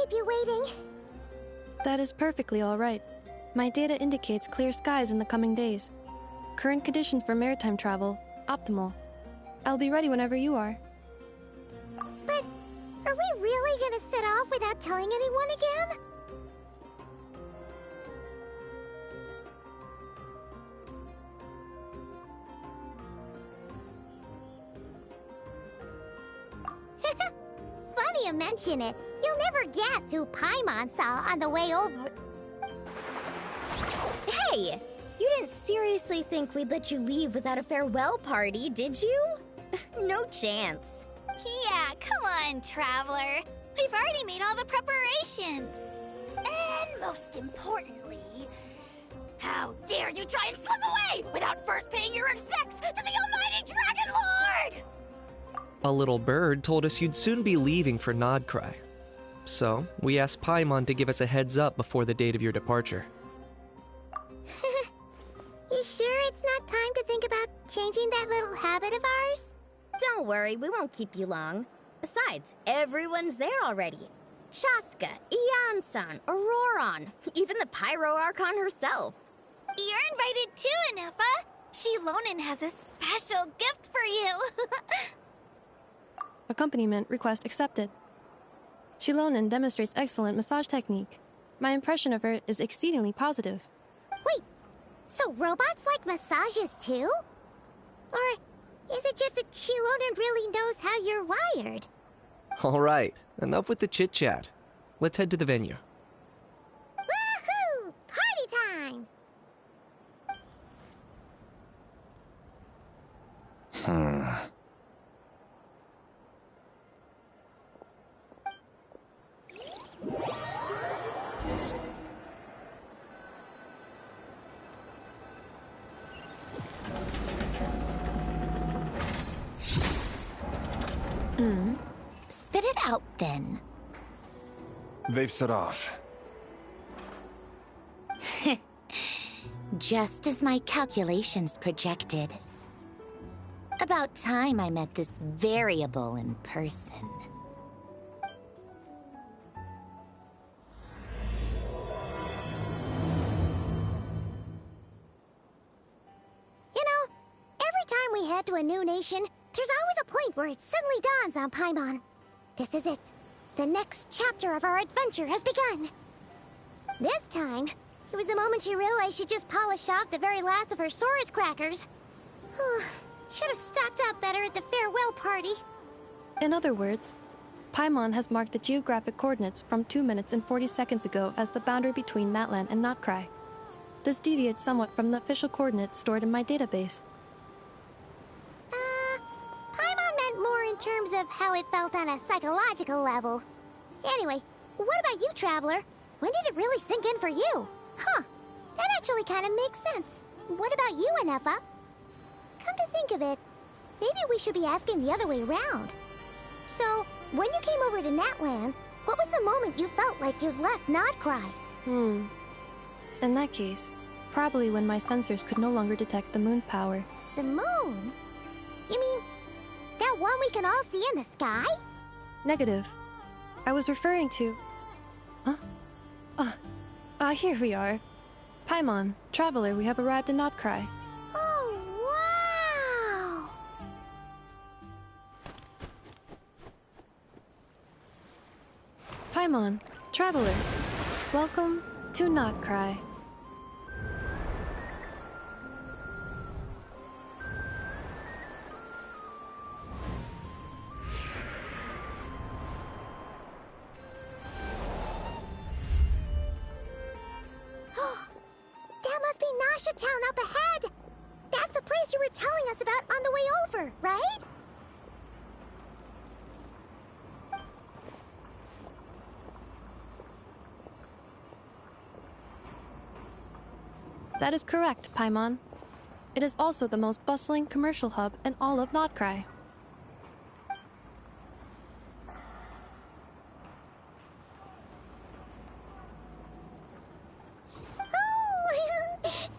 keep you waiting. That is perfectly all right. My data indicates clear skies in the coming days. Current conditions for maritime travel, optimal. I'll be ready whenever you are. But are we really gonna set off without telling anyone again? Funny you mention it. You'll never guess who Paimon saw on the way over. Hey! You didn't seriously think we'd let you leave without a farewell party, did you? No chance. Yeah, come on, Traveler. We've already made all the preparations. And most importantly, how dare you try and slip away without first paying your respects to the almighty Dragon Lord! A little bird told us you'd soon be leaving for Nodcry. So, we asked Paimon to give us a heads up before the date of your departure. You sure it's not time to think about changing that little habit of ours? Don't worry, we won't keep you long. Besides, everyone's there already. Chaska, Ian-san, Auroron, even the Pyro Archon herself. You're invited too, Anefa. Shilonen has a special gift for you. Accompaniment request accepted. Shilonen demonstrates excellent massage technique. My impression of her is exceedingly positive. Wait, so robots like massages too? Or is it just that Shilonen really knows how you're wired? Alright, enough with the chit-chat. Let's head to the venue. Woohoo! Party time! Spit it out, then. They've set off. Just as my calculations projected. About time I met this variable in person. You know, every time we head to a new nation, there's always a point where it suddenly dawns on Paimon. This is it. The next chapter of our adventure has begun. This time, it was the moment she realized she just polished off the very last of her Saurus crackers. Should have stocked up better at the farewell party. In other words, Paimon has marked the geographic coordinates from 2 minutes and 40 seconds ago as the boundary between Natlan and Notcry. This deviates somewhat from the official coordinates stored in my database. Paimon meant more in terms of how it felt on a psychological level. Anyway, what about you, Traveler? When did it really sink in for you? Huh, that actually kind of makes sense. What about you, Anefa? Come to think of it, maybe we should be asking the other way around. So, when you came over to Natlan, what was the moment you felt like you'd left Nodcry? In that case, probably when my sensors could no longer detect the moon's power. The moon? You mean, that one we can all see in the sky? Negative. I was referring to... Here we are. Paimon, Traveler, we have arrived in Notcry. Oh, wow! Paimon, Traveler, welcome to Notcry. That must be Nasha Town up ahead! That's the place you were telling us about on the way over, right? That is correct, Paimon. It is also the most bustling commercial hub in all of Notcry.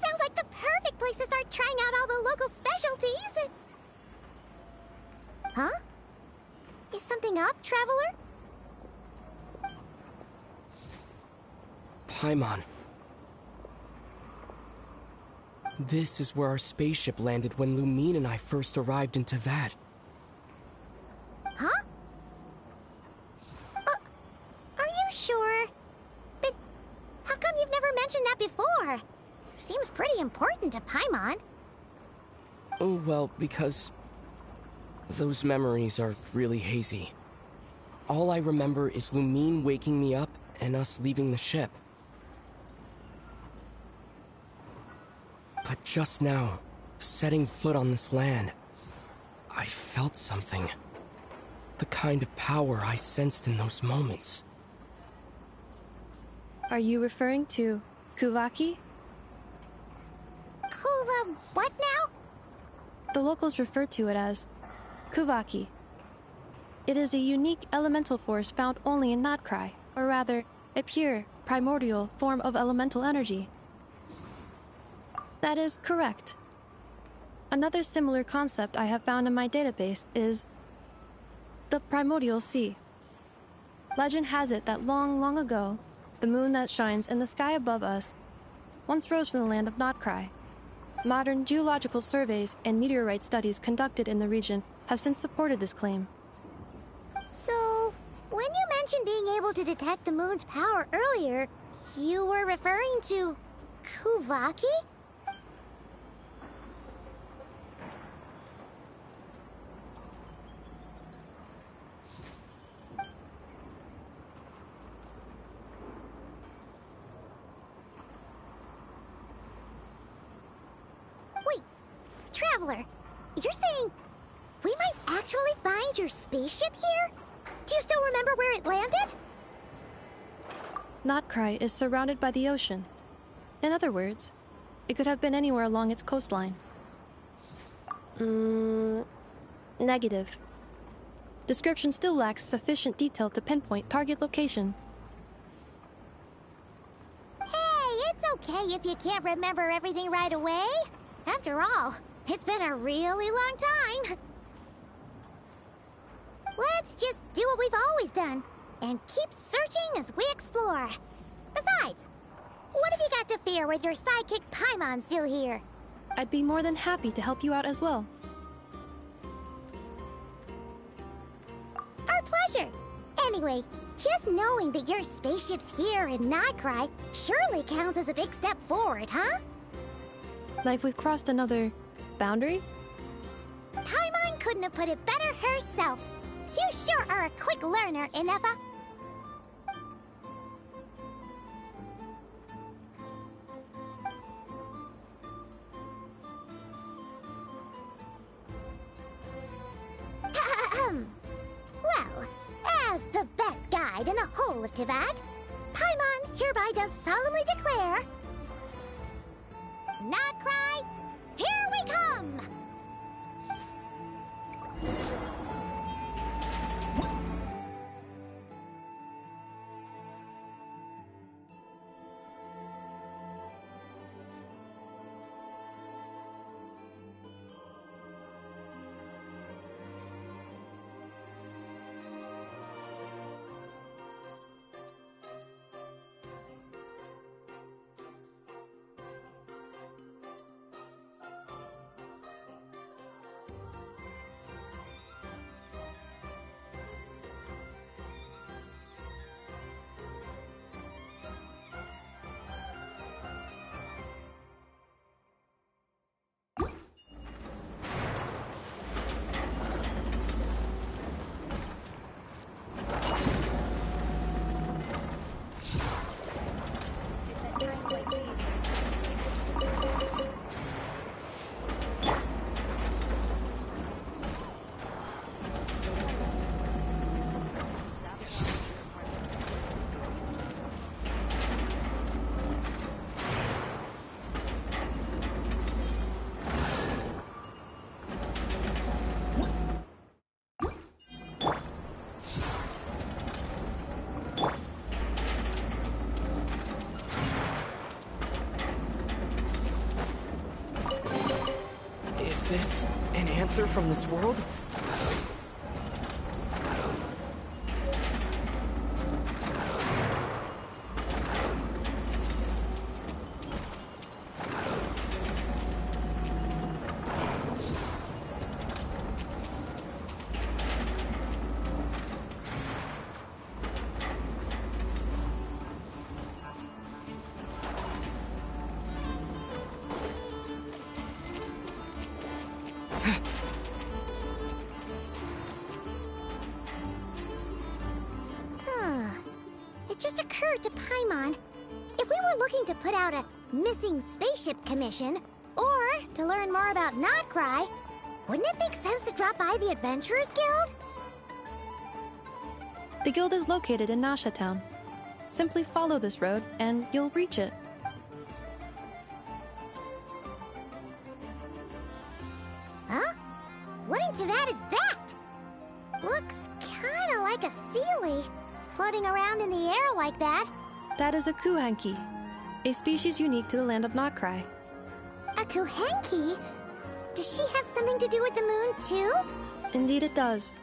Sounds like the perfect place to start trying out all the local specialties! Huh? Is something up, Traveler? Paimon. This is where our spaceship landed when Lumine and I first arrived in Teyvat. Huh? Are you sure? But how come you've never mentioned that before? Seems pretty important to Paimon. Oh, well, because those memories are really hazy. All I remember is Lumine waking me up and us leaving the ship. But just now, setting foot on this land, I felt something. The kind of power I sensed in those moments. Are you referring to Kuvaki? Kuva, what now? The locals refer to it as Kuvaki. It is a unique elemental force found only in Notcry, or rather, a pure, primordial form of elemental energy. That is correct. Another similar concept I have found in my database is the primordial sea. Legend has it that long, long ago, the moon that shines in the sky above us once rose from the land of Notcry. Modern geological surveys and meteorite studies conducted in the region have since supported this claim. So, when you mentioned being able to detect the moon's power earlier, you were referring to Kuvaki? Wait, Traveler, you're saying we might actually find your spaceship here? Do you still remember where it landed? Notcry is surrounded by the ocean. In other words, it could have been anywhere along its coastline. Negative. Description still lacks sufficient detail to pinpoint target location. Hey, it's okay if you can't remember everything right away. After all, it's been a really long time. Let's just do what we've always done, and keep searching as we explore. Besides, what have you got to fear with your sidekick Paimon still here? I'd be more than happy to help you out as well. Our pleasure. Anyway, just knowing that your spaceship's here in Notcry surely counts as a big step forward, huh? Like we've crossed another boundary? Paimon couldn't have put it better herself. You sure are a quick learner, Inefa. Well, as the best guide in the whole of Teyvat, Paimon hereby does solemnly declare... Notcry, here we come! Is this an answer from this world? wonder to Paimon, if we were looking to put out a missing spaceship commission, or to learn more about Notcry, wouldn't it make sense to drop by the Adventurers Guild? The guild is located in Nasha Town. Simply follow this road and you'll reach it. Huh? What in Teyvat is that? Looks kinda like a Seelie, floating around in the air like that. That is a Kuhenki, a species unique to the land of Notcry. A Kuhenki? Does she have something to do with the moon, too? Indeed it does.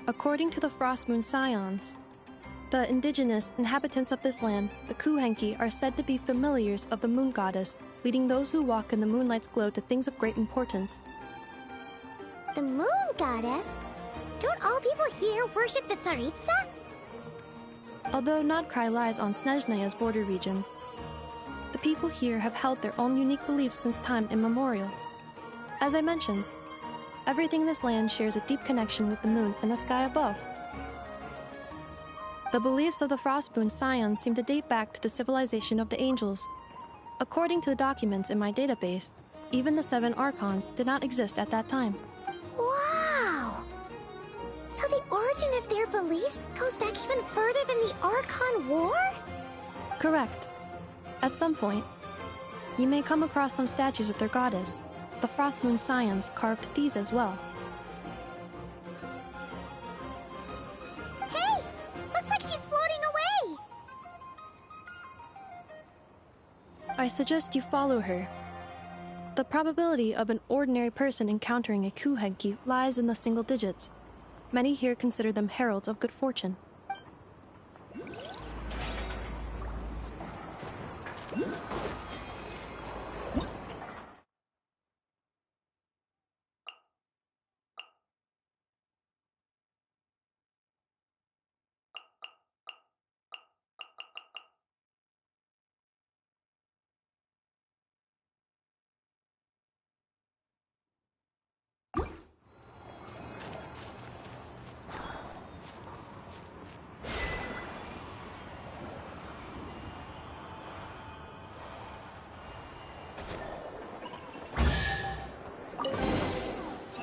According to the Frost Moon Scions, the indigenous inhabitants of this land, the Kuhenki, are said to be familiars of the moon goddess, leading those who walk in the moonlight's glow to things of great importance. The moon goddess? Don't all people here worship the Tsaritsa? Although Notcry lies on Snezhneya's border regions, the people here have held their own unique beliefs since time immemorial. As I mentioned, everything in this land shares a deep connection with the moon and the sky above. The beliefs of the Frostmoon Scions seem to date back to the civilization of the angels. According to the documents in my database, even the 7 Archons did not exist at that time. Wow! So the origin of their beliefs goes back even further than the Archon War? Correct. At some point, you may come across some statues of their goddess. The Frostmoon Scions carved these as well. Hey! Looks like she's floating away! I suggest you follow her. The probability of an ordinary person encountering a Kuhenki lies in the single digits. Many here consider them heralds of good fortune.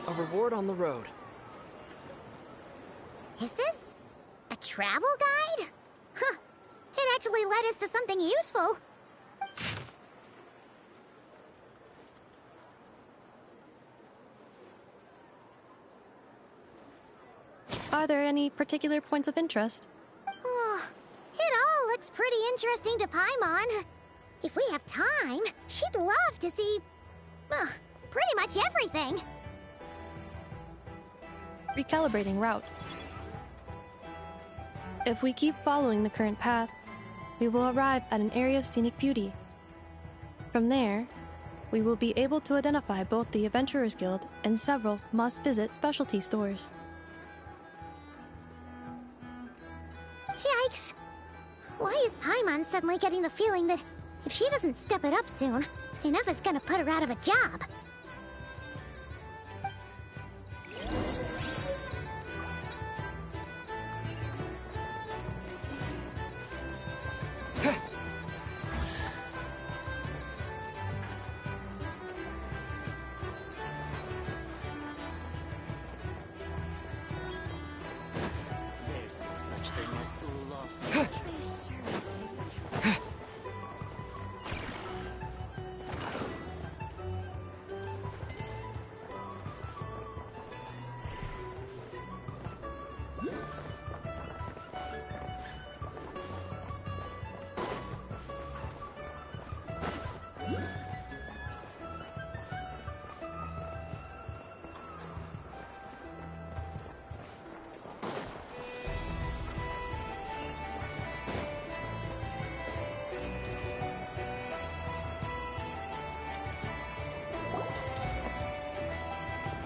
A reward on the road. Is this a travel guide? Huh. It actually led us to something useful. Are there any particular points of interest? Oh, it all looks pretty interesting to Paimon. If we have time, she'd love to see, pretty much everything. Recalibrating route. If we keep following the current path, we will arrive at an area of scenic beauty. From there, we will be able to identify both the Adventurers Guild and several must-visit specialty stores. Yikes! Why is Paimon suddenly getting the feeling that if she doesn't step it up soon, enough is gonna put her out of a job? There's no such thing as lost.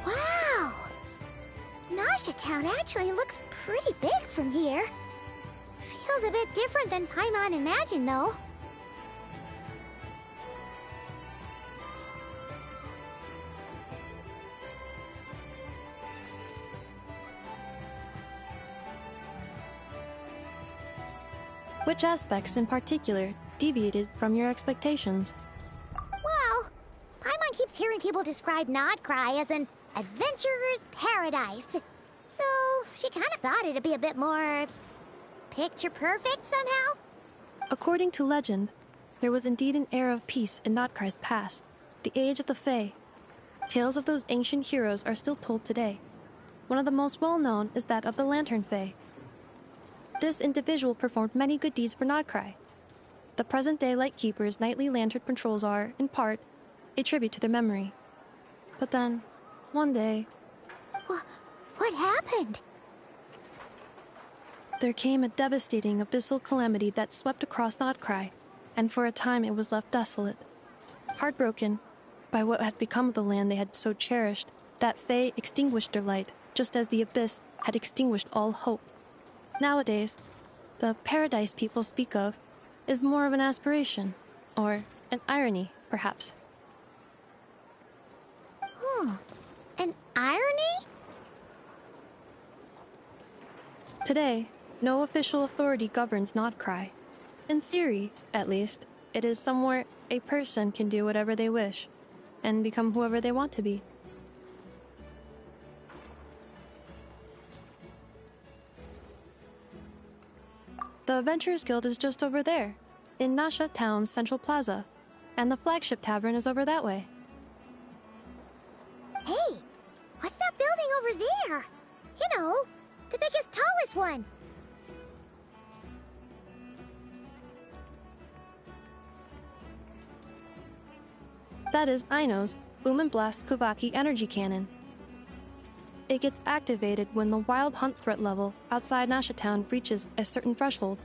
Wow! Nasha Town actually looks pretty big from here. Feels a bit different than Paimon imagined, though. Which aspects in particular deviated from your expectations? Well, Paimon keeps hearing people describe Nodcry as an adventurer's paradise. So, she kind of thought it'd be a bit more picture perfect somehow. According to legend, there was indeed an era of peace in Notcry's past, the age of the Fae. Tales of those ancient heroes are still told today. One of the most well-known is that of the Lantern Fae. This individual performed many good deeds for Nodcry. The present-day Lightkeeper's nightly lantern patrols are, in part, a tribute to their memory. But then, one day... What happened? There came a devastating abyssal calamity that swept across Nodcry, and for a time it was left desolate. Heartbroken by what had become of the land they had so cherished, that Fae extinguished their light, just as the abyss had extinguished all hope. Nowadays, the paradise people speak of is more of an aspiration, or an irony, perhaps. An irony? Today, no official authority governs Nodcry. In theory, at least, it is somewhere a person can do whatever they wish, and become whoever they want to be. The Adventurers Guild is just over there, in Nasha Town's central plaza, and the flagship tavern is over that way. Hey, what's that building over there? You know, the biggest, tallest one. That is Aino's Blast Kuvaki energy cannon. It gets activated when the wild hunt threat level outside Nasha Town reaches a certain threshold.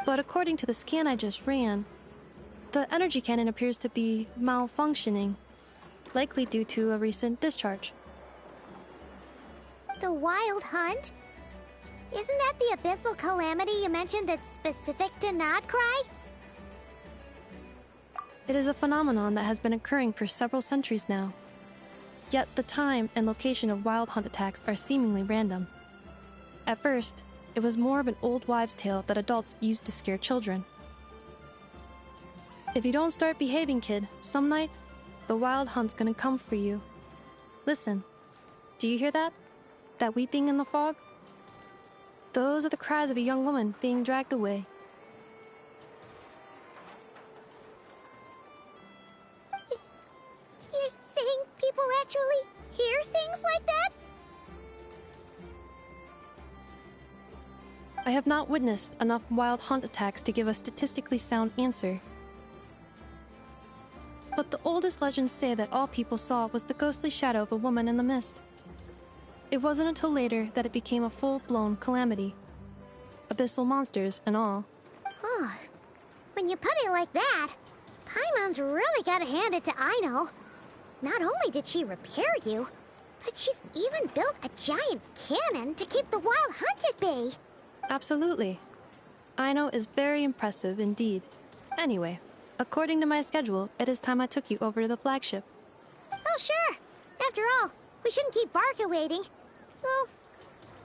But according to the scan I just ran, the energy cannon appears to be malfunctioning, likely due to a recent discharge. The wild hunt? Isn't that the abyssal calamity you mentioned that's specific to Nodcry? It is a phenomenon that has been occurring for several centuries now. Yet the time and location of wild hunt attacks are seemingly random. At first, it was more of an old wives' tale that adults used to scare children. If you don't start behaving, kid, some night, the wild hunt's gonna come for you. Listen, do you hear that? That weeping in the fog? Those are the cries of a young woman being dragged away. You're saying people actually hear things like that? I have not witnessed enough wild hunt attacks to give a statistically sound answer. But the oldest legends say that all people saw was the ghostly shadow of a woman in the mist. It wasn't until later that it became a full-blown calamity. Abyssal monsters and all. Huh. When you put it like that, Paimon's really gotta hand it to Aino. Not only did she repair you, but she's even built a giant cannon to keep the wild hunt at bay. Absolutely. Aino is very impressive indeed. Anyway, according to my schedule, it is time I took you over to the flagship. Oh, sure. After all, we shouldn't keep Barca waiting. Well,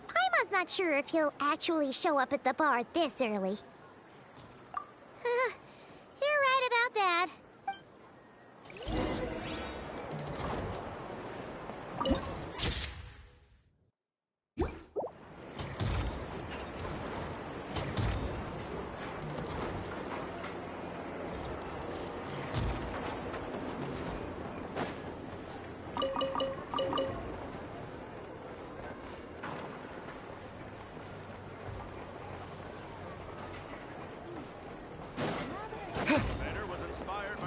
Paimon's not sure if he'll actually show up at the bar this early. You're right about that. Banner was inspired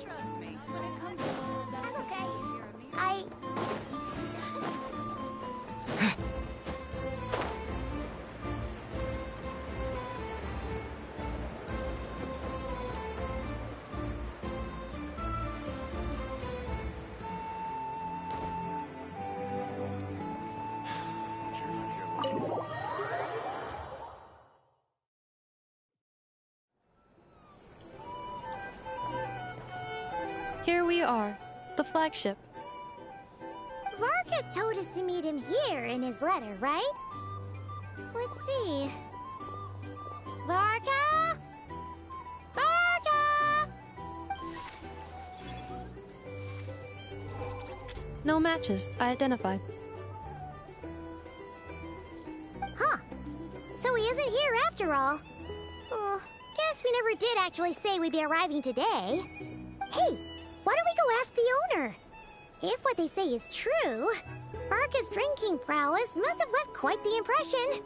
Trust me, when it comes to all that, I'm okay. this isn't here You're not here looking for... Here we are, the flagship. Varka told us to meet him here in his letter, right? Let's see. Varka? Varka! No matches, I identified. Huh. So he isn't here after all. Oh, guess we never did actually say we'd be arriving today. Hey, why don't we go ask the owner? If what they say is true, Varka's drinking prowess must have left quite the impression.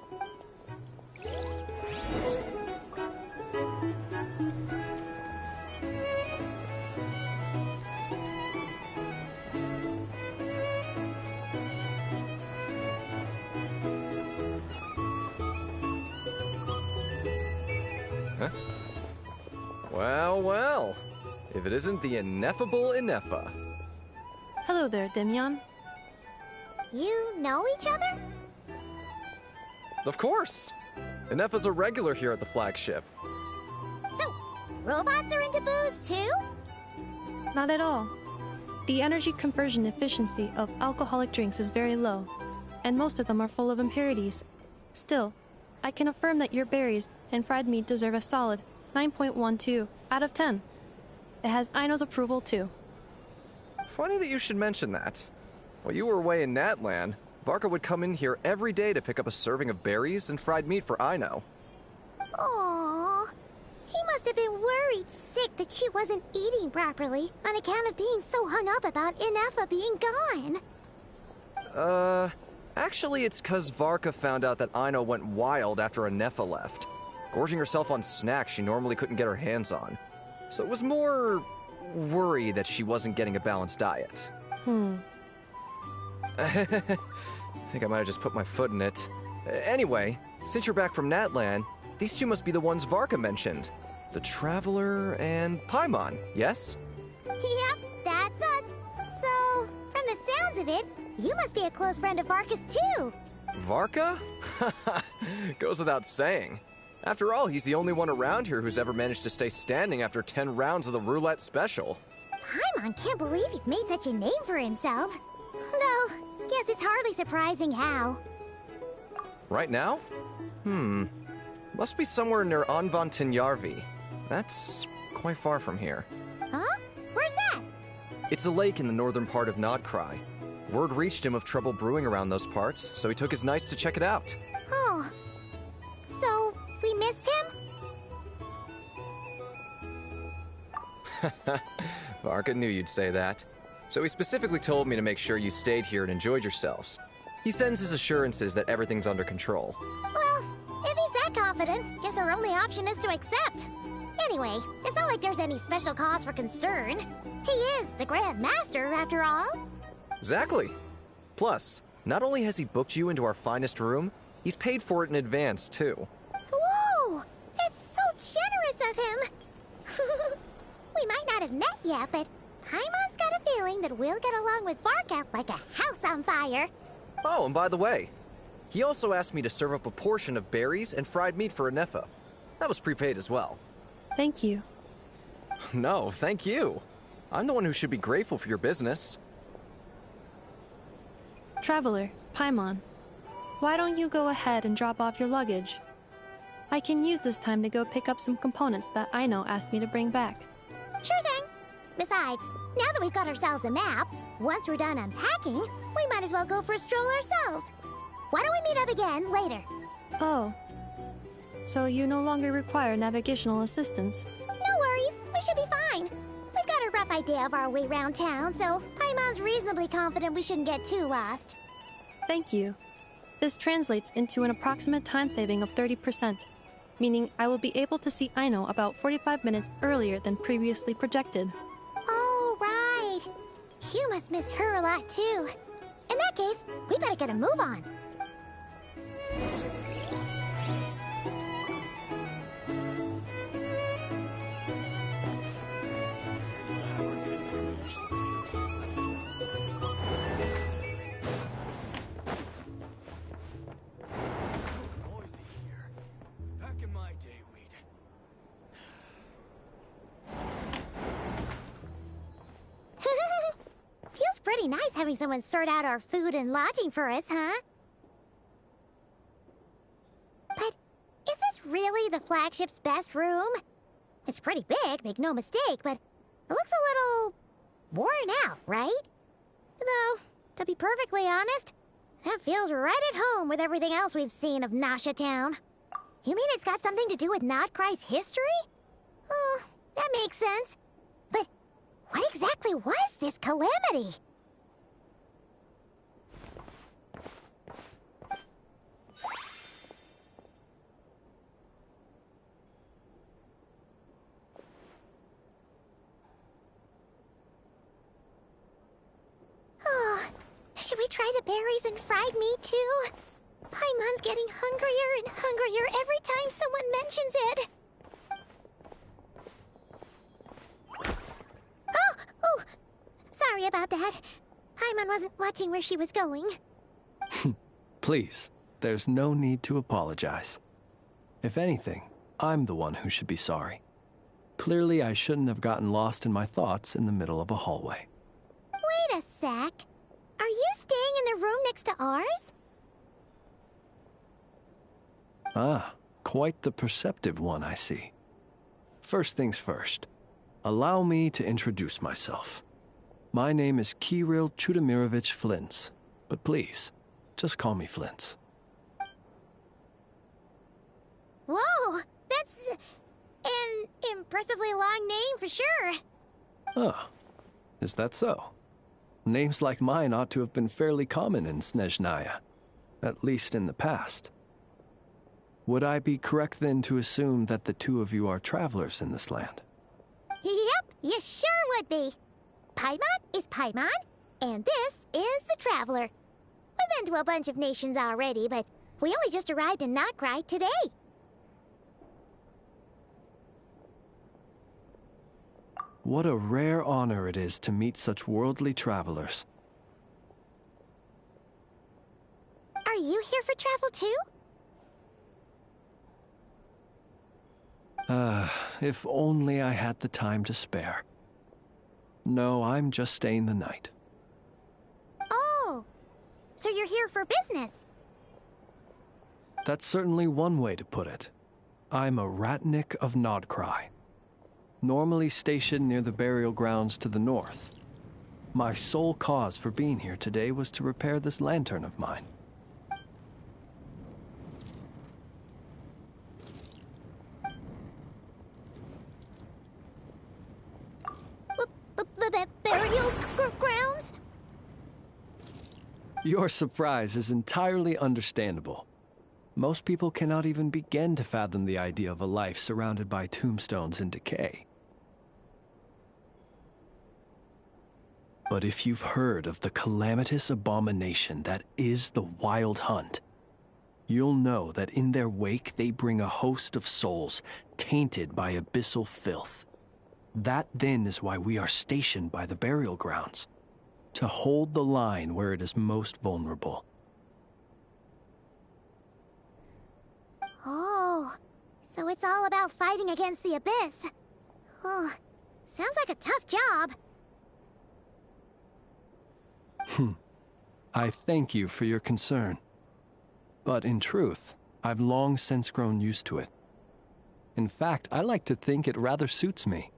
Well, well. If it isn't the ineffable Ineffa. Hello there, Demyan. You know each other? Of course! Ineffa's a regular here at the flagship. So, robots are into booze too? Not at all. The energy conversion efficiency of alcoholic drinks is very low, and most of them are full of impurities. Still, I can affirm that your berries and fried meat deserve a solid 9.12 out of 10. It has Aino's approval too. Funny that you should mention that. While you were away in Natlan, Varka would come in here every day to pick up a serving of berries and fried meat for Aino. Aww. He must have been worried sick that she wasn't eating properly on account of being so hung up about Ineffa being gone. Actually it's 'cause Varka found out that Aino went wild after Ineffa left, gorging herself on snacks she normally couldn't get her hands on. So it was more worry that she wasn't getting a balanced diet. I think I might have just put my foot in it. Anyway, since you're back from Natlan, these two must be the ones Varka mentioned. The Traveler and Paimon, yes? Yep, that's us. So, from the sounds of it, you must be a close friend of Varka's too. Varka? Goes without saying. After all, he's the only one around here who's ever managed to stay standing after 10 rounds of the roulette special. Paimon can't believe he's made such a name for himself. Though, guess it's hardly surprising how. Right now? Must be somewhere near Anvantinyarvi. That's quite far from here. Huh? Where's that? It's a lake in the northern part of Nodcry. Word reached him of trouble brewing around those parts, so he took his knights to check it out. Oh. So, we missed him? Varka knew you'd say that. So he specifically told me to make sure you stayed here and enjoyed yourselves. He sends his assurances that everything's under control. Well, if he's that confident, guess our only option is to accept. Anyway, it's not like there's any special cause for concern. He is the Grand Master, after all. Exactly. Plus, not only has he booked you into our finest room, he's paid for it in advance, too. Whoa! That's so generous of him! We might not have met yet, but Paimon's got a feeling that we'll get along with Varka like a house on fire. Oh, and by the way, he also asked me to serve up a portion of berries and fried meat for Ineffa. That was prepaid as well. Thank you. No, thank you. I'm the one who should be grateful for your business. Traveler, Paimon, why don't you go ahead and drop off your luggage? I can use this time to go pick up some components that Aino asked me to bring back. Sure thing. Besides, now that we've got ourselves a map, once we're done unpacking, we might as well go for a stroll ourselves. Why don't we meet up again later? Oh. So you no longer require navigational assistance? No worries, we should be fine. We've got a rough idea of our way around town, so Paimon's reasonably confident we shouldn't get too lost. Thank you. This translates into an approximate time saving of 30%, meaning I will be able to see Aino about 45 minutes earlier than previously projected. Oh, right. You must miss her a lot, too. In that case, we better get a move on. Feels pretty nice having someone sort out our food and lodging for us, huh? But is this really the flagship's best room? It's pretty big, make no mistake, but it looks a little worn out, right? Though, to be perfectly honest, that feels right at home with everything else we've seen of Nasha Town. You mean it's got something to do with Nodcry's history? Oh, that makes sense. But what exactly was this calamity? Oh, should we try the berries and fried meat too? Paimon's getting hungrier and hungrier every time someone mentions it. Oh, sorry about that. Paimon wasn't watching where she was going. Please, there's no need to apologize. If anything, I'm the one who should be sorry. Clearly, I shouldn't have gotten lost in my thoughts in the middle of a hallway. Wait a sec. Are you staying in the room next to ours? Ah, quite the perceptive one, I see. First things first, allow me to introduce myself. My name is Kirill Chudamirovich Flintz, but please, just call me Flintz. Whoa, that's an impressively long name for sure. Ah, is that so? Names like mine ought to have been fairly common in Snezhnaya, at least in the past. Would I be correct then to assume that the two of you are travelers in this land? Yep, you sure would be. Paimon is Paimon, and this is the Traveler. We've been to a bunch of nations already, but we only just arrived in Notcry today. What a rare honor it is to meet such worldly travelers. Are you here for travel too? If only I had the time to spare. No, I'm just staying the night. Oh, so you're here for business? That's certainly one way to put it. I'm a Ratnik of Nodcry, normally stationed near the burial grounds to the north. My sole cause for being here today was to repair this lantern of mine. Burial grounds? Your surprise is entirely understandable. Most people cannot even begin to fathom the idea of a life surrounded by tombstones and decay. But if you've heard of the calamitous abomination that is the Wild Hunt, you'll know that in their wake they bring a host of souls tainted by abyssal filth. That then is why we are stationed by the burial grounds, to hold the line where it is most vulnerable. Oh, so it's all about fighting against the abyss. Oh, sounds like a tough job. I thank you for your concern. But in truth, I've long since grown used to it. In fact, I like to think it rather suits me.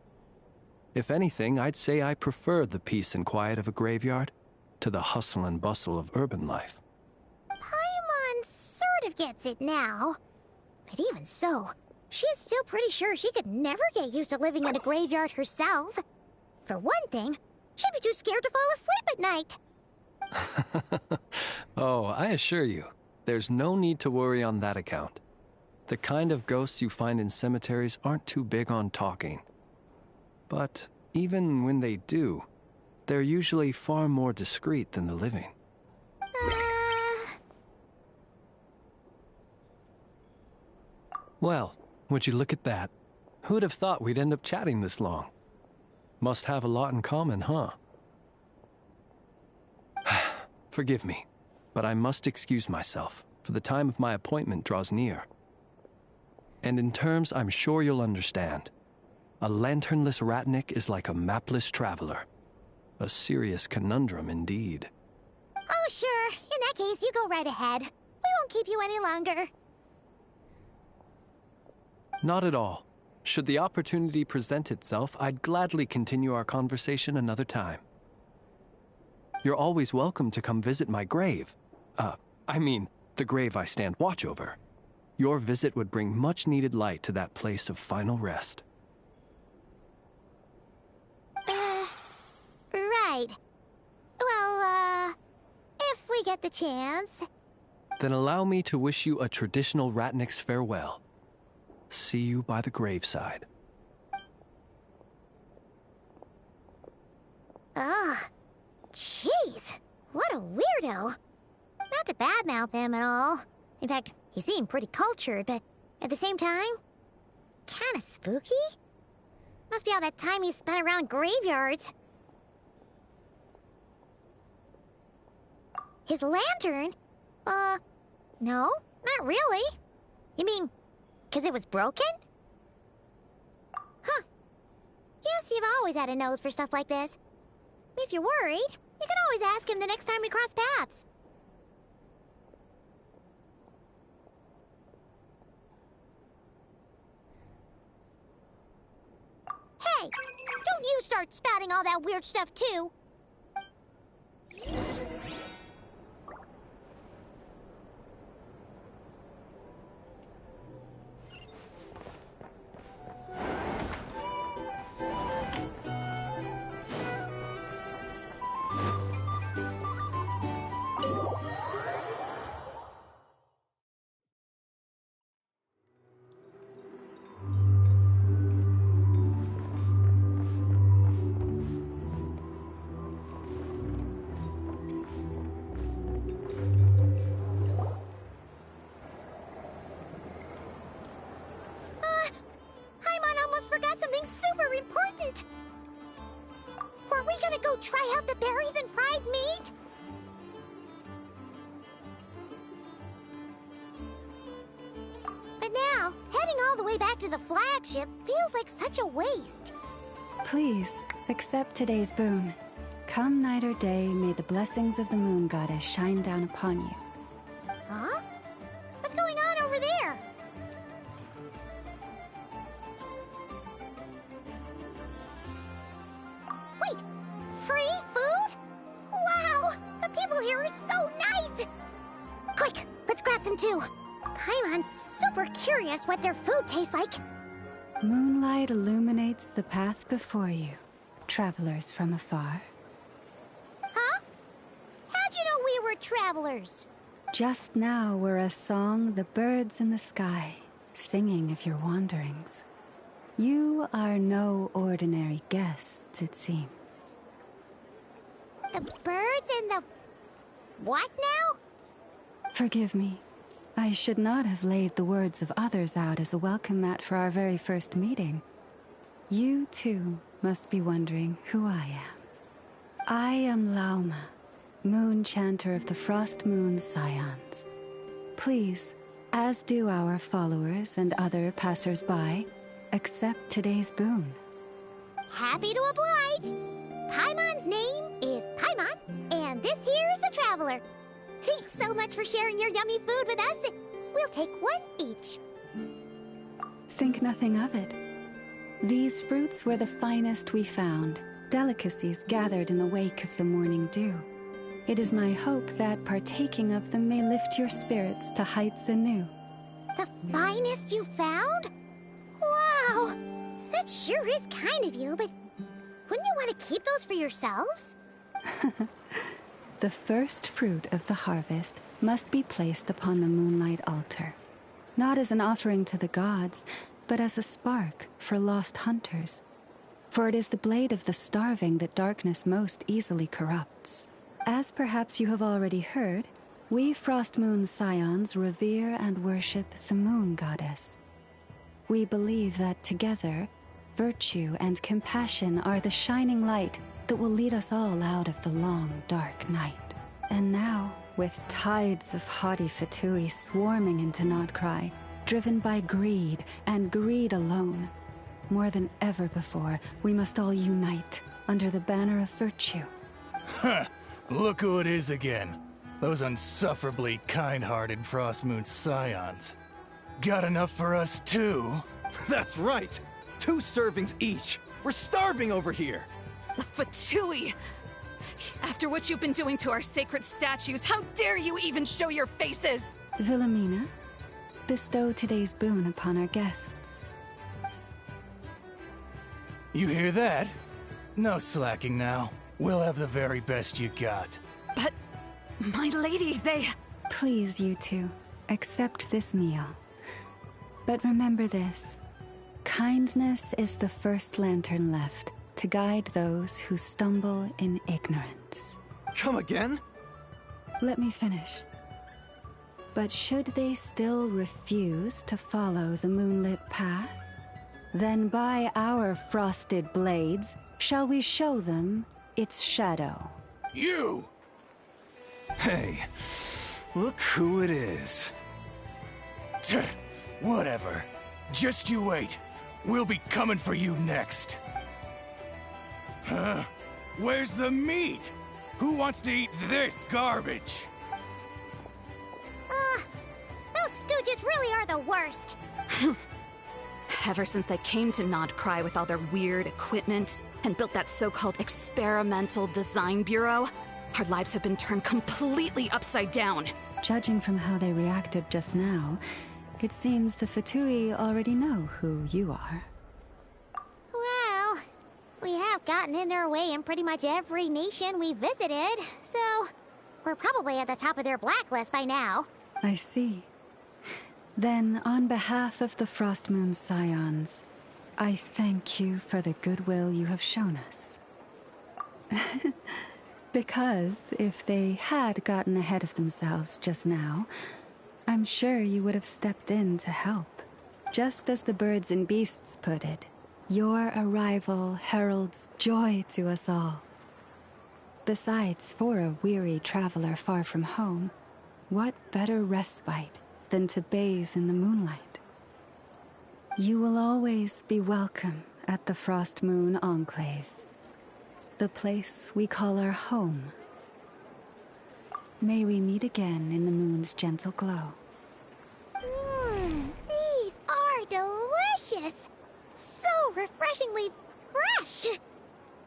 If anything, I'd say I prefer the peace and quiet of a graveyard to the hustle and bustle of urban life. Paimon sort of gets it now. But even so, she's still pretty sure she could never get used to living in a graveyard herself. For one thing, she'd be too scared to fall asleep at night. Oh, I assure you, there's no need to worry on that account. The kind of ghosts you find in cemeteries aren't too big on talking. But even when they do, they're usually far more discreet than the living. Well, would you look at that? Who'd have thought we'd end up chatting this long? Must have a lot in common, huh? Forgive me, but I must excuse myself, for the time of my appointment draws near. And in terms I'm sure you'll understand, a lanternless ratnik is like a mapless traveler. A serious conundrum indeed. Oh, sure. In that case, you go right ahead. We won't keep you any longer. Not at all. Should the opportunity present itself, I'd gladly continue our conversation another time. You're always welcome to come visit my grave. I mean, the grave I stand watch over. Your visit would bring much-needed light to that place of final rest. Right. Well, if we get the chance. Then allow me to wish you a traditional ratnik's farewell. See you by the graveside. Ugh. Jeez. What a weirdo. Not to badmouth him at all. In fact, he seemed pretty cultured, but at the same time, kinda spooky? Must be all that time he spent around graveyards. His lantern? No, not really. You mean, 'cause it was broken? Huh. Guess you've always had a nose for stuff like this. If you're worried, you can always ask him the next time we cross paths. Hey, don't you start spouting all that weird stuff too. Try out the berries and fried meat? But now, heading all the way back to the flagship feels like such a waste. Please, accept today's boon. Come night or day, may the blessings of the moon goddess shine down upon you. Huh? What's going on over there? Wait! Free food? Wow! The people here are so nice! Quick, let's grab some too. Paimon's super curious what their food tastes like. Moonlight illuminates the path before you, travelers from afar. Huh? How'd you know we were travelers? Just now were a song the birds in the sky, singing of your wanderings. You are no ordinary guests, it seems. The birds and the... what now? Forgive me. I should not have laid the words of others out as a welcome mat for our very first meeting. You, too, must be wondering who I am. I am Lauma, moon chanter of the Frost Moon's scions. Please, as do our followers and other passers-by, accept today's boon. Happy to oblige. Paimon's name is Paimon, and this here is the traveler. Traveler. Thanks so much for sharing your yummy food with us. We'll take one each. Think nothing of it. These fruits were the finest we found, delicacies gathered in the wake of the morning dew. It is my hope that partaking of them may lift your spirits to heights anew. The finest you found? Wow! That sure is kind of you, but wouldn't you want to keep those for yourselves? The first fruit of the harvest must be placed upon the moonlight altar, not as an offering to the gods, but as a spark for lost hunters. For it is the blade of the starving that darkness most easily corrupts. As perhaps you have already heard, we Frost Moon Scions revere and worship the moon goddess. We believe that together, virtue and compassion are the shining light that will lead us all out of the long, dark night. And now, with tides of haughty Fatui swarming into Nodcry, driven by greed, and greed alone, more than ever before, we must all unite under the banner of virtue. Huh! Look who it is again. Those unsufferably kind-hearted Frost Moon Scions. Got enough for us too? That's right! 2 servings each! We're starving over here! The Fatui! After what you've been doing to our sacred statues, how dare you even show your faces? Wilhelmina, bestow today's boon upon our guests. You hear that? No slacking now. We'll have the very best you got. But, my lady, they... Please, you two, accept this meal. But remember this. Kindness is the first lantern left to guide those who stumble in ignorance. Come again? Let me finish. But should they still refuse to follow the moonlit path, then by our frosted blades shall we show them its shadow. You! Hey, look who it is. Tch, whatever. Just you wait. We'll be coming for you next. Huh? Where's the meat? Who wants to eat this garbage? Those stooges really are the worst. Ever since they came to Nodcry with all their weird equipment and built that so-called experimental design bureau, our lives have been turned completely upside down. Judging from how they reacted just now, it seems the Fatui already know who you are. Well, we have gotten in their way in pretty much every nation we visited, so we're probably at the top of their blacklist by now. I see. Then, on behalf of the Frost Moon Scions, I thank you for the goodwill you have shown us. Because if they had gotten ahead of themselves just now, I'm sure you would have stepped in to help. Just as the birds and beasts put it, your arrival heralds joy to us all. Besides, for a weary traveler far from home, what better respite than to bathe in the moonlight? You will always be welcome at the Frost Moon Enclave, the place we call our home. May we meet again in the moon's gentle glow. These are delicious! So refreshingly fresh!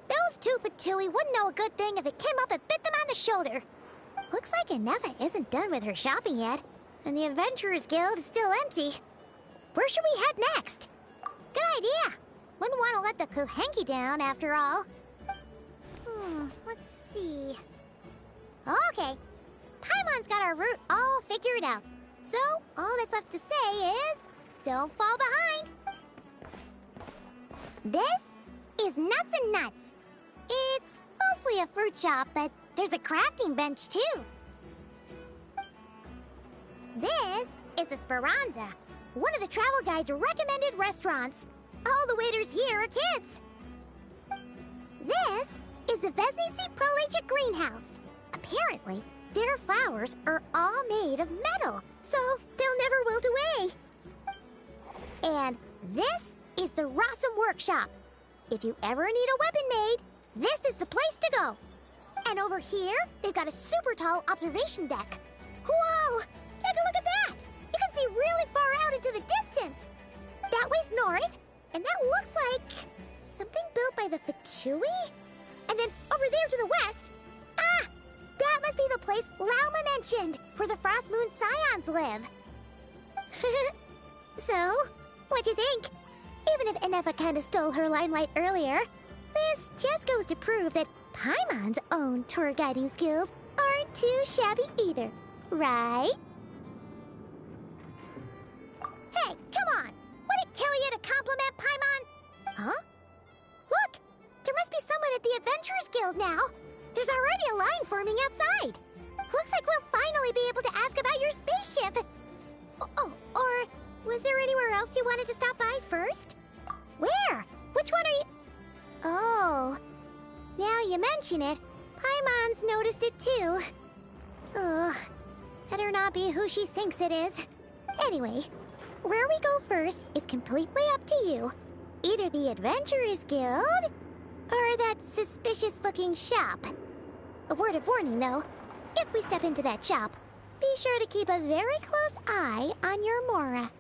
Those 2 Fatui wouldn't know a good thing if it came up and bit them on the shoulder. Looks like Anefa isn't done with her shopping yet, and the Adventurers Guild is still empty. Where should we head next? Good idea! Wouldn't want to let the Kuhenki down, after all. Let's see... Okay, Paimon's got our route all figured out. So, all that's left to say is... don't fall behind! This is Nuts and Nuts. It's mostly a fruit shop, but there's a crafting bench, too. This is the Speranza, one of the travel guide's recommended restaurants. All the waiters here are kids. This is the Vesnitsi Prolejik greenhouse. Apparently, their flowers are all made of metal, so they'll never wilt away. And this is the Rossum Workshop. If you ever need a weapon made, this is the place to go. And over here, they've got a super tall observation deck. Whoa! Take a look at that! You can see really far out into the distance. That way's north, and that looks like something built by the Fatui? And then over there to the west, that must be the place Lauma mentioned, where the Frost Moon Scions live. So, what'd you think? Even if Enefa kinda stole her limelight earlier, this just goes to prove that Paimon's own tour guiding skills aren't too shabby either, right? Hey, come on! Would it kill you to compliment Paimon? Huh? Look! There must be someone at the Adventurers Guild now! There's already a line forming outside! Looks like we'll finally be able to ask about your spaceship! Oh, or was there anywhere else you wanted to stop by first? Where? Which one are you... Oh, now you mention it, Paimon's noticed it too. Ugh, better not be who she thinks it is. Anyway, where we go first is completely up to you. Either the Adventurers Guild, or that suspicious-looking shop. A word of warning, though. If we step into that shop, be sure to keep a very close eye on your Mora.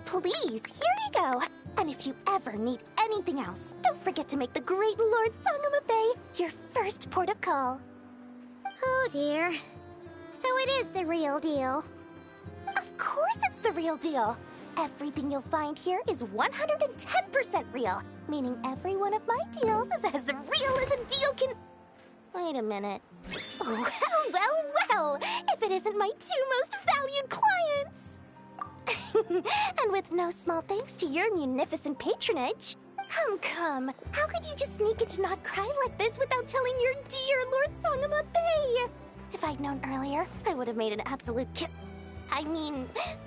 Please, here you go. And if you ever need anything else, don't forget to make the great Lord Sangama Bay your first port of call. Oh dear. So it is the real deal. Of course it's the real deal. Everything you'll find here is 110% real, meaning every one of my deals is as real as a deal can... Wait a minute. Well, if it isn't my two most valued clients. And with no small thanks to your munificent patronage. Come. How could you just sneak into Not Cry like this without telling your dear Lord Sangama Bay? If I'd known earlier, I would have made an absolute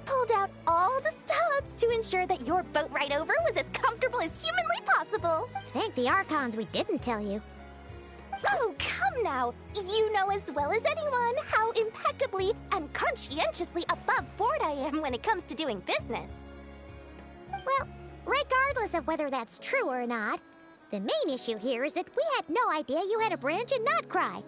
pulled out all the stops to ensure that your boat ride over was as comfortable as humanly possible. Thank the Archons we didn't tell you. Oh, come now. You know as well as anyone how impeccably and conscientiously above board I am when it comes to doing business. Well, regardless of whether that's true or not, the main issue here is that we had no idea you had a branch in Not Cry.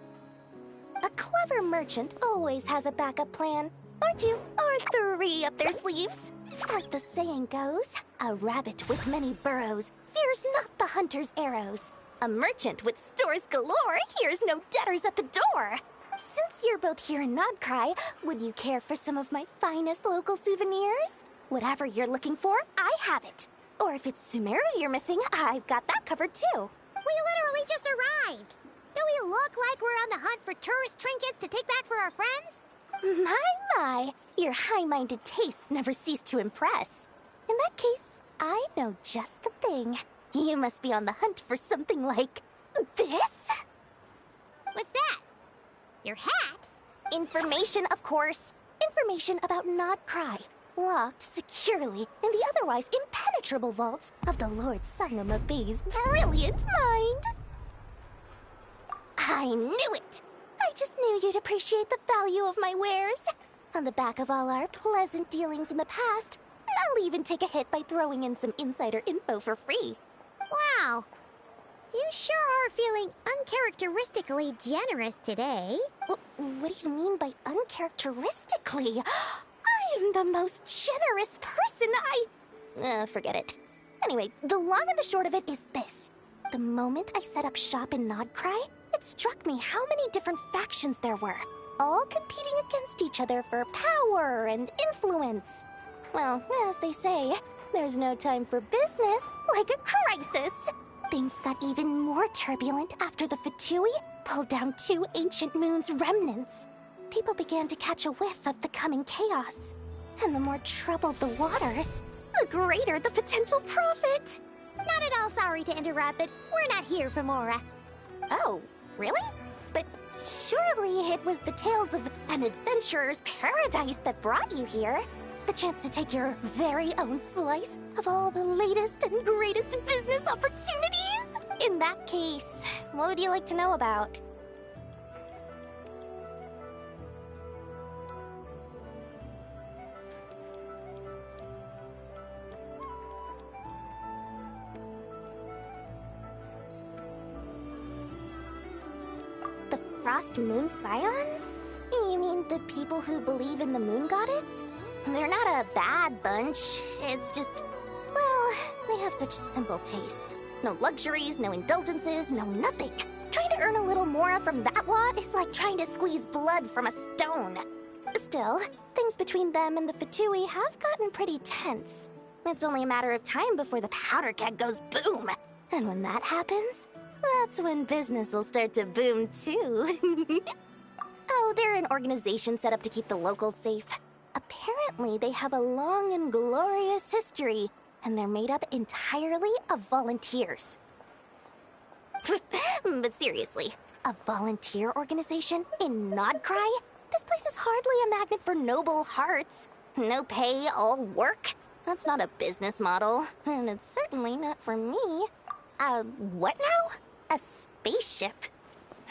A clever merchant always has a backup plan, or two, or three up their sleeves. As the saying goes, a rabbit with many burrows fears not the hunter's arrows. A merchant with stores galore hears no debtors at the door. Since you're both here in Not Cry, would you care for some of my finest local souvenirs? Whatever you're looking for, I have it. Or if it's Sumeru you're missing, I've got that covered too. We literally just arrived. Do we look like we're on the hunt for tourist trinkets to take back for our friends? My, your high-minded tastes never cease to impress. In that case, I know just the thing. You must be on the hunt for something like this? What's that? Your hat? Information, of course. Information about Not Cry. Locked securely in the otherwise impenetrable vaults of the Lord Sangama Bay's brilliant mind. I knew it! I just knew you'd appreciate the value of my wares. On the back of all our pleasant dealings in the past, I'll even take a hit by throwing in some insider info for free. Wow. You sure are feeling uncharacteristically generous today. What do you mean by uncharacteristically? I am the most generous person forget it. Anyway, the long and the short of it is this. The moment I set up shop in Not Cry, it struck me how many different factions there were. all competing against each other for power and influence. Well, as they say, there's no time for business like a crisis. Things got even more turbulent after the Fatui pulled down 2 ancient moons' remnants. People began to catch a whiff of the coming chaos. And the more troubled the waters, the greater the potential profit. Not at all sorry to interrupt, but we're not here for Mora. Oh, really? But surely it was the tales of an adventurer's paradise that brought you here. The chance to take your very own slice of all the latest and greatest business opportunities? In that case, what would you like to know about? The Frost Moon Scions? You mean the people who believe in the Moon Goddess? They're not a bad bunch. It's just, well, they have such simple tastes. No luxuries, no indulgences, no nothing. Trying to earn a little more from that lot is like trying to squeeze blood from a stone. Still, things between them and the Fatui have gotten pretty tense. It's only a matter of time before the powder keg goes boom. And when that happens, that's when business will start to boom too. Oh, they're an organization set up to keep the locals safe. Apparently, they have a long and glorious history, and they're made up entirely of volunteers. But seriously, a volunteer organization in Nodcry? This place is hardly a magnet for noble hearts. No pay, all work? That's not a business model, and it's certainly not for me. What now? A spaceship?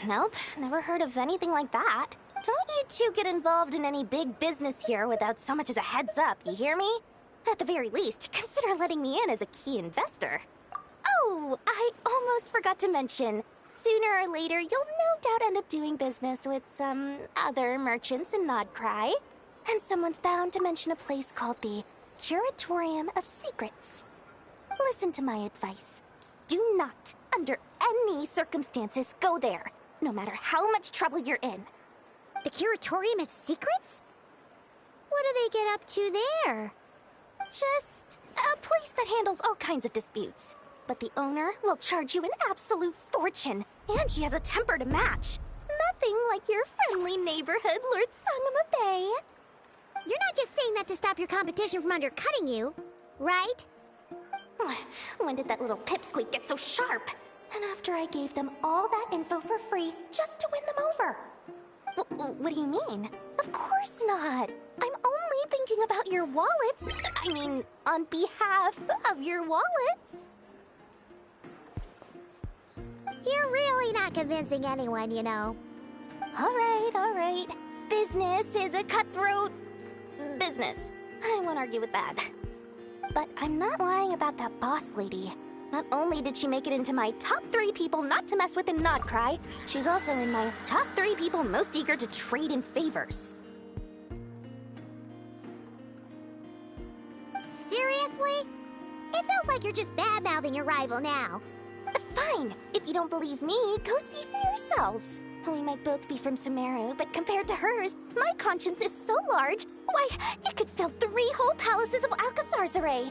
Nope, never heard of anything like that. Don't you two get involved in any big business here without so much as a heads up, you hear me? At the very least, consider letting me in as a key investor. Oh, I almost forgot to mention. Sooner or later, you'll no doubt end up doing business with some other merchants in Nodcry. And someone's bound to mention a place called the Curatorium of Secrets. Listen to my advice. Do not, under any circumstances, go there, no matter how much trouble you're in. The Curatorium of Secrets? What do they get up to there? Just a place that handles all kinds of disputes. But the owner will charge you an absolute fortune, and she has a temper to match. Nothing like your friendly neighborhood, Lord Sangama Bay. You're not just saying that to stop your competition from undercutting you, right? When did that little pipsqueak get so sharp? And after I gave them all that info for free just to win them over. What do you mean? Of course not. I'm only thinking about your wallets. I mean, on behalf of your wallets. You're really not convincing anyone, you know. All right. Business is a cutthroat business. I won't argue with that. But I'm not lying about that boss lady. Not only did she make it into my top 3 people not to mess with in Nodcry, she's also in my top 3 people most eager to trade in favors. Seriously? It feels like you're just bad-mouthing your rival now. Fine. If you don't believe me, go see for yourselves. We might both be from Sumeru, but compared to hers, my conscience is so large, why, you could fill 3 whole palaces of Alcazar's array.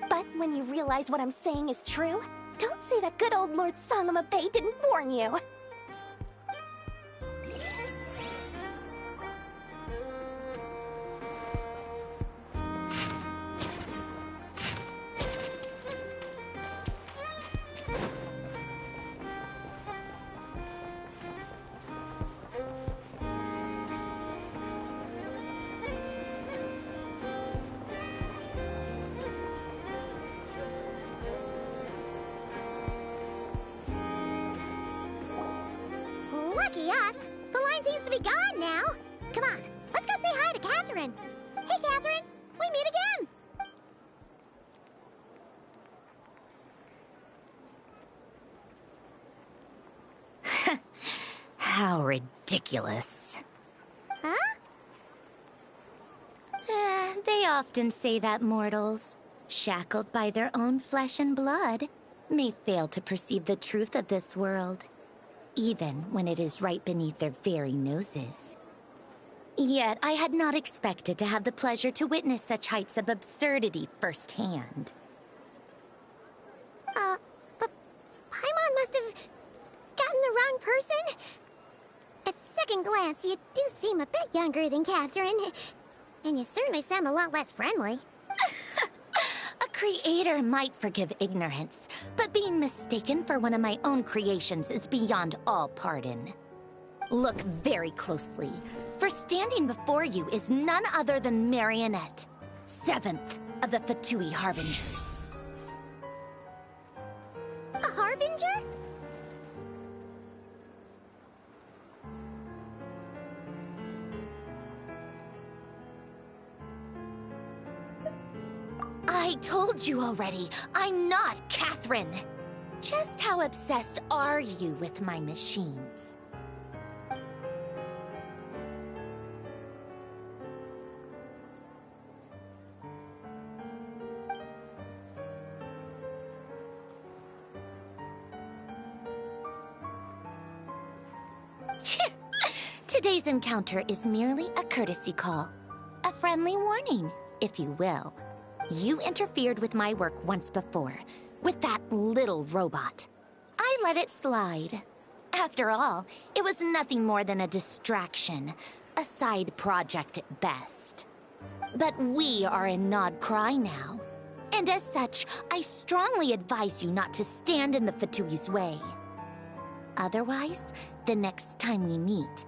But when you realize what I'm saying is true, don't say that good old Lord Sangama Bay didn't warn you. Lucky us! The line seems to be gone now. Come on, let's go say hi to Catherine. Hey, Catherine, we meet again. How ridiculous. Huh? They often say that mortals, shackled by their own flesh and blood, may fail to perceive the truth of this world, even when it is right beneath their very noses. Yet I had not expected to have the pleasure to witness such heights of absurdity firsthand. But Paimon must have gotten the wrong person? At second glance, you do seem a bit younger than Catherine. And you certainly sound a lot less friendly. A creator might forgive ignorance, but being mistaken for one of my own creations is beyond all pardon. Look very closely, for standing before you is none other than Marionette, 7th of the Fatui Harbingers. A Harbinger? I told you already, I'm not Catherine. Just how obsessed are you with my machines? Today's encounter is merely a courtesy call. A friendly warning, if you will. You interfered with my work once before, with that little robot. I let it slide. After all, it was nothing more than a distraction, a side project at best. But we are in Nod Cry now, and as such, I strongly advise you not to stand in the Fatui's way. Otherwise, the next time we meet,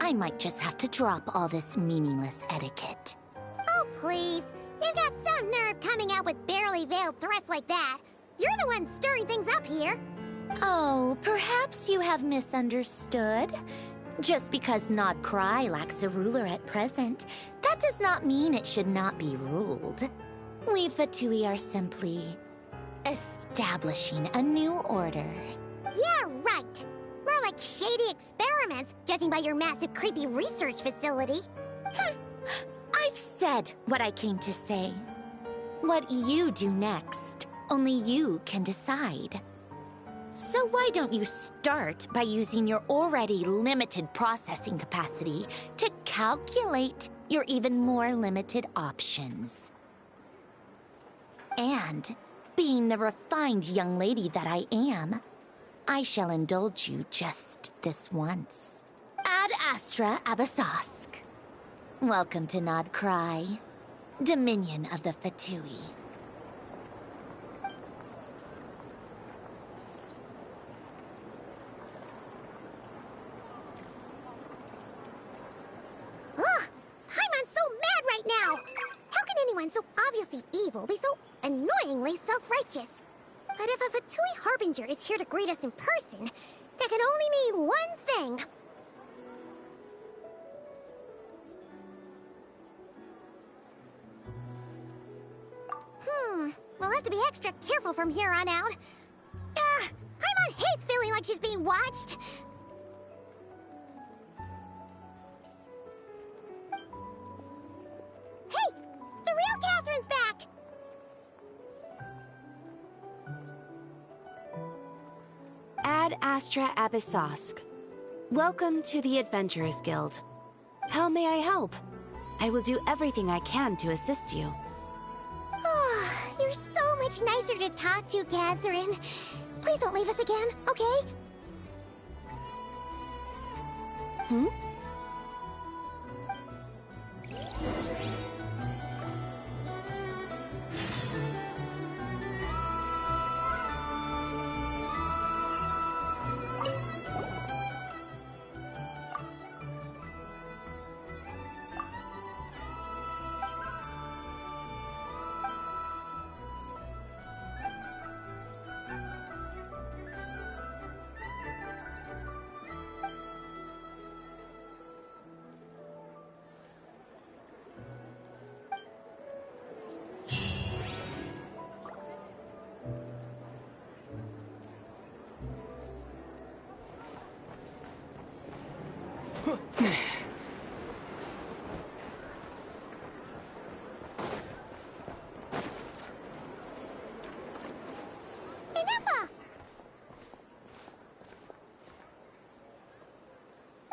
I might just have to drop all this meaningless etiquette. Oh, please. You've got some nerve coming out with barely veiled threats like that. You're the one stirring things up here. Oh, perhaps you have misunderstood. Just because Nod Cry lacks a ruler at present, that does not mean it should not be ruled. We Fatui are simply establishing a new order. Yeah, right. More like shady experiments, judging by your massive creepy research facility. I've said what I came to say. What you do next, only you can decide. So why don't you start by using your already limited processing capacity to calculate your even more limited options? And, being the refined young lady that I am, I shall indulge you just this once. Ad Astra Abyssosque. Welcome to Nod Cry, Dominion of the Fatui. Ugh! Paimon's so mad right now! How can anyone so obviously evil be so annoyingly self-righteous? But if a Fatui Harbinger is here to greet us in person, that can only mean one thing. We'll have to be extra careful from here on out. Paimon hates feeling like she's being watched. Hey! The real Catherine's back! Ad Astra Abyssosque. Welcome to the Adventurers Guild. How may I help? I will do everything I can to assist you. You're so much nicer to talk to, Catherine. Please don't leave us again, okay? Hmm?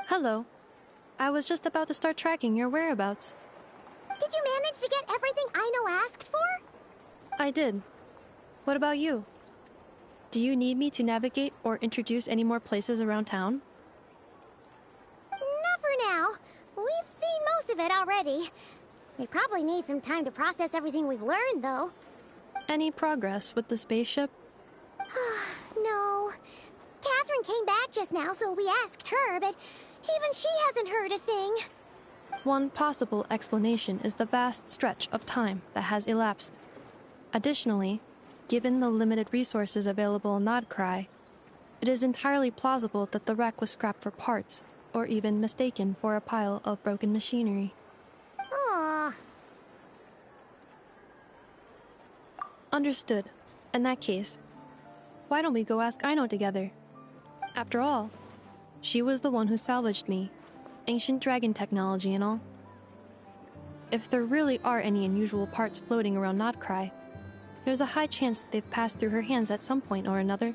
Hello. I was just about to start tracking your whereabouts. Did you manage to get everything Aino asked for? I did. What about you? Do you need me to navigate or introduce any more places around town? Not for now. We've seen most of it already. We probably need some time to process everything we've learned, though. Any progress with the spaceship? No. Catherine came back just now, so we asked her, but even she hasn't heard a thing. One possible explanation is the vast stretch of time that has elapsed. Additionally, given the limited resources available in Nodcry, it is entirely plausible that the wreck was scrapped for parts, or even mistaken for a pile of broken machinery. Aww. Understood. In that case, why don't we go ask Aino together? After all, she was the one who salvaged me, ancient dragon technology and all. If there really are any unusual parts floating around Nodcry, there's a high chance they've passed through her hands at some point or another.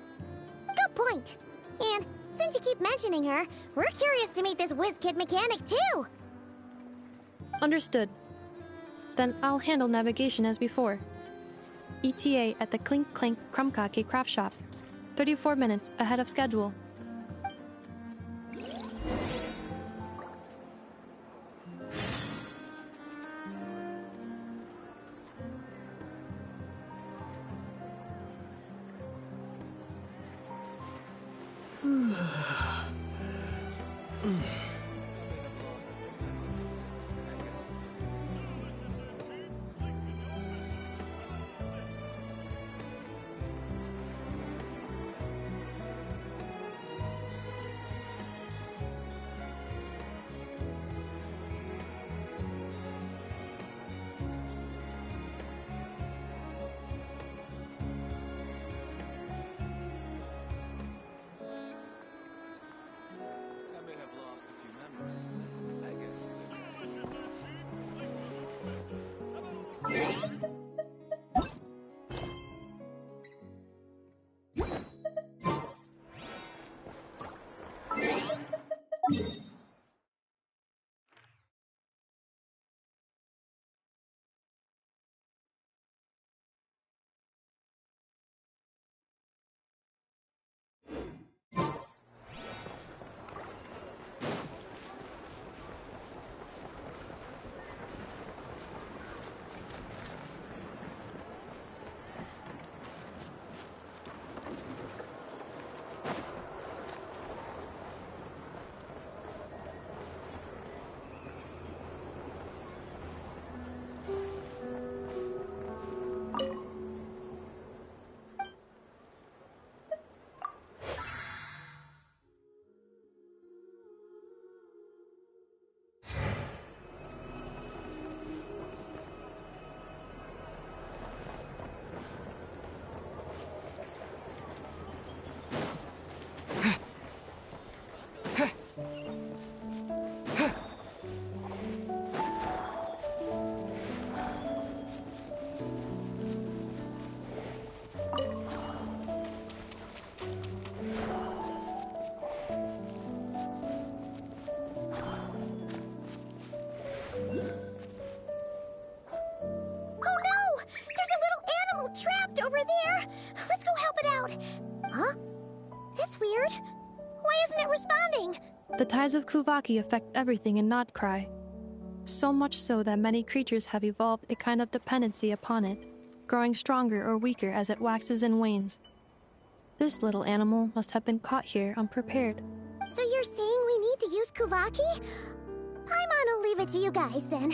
Good point. And since you keep mentioning her, we're curious to meet this whiz-kid mechanic too. Understood. Then I'll handle navigation as before. ETA at the Clink Clank Krumkake craft shop. 34 minutes ahead of schedule. Trapped over there! Let's go help it out! Huh? That's weird. Why isn't it responding? The tides of Kuvaki affect everything in Nodcry. So much so that many creatures have evolved a kind of dependency upon it, growing stronger or weaker as it waxes and wanes. This little animal must have been caught here unprepared. So you're saying we need to use Kuvaki? Paimon will leave it to you guys then.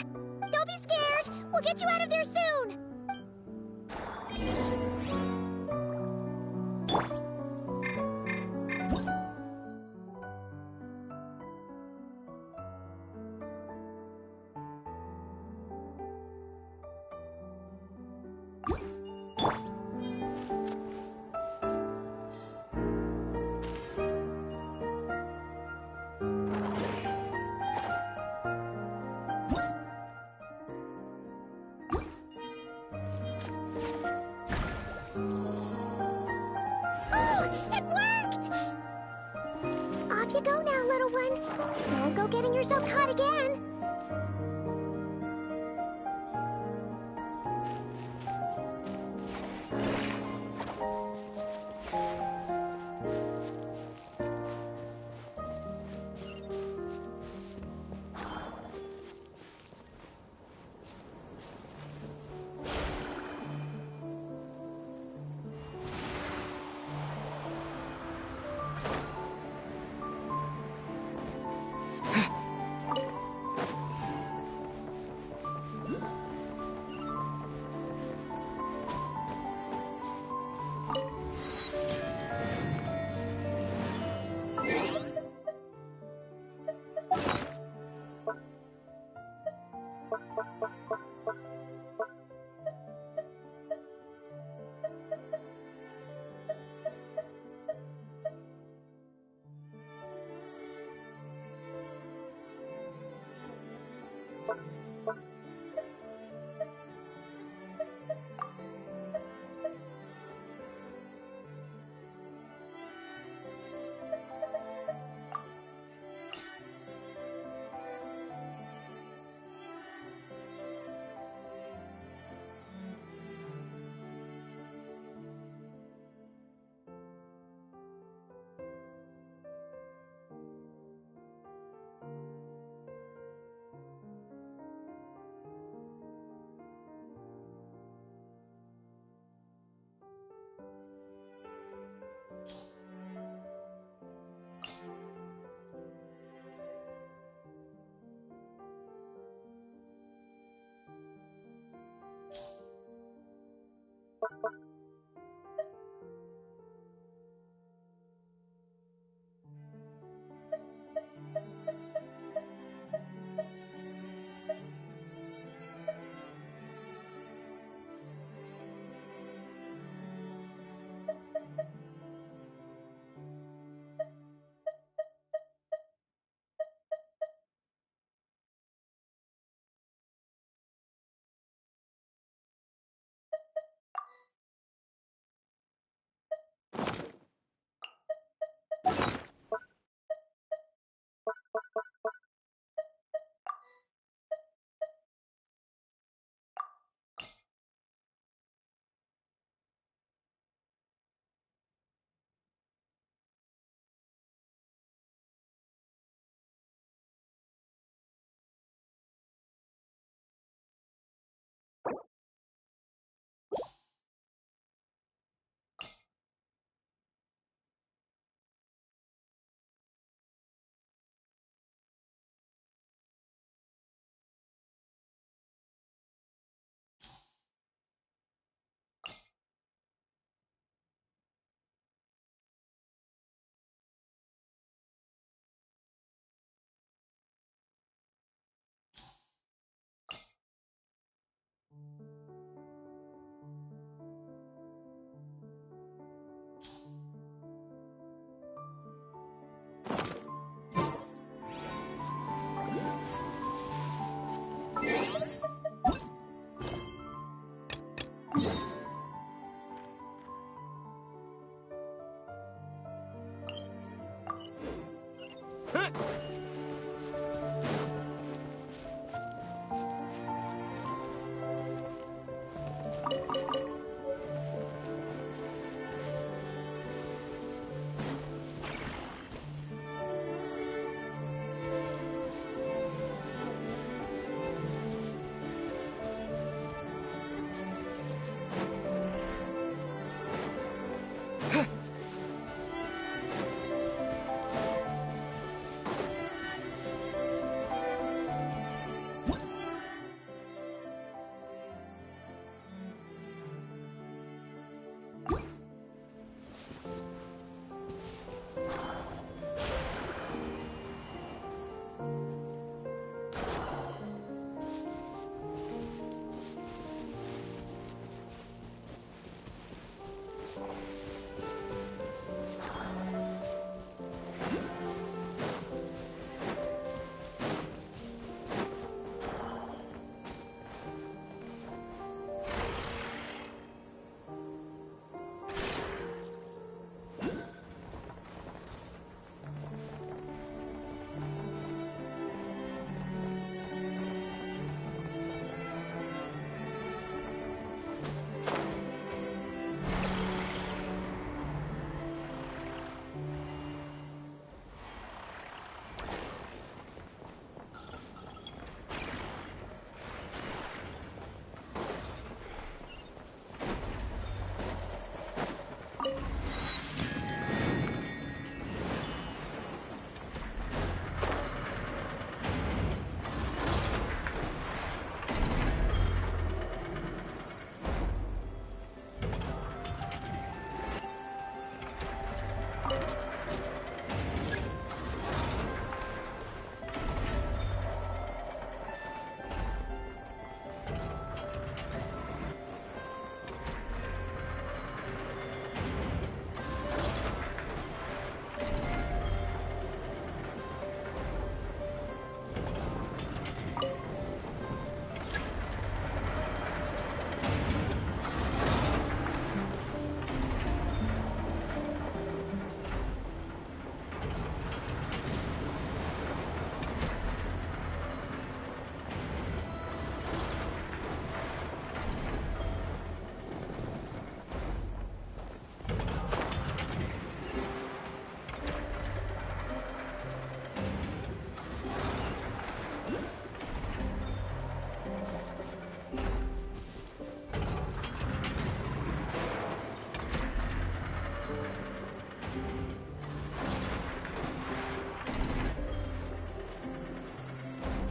Don't be scared! We'll get you out of there soon! yourself caught again.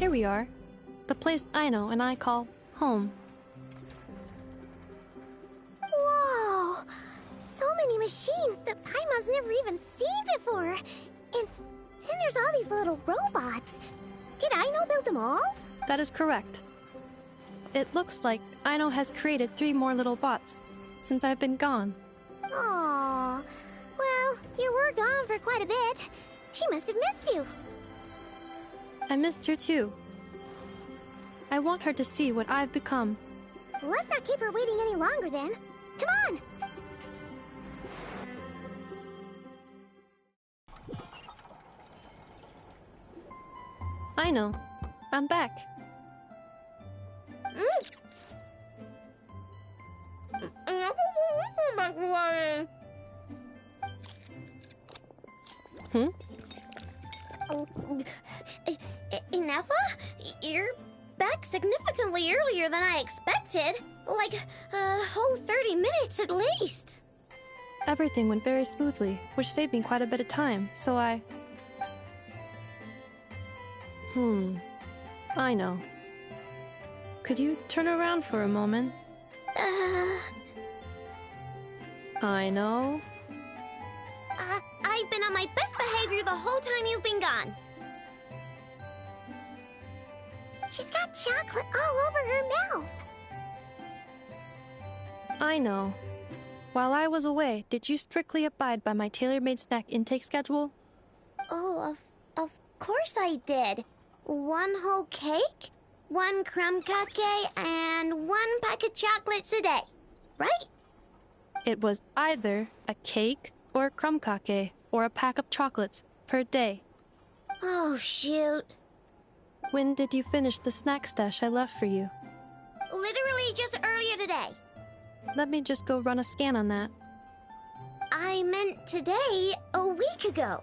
Here we are. The place Aino and I call home. Whoa! So many machines that Paimon's never even seen before. And then there's all these little robots. Did Aino build them all? That is correct. It looks like Aino has created 3 more little bots since I've been gone. Aww. Well, you were gone for quite a bit. She must have missed you. I missed her too. I want her to see what I've become. Let's not keep her waiting any longer then. Come on! Aino, I'm back. Hmm? Ineffa? You're back significantly earlier than I expected. Like a whole 30 minutes at least. Everything went very smoothly, which saved me quite a bit of time, so I know. Could you turn around for a moment? I know. I've been on my best behavior the whole time you've been gone. She's got chocolate all over her mouth. I know. While I was away, did you strictly abide by my tailor-made snack intake schedule? Oh, of course I did. 1 whole cake, 1 crumb cake, and 1 pack of chocolates a day, right? It was either a cake or a crumb cake or a pack of chocolates per day. Oh, shoot. When did you finish the snack stash I left for you? Literally just earlier today. Let me just go run a scan on that. I meant today, a week ago.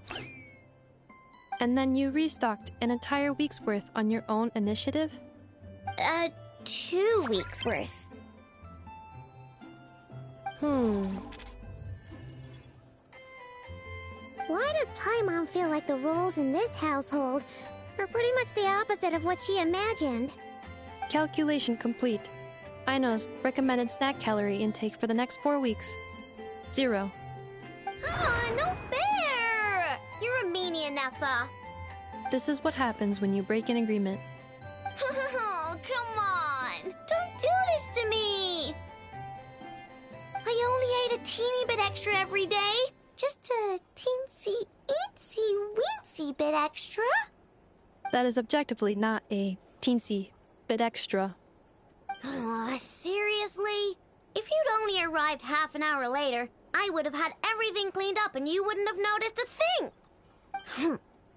And then you restocked an entire week's worth on your own initiative? 2 weeks worth. Why does Paimon feel like the roles in this household are pretty much the opposite of what she imagined? Calculation complete. Aino's recommended snack calorie intake for the next 4 weeks. 0. No fair! You're a meanie, Ineffa. This is what happens when you break an agreement. Oh, come on! Don't do this to me! I only ate a teeny bit extra every day. Just a teensy-eensy-weensy bit extra. That is objectively not a teensy bit extra. Seriously? If you'd only arrived half an hour later, I would have had everything cleaned up and you wouldn't have noticed a thing.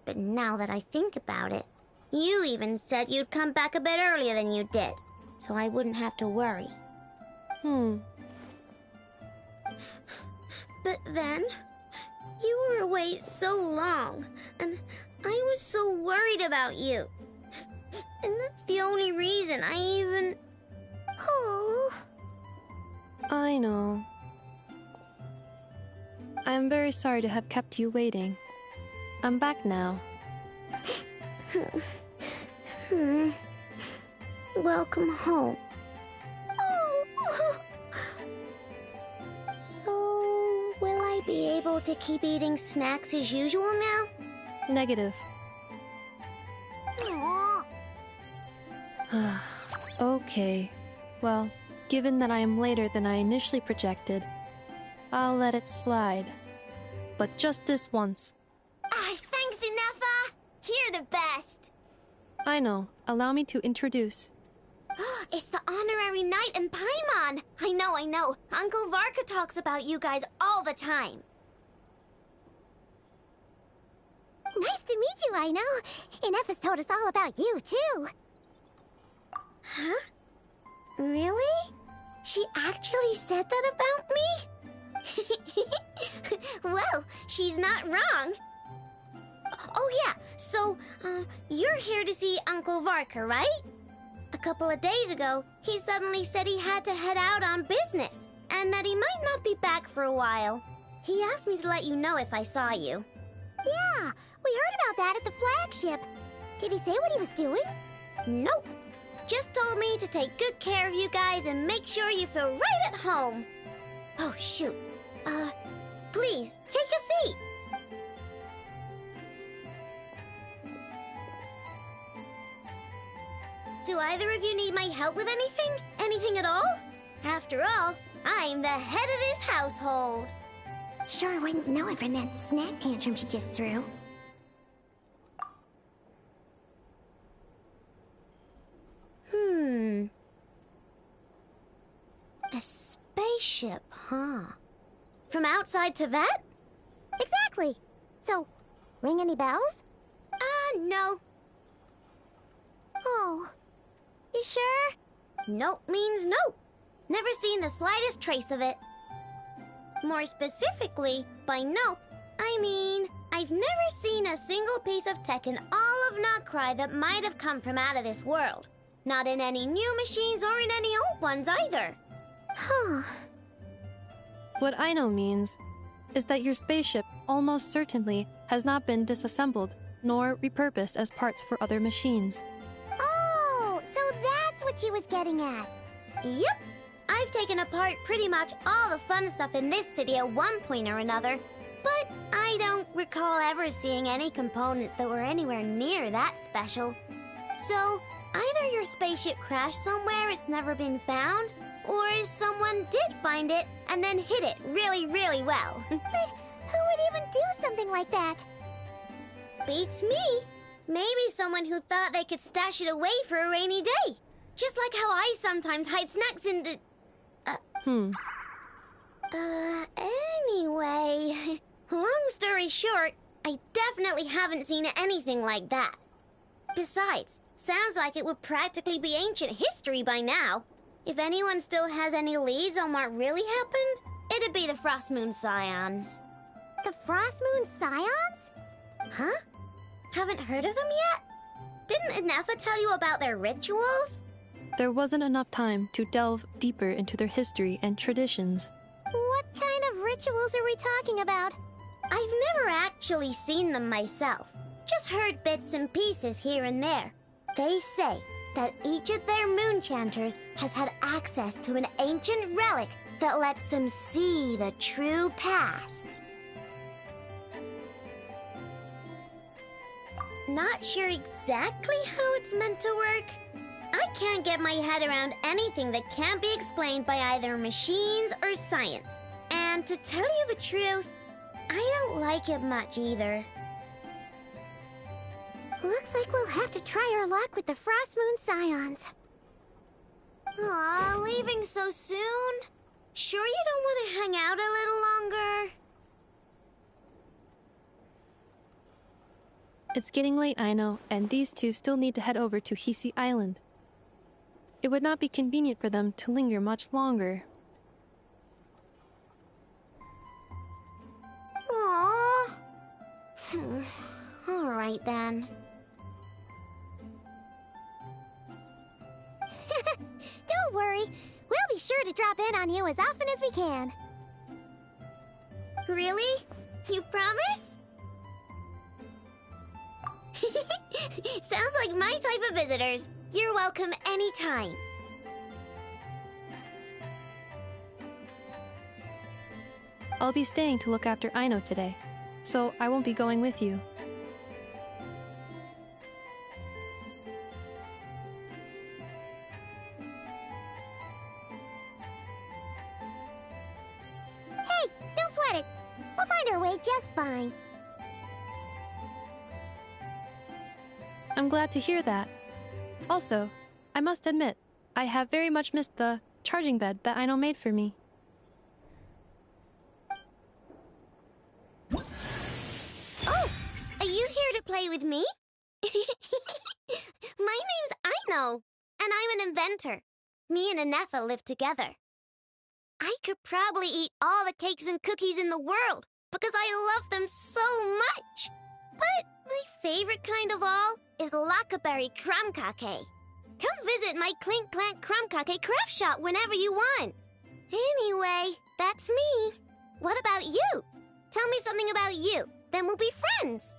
But now that I think about it, you even said you'd come back a bit earlier than you did, so I wouldn't have to worry. But then, you were away so long, and I was so worried about you. And that's the only reason I even... Oh... I know. I am very sorry to have kept you waiting. I'm back now. Welcome home. So, will I be able to keep eating snacks as usual now? Negative. Okay. Well, given that I am later than I initially projected, I'll let it slide. But just this once. Thanks, Ineffa! You're the best! I know. Allow me to introduce. It's the honorary knight in Paimon! I know. Uncle Varka talks about you guys all the time. Nice to meet you, Aino. Ineffa's told us all about you, too. Huh? Really? She actually said that about me? Well, she's not wrong. Oh yeah, so, you're here to see Uncle Varka, right? A couple of days ago, he suddenly said he had to head out on business, and that he might not be back for a while. He asked me to let you know if I saw you. Yeah, we heard about that at the flagship. Did he say what he was doing? Nope. Just told me to take good care of you guys and make sure you feel right at home. Oh, shoot. Please, take a seat. Do either of you need my help with anything? Anything at all? After all, I'm the head of this household. Sure wouldn't know it from that snack tantrum she just threw. A spaceship, huh? From outside to that? Exactly. So, ring any bells? No. Oh. You sure? Nope means nope. Never seen the slightest trace of it. More specifically, by nope, I mean, I've never seen a single piece of tech in all of Notcry that might have come from out of this world. Not in any new machines or in any old ones either. Huh. What I know means is that your spaceship almost certainly has not been disassembled nor repurposed as parts for other machines. Oh, so that's what she was getting at. Yep. I've taken apart pretty much all the fun stuff in this city at one point or another, but I don't recall ever seeing any components that were anywhere near that special. So, either your spaceship crashed somewhere it's never been found, or someone did find it and then hid it really, really well. But who would even do something like that? Beats me. Maybe someone who thought they could stash it away for a rainy day. Just like how I sometimes hide snacks in the... Anyway, long story short, I definitely haven't seen anything like that. Besides, sounds like it would practically be ancient history by now. If anyone still has any leads on what really happened, it'd be the Frost Moon Scions. The Frost Moon Scions? Huh? Haven't heard of them yet? Didn't Inefa tell you about their rituals? There wasn't enough time to delve deeper into their history and traditions. What kind of rituals are we talking about? I've never actually seen them myself. Just heard bits and pieces here and there. They say that each of their moon chanters has had access to an ancient relic that lets them see the true past. Not sure exactly how it's meant to work. I can't get my head around anything that can't be explained by either machines or science. And to tell you the truth, I don't like it much either. Looks like we'll have to try our luck with the Frost Moon Scions. Aw, leaving so soon? Sure you don't want to hang out a little longer? It's getting late, I know, and these two still need to head over to Hisi Island. It would not be convenient for them to linger much longer. Aww. All right then. Don't worry. We'll be sure to drop in on you as often as we can. Really? You promise? Sounds like my type of visitors. You're welcome anytime. I'll be staying to look after Aino today, so I won't be going with you. Hey, don't sweat it. We'll find our way just fine. I'm glad to hear that. Also, I must admit, I have very much missed the charging bed that Aino made for me. Oh, are you here to play with me? My name's Aino, and I'm an inventor. Me and Inefa live together. I could probably eat all the cakes and cookies in the world because I love them so much. But my favorite kind of all is Lockaberry Crumb Cake. Come visit my Clink Clank Crumb Cake craft shop whenever you want. Anyway, that's me. What about you? Tell me something about you, then we'll be friends.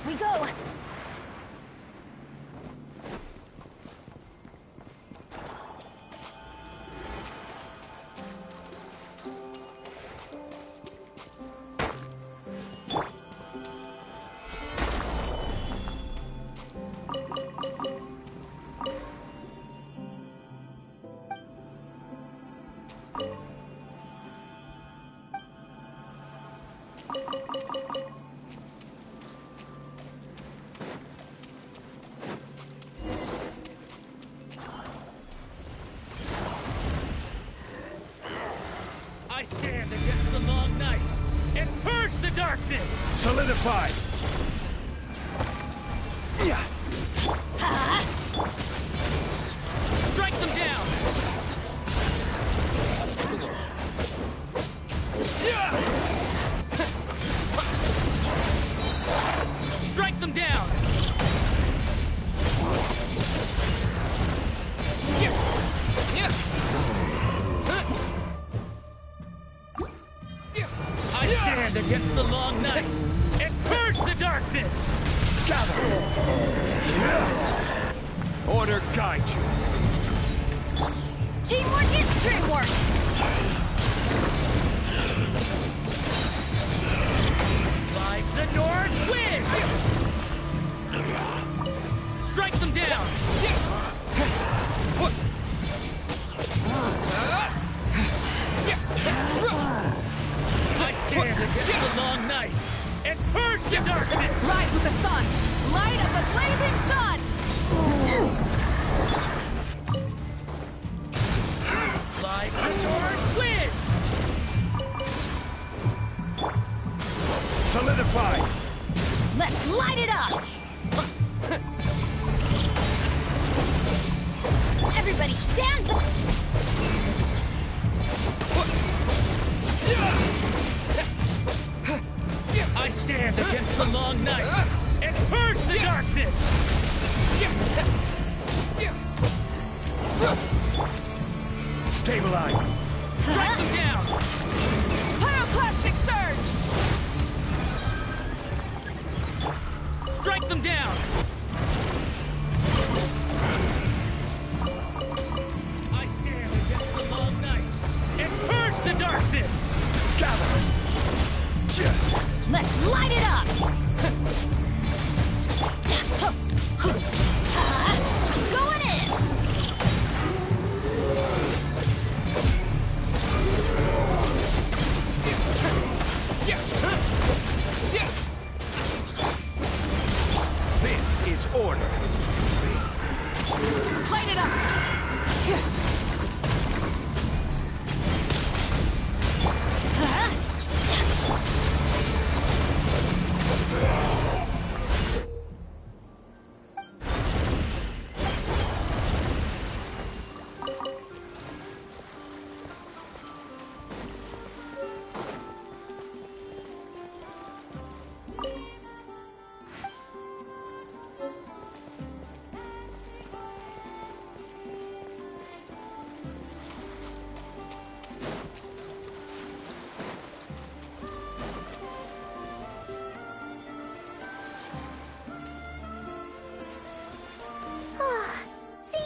Off we go! I stand against the long night and purge the darkness! Solidify! Strike them down! Strike them down! I stand against the long night and purge the darkness! Gather! Order guide you. Teamwork is dreamwork! Like the north wind! Strike them down! I stand against the long night and purge the darkness! Rise with the sun! Light of the blazing sun! Like the north wind! Solidify! Let's light it up! Everybody stand back! I stand against the long night and purge the darkness! Stabilize! Strike them down! Pyroclastic surge! Strike them down! I stand against the long night and purge the darkness! Gather! Let's light it up! Going in! This is order. Light it up!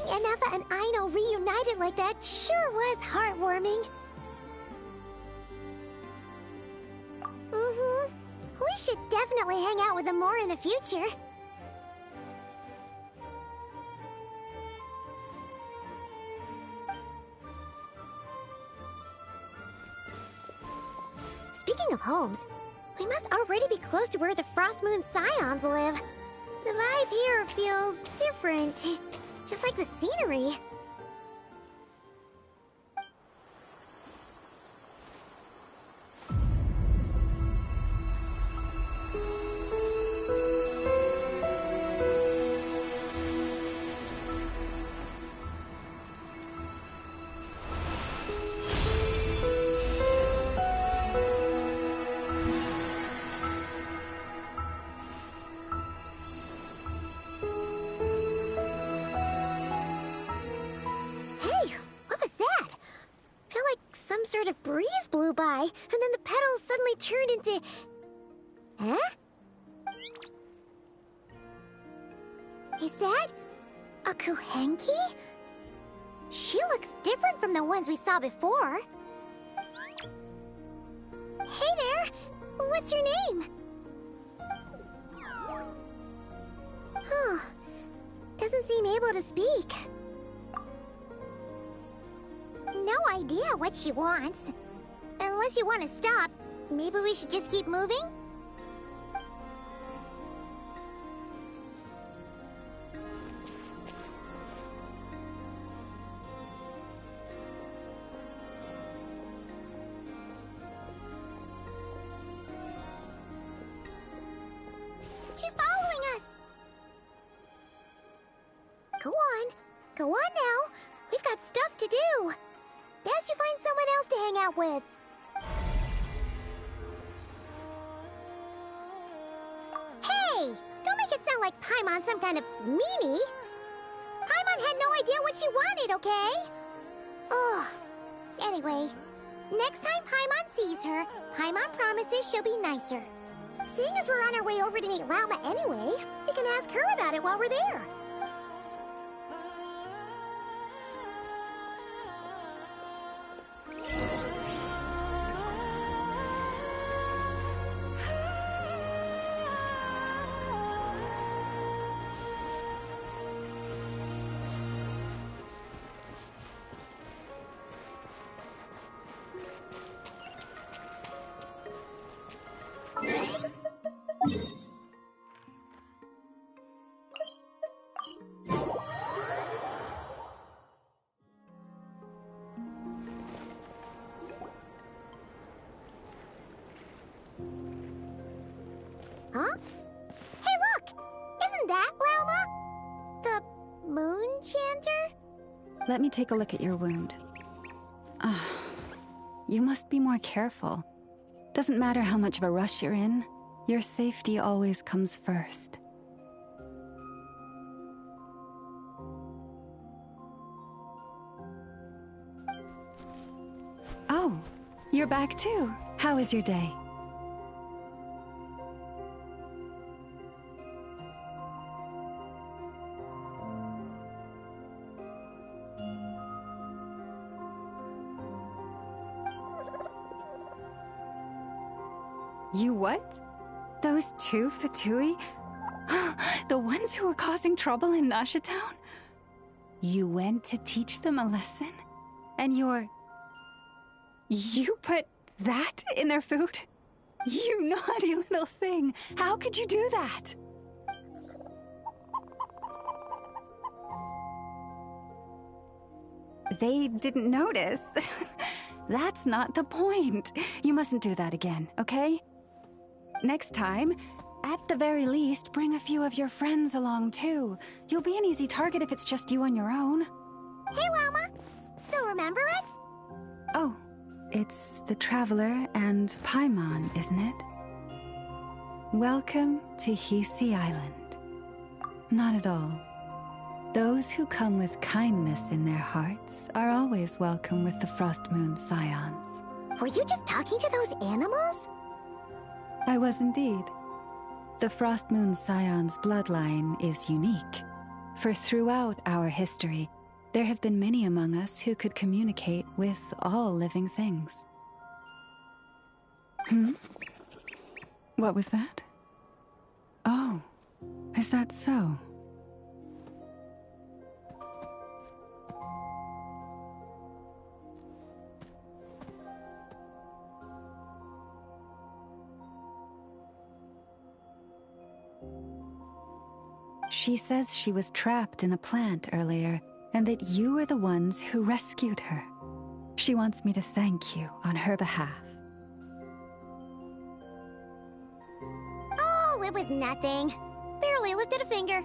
Anafa and Aino reunited like that sure was heartwarming. Mm-hmm. We should definitely hang out with them more in the future. Speaking of homes, we must already be close to where the Frost Moon Scions live. The vibe here feels different. Just like the scenery. Sort of breeze blew by, and then the petals suddenly turned into... Huh? Is that a Kuhenki? She looks different from the ones we saw before. Hey there! What's your name? Huh. Doesn't seem able to speak. No idea what she wants. Unless you want to stop, maybe we should just keep moving? She's following us! Go on. Go on now. We've got stuff to do. Best you find someone else to hang out with. Hey! Don't make it sound like Paimon's some kind of meanie. Paimon had no idea what she wanted, okay? Ugh. Anyway, next time Paimon sees her, Paimon promises she'll be nicer. Seeing as we're on our way over to meet Lauma anyway, we can ask her about it while we're there. Huh? Hey, look! Isn't that Lauma? The moon chanter? Let me take a look at your wound. You must be more careful. Doesn't matter how much of a rush you're in, your safety always comes first. Oh, you're back too. How was your day? You what? Those two Fatui? The ones who were causing trouble in Nasha Town? You went to teach them a lesson? And you put that in their food? You naughty little thing! How could you do that? They didn't notice. That's not the point. You mustn't do that again, okay? Next time, at the very least, bring a few of your friends along too. You'll be an easy target if it's just you on your own. Hey, Lauma! Still remember us? Oh, it's the Traveler and Paimon, isn't it? Welcome to Hisi Island. Not at all. Those who come with kindness in their hearts are always welcome with the Frost Moon Scions. Were you just talking to those animals? I was indeed. The Frost Moon Scion's bloodline is unique, for throughout our history, there have been many among us who could communicate with all living things. What was that? Oh, is that so? She says she was trapped in a plant earlier, and that you were the ones who rescued her. She wants me to thank you on her behalf. Oh, it was nothing. Barely lifted a finger.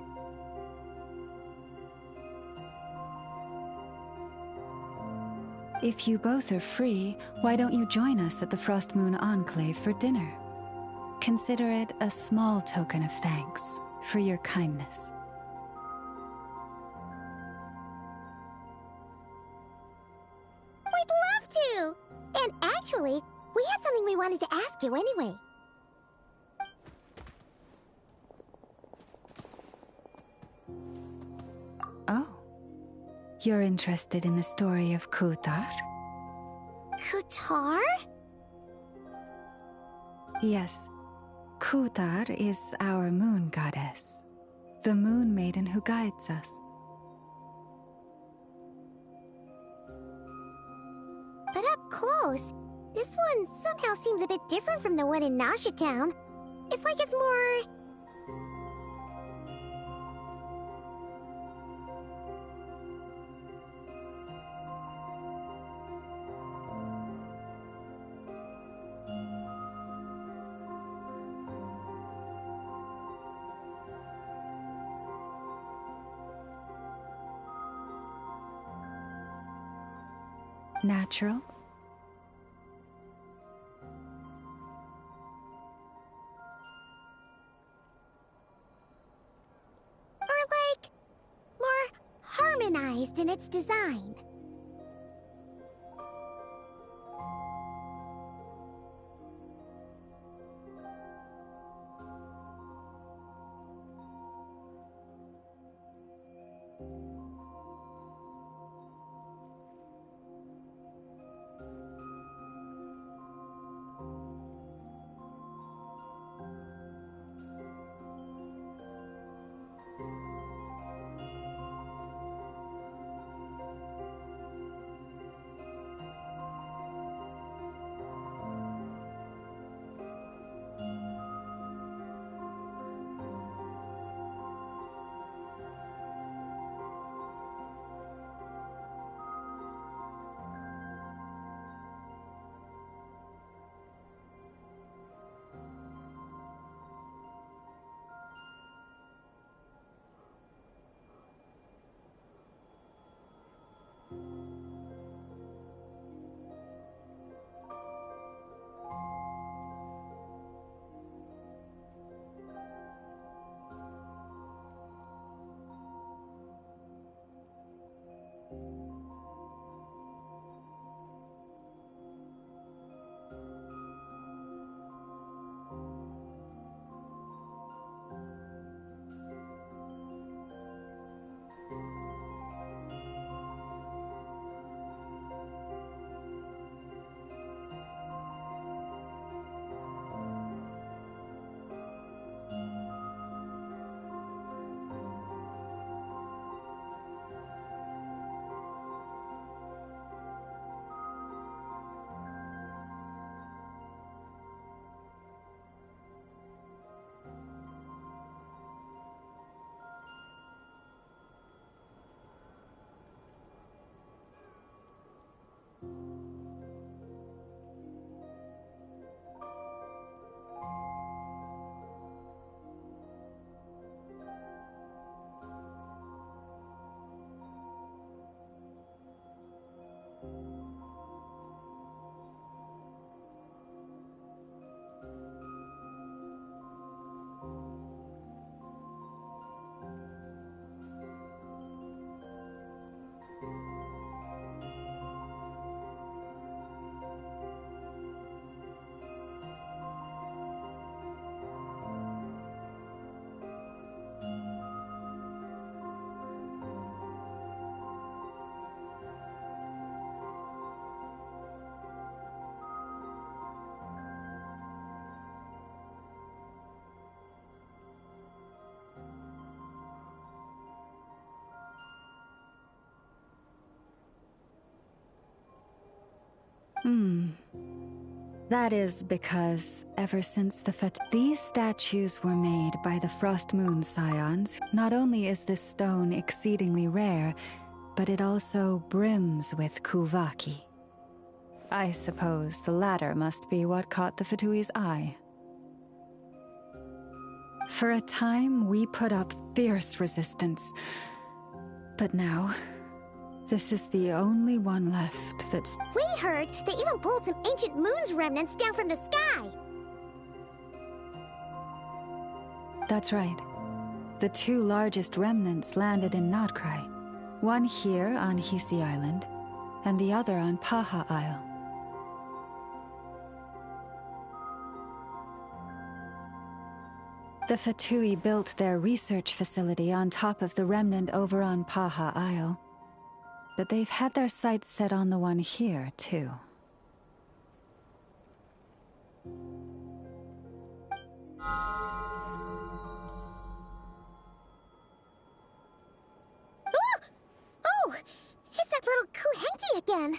If you both are free, why don't you join us at the Frost Moon Enclave for dinner? Consider it a small token of thanks for your kindness. We'd love to! And actually, we had something we wanted to ask you anyway. You're interested in the story of Kutar? Kutar? Yes. Kutar is our moon goddess, the moon maiden who guides us. But up close, this one somehow seems a bit different from the one in Nasha Town. It's like it's more... natural? Or like, more harmonized in its design. That is because ever since these statues were made by the Frost Moon Scions. Not only is this stone exceedingly rare, but it also brims with Kuvaki. I suppose the latter must be what caught the Fatui's eye. For a time, we put up fierce resistance. But now, this is the only one left that's... We heard they even pulled some ancient moon's remnants down from the sky! That's right. The two largest remnants landed in Nodcry. One here on Hisi Island, and the other on Paha Isle. The Fatui built their research facility on top of the remnant over on Paha Isle. but they've had their sights set on the one here, too. Oh! It's that little Kuhenki again!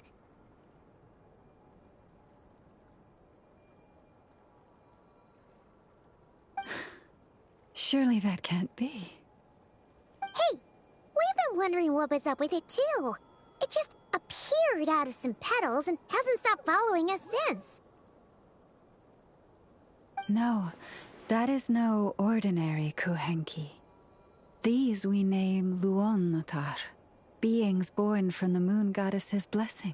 Surely that can't be. Hey! We've been wondering what was up with it, too. It just appeared out of some petals and hasn't stopped following us since. No, that is no ordinary Kuhenki. These we name Luonnotar, beings born from the moon goddess's blessing.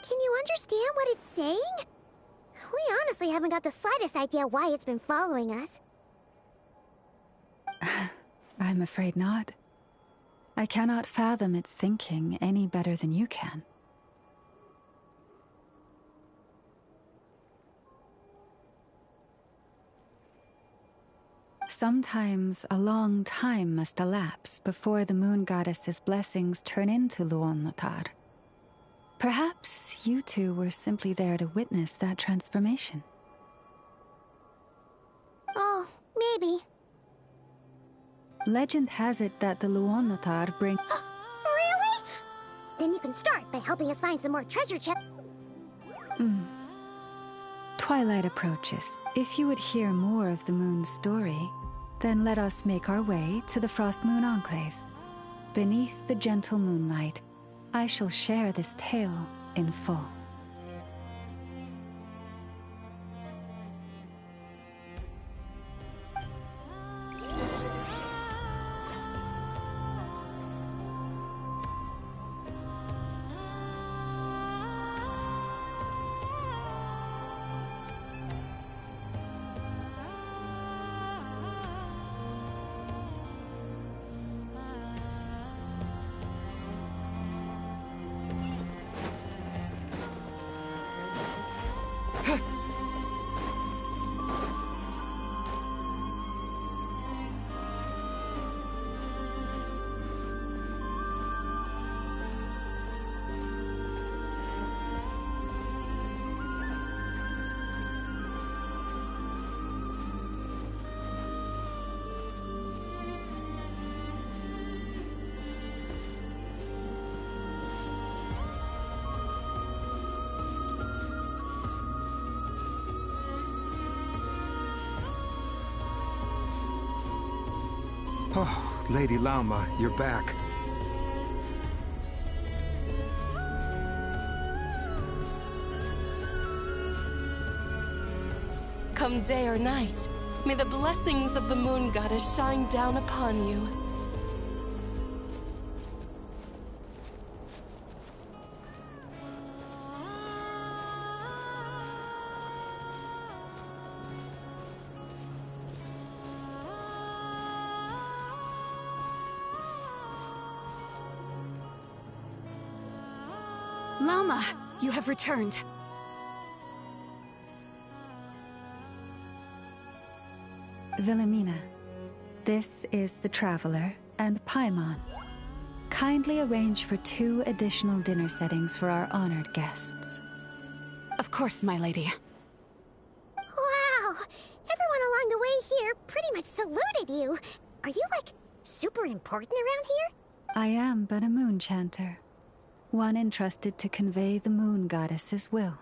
Can you understand what it's saying? We honestly haven't got the slightest idea why it's been following us. I'm afraid not. I cannot fathom its thinking any better than you can. Sometimes a long time must elapse before the moon goddess's blessings turn into Luonnotar. Perhaps you two were simply there to witness that transformation. Oh, maybe. Legend has it that the Luonnotar bring... Really? Then you can start by helping us find some more treasure chests. Twilight approaches. If you would hear more of the moon's story, then let us make our way to the Frost Moon Enclave. Beneath the gentle moonlight, I shall share this tale in full. Oh, Lady Lauma, you're back. Come day or night, may the blessings of the moon goddess shine down upon you. Lauma, you have returned. Wilhelmina, this is the Traveler and Paimon. Kindly arrange for 2 additional dinner settings for our honored guests. Of course, my lady. Wow! Everyone along the way here pretty much saluted you. Are you, like, super important around here? I am but a moon chanter. One entrusted to convey the moon goddess's will.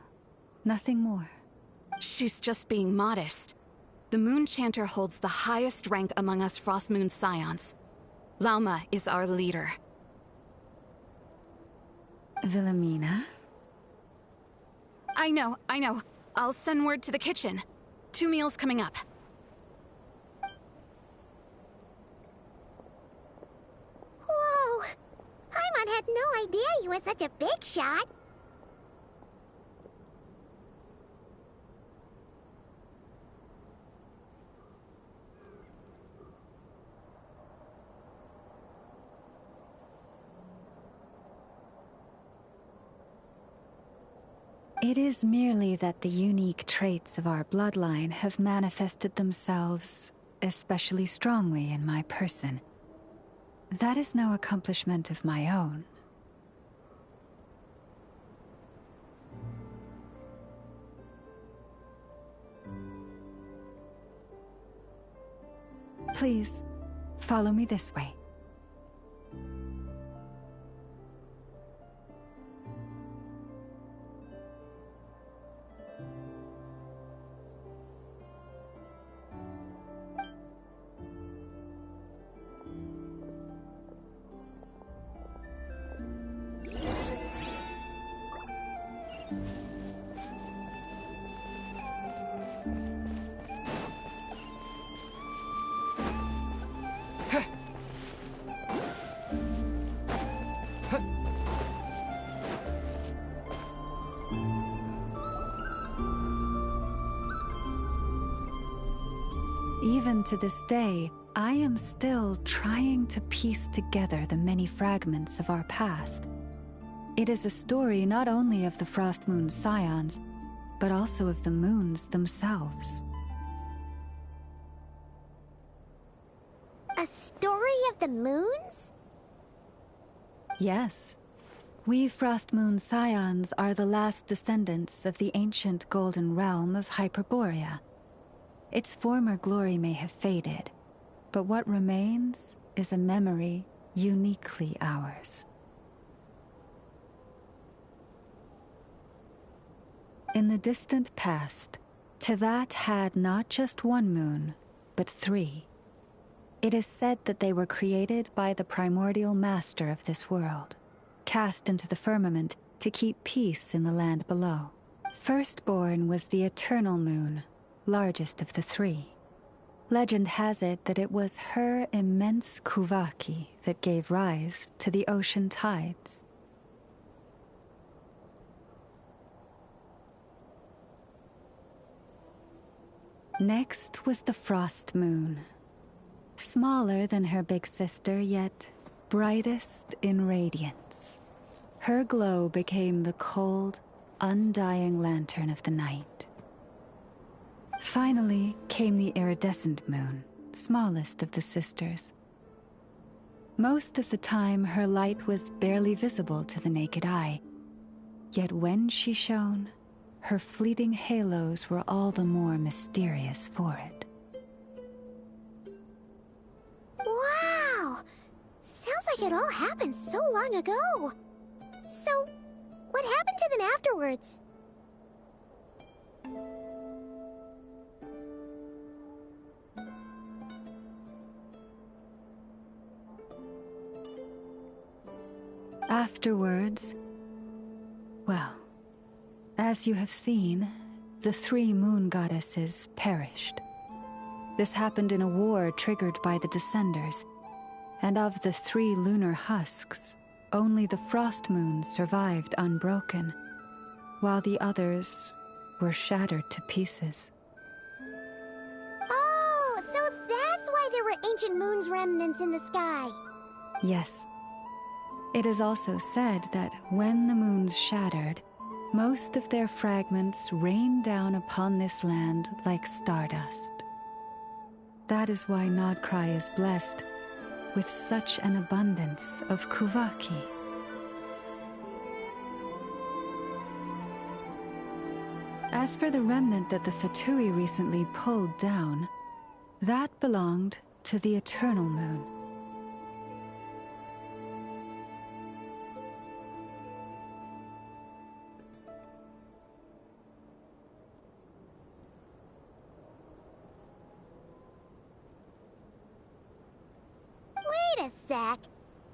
Nothing more. She's just being modest. The moon chanter holds the highest rank among us Frost Moon Scions. Lauma is our leader. Wilhelmina? I know. I'll send word to the kitchen. 2 meals coming up. Whoa! Paimon had no idea you were such a big shot. It is merely that the unique traits of our bloodline have manifested themselves especially strongly in my person. That is no accomplishment of my own. Please, follow me this way. Even to this day, I am still trying to piece together the many fragments of our past. It is a story not only of the Frost Moon Scions, but also of the moons themselves. A story of the moons? Yes. We Frost Moon Scions are the last descendants of the ancient golden realm of Hyperborea. Its former glory may have faded, but what remains is a memory uniquely ours. In the distant past, Tevat had not just one moon, but 3. It is said that they were created by the primordial master of this world, cast into the firmament to keep peace in the land below. Firstborn was the eternal moon, largest of the 3. Legend has it that it was her immense Kuvaki that gave rise to the ocean tides. Next was the Frost Moon. Smaller than her big sister, yet brightest in radiance. Her glow became the cold, undying lantern of the night. Finally came the iridescent moon, smallest of the sisters. Most of the time, her light was barely visible to the naked eye. Yet when she shone, her fleeting halos were all the more mysterious for it. Wow! Sounds like it all happened so long ago. So, what happened to them afterwards? Afterwards, well, as you have seen, the 3 moon goddesses perished. This happened in a war triggered by the Descenders, and of the 3 lunar husks, only the Frost Moon survived unbroken, while the others were shattered to pieces. Oh, so that's why there were ancient moon's remnants in the sky. Yes. It is also said that when the moons shattered, most of their fragments rained down upon this land like stardust. That is why Nodcry is blessed with such an abundance of Kuvaki. As for the remnant that the Fatui recently pulled down, that belonged to the Eternal Moon. Wait a sec.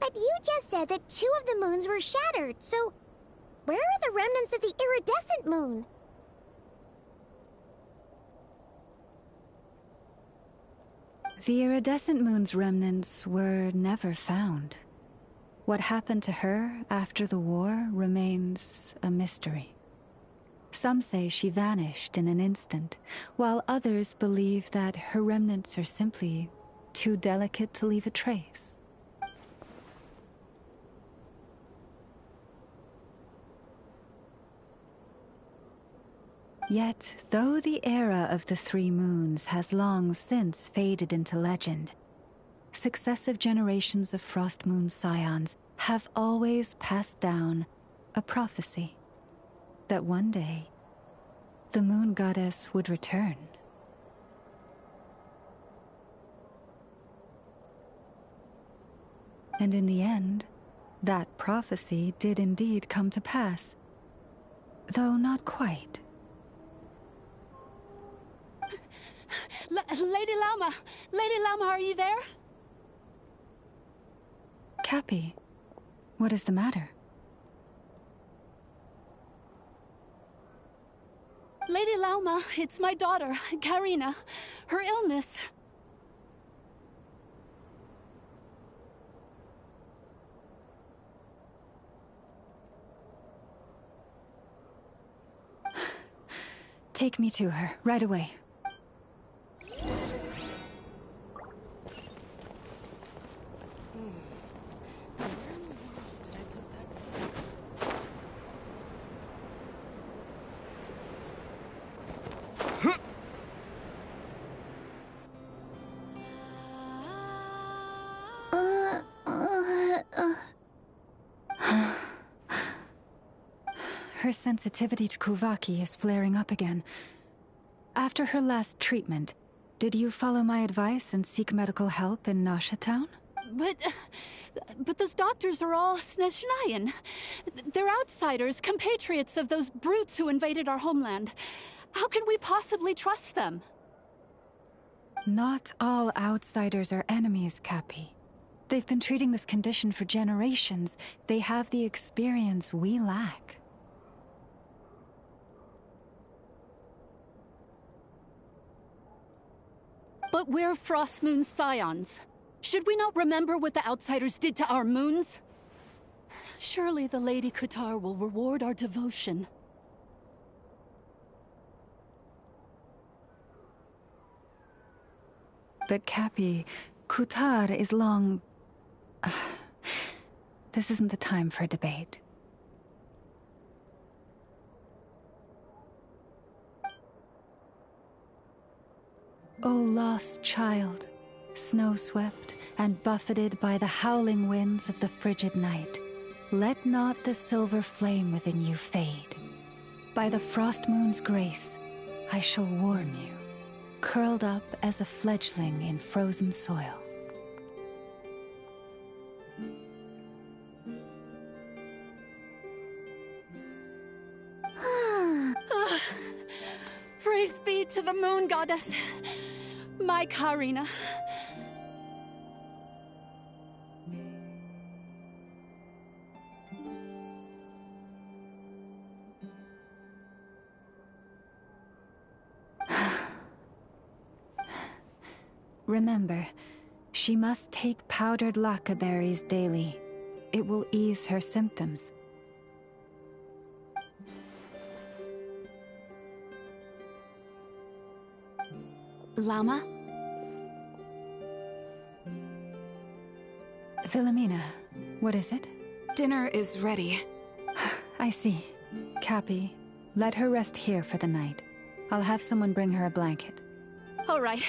But you just said that 2 of the moons were shattered, so where are the remnants of the iridescent moon? The iridescent moon's remnants were never found. What happened to her after the war remains a mystery. Some say she vanished in an instant, while others believe that her remnants are simply too delicate to leave a trace. Yet, though the era of the three moons has long since faded into legend, successive generations of Frost Moon Scions have always passed down a prophecy that one day the moon goddess would return. And in the end, that prophecy did indeed come to pass, though not quite. Lady Lauma! Lady Lauma, are you there? Cappy, what is the matter? Lady Lauma, it's my daughter, Karina. Her illness. Take me to her, right away. Her sensitivity to Kuvaki is flaring up again. After her last treatment, did you follow my advice and seek medical help in Nasha Town? But those doctors are all Snezhnayan. They're outsiders, compatriots of those brutes who invaded our homeland. How can we possibly trust them? Not all outsiders are enemies, Cappy. They've been treating this condition for generations. They have the experience we lack. But we're Frost Moon Scions. Should we not remember what the outsiders did to our moons? Surely the Lady Kutar will reward our devotion. But Cappy, Kutar is long... This isn't the time for a debate. O lost child, snow-swept and buffeted by the howling winds of the frigid night, let not the silver flame within you fade. By the frost moon's grace, I shall warm you, curled up as a fledgling in frozen soil. Praise be to the moon goddess, my Karina. Remember, she must take powdered laka berries daily. It will ease her symptoms. Lauma? Philomena, what is it? Dinner is ready. I see. Cappy, let her rest here for the night. I'll have someone bring her a blanket. All right.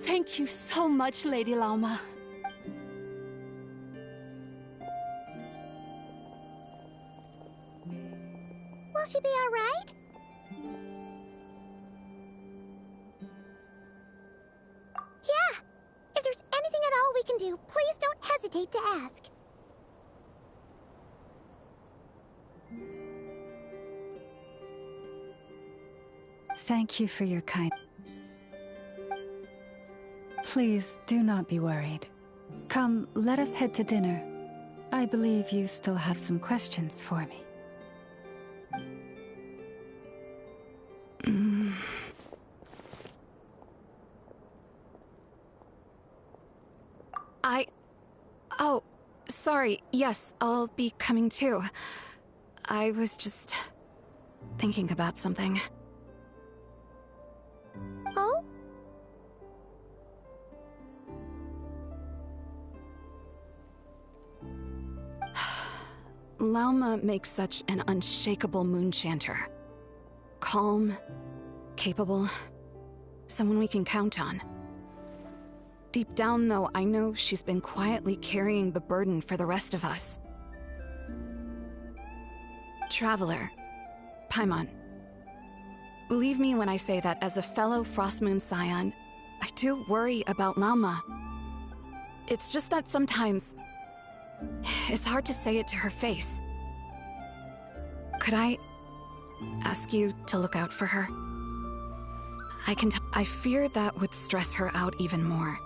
Thank you so much, Lady Lauma. Will she be all right? Yeah! If there's anything at all we can do, please don't hesitate to ask. Thank you for your kind... Please, do not be worried. Come, let us head to dinner. I believe you still have some questions for me. Oh, sorry. Yes, I'll be coming too. I was just thinking about something. Oh? Lauma makes such an unshakable moon chanter. calm, capable, someone we can count on. Deep down, though, I know she's been quietly carrying the burden for the rest of us. Traveler, Paimon, believe me when I say that as a fellow Frostmoon Scion, I do worry about Lauma. It's just that sometimes it's hard to say it to her face. Could I ask you to look out for her? I fear that would stress her out even more.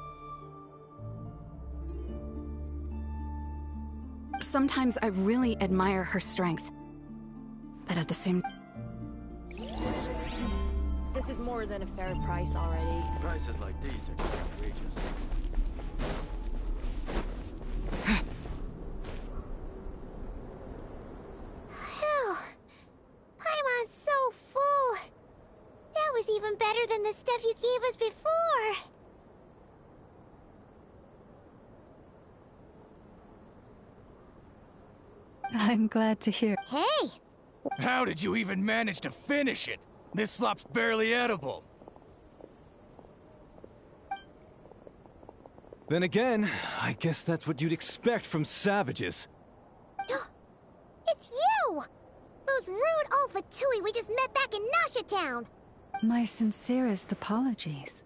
Sometimes I really admire her strength, but at the same... This is more than a fair price already. Prices like these are just outrageous. Phew. Paimon's so full. That was even better than the stuff you gave us before. I'm glad to hear. Hey! How did you even manage to finish it? This slop's barely edible. Then again, I guess that's what you'd expect from savages. It's you! Those rude old Fatui we just met back in Nasha Town! My sincerest apologies.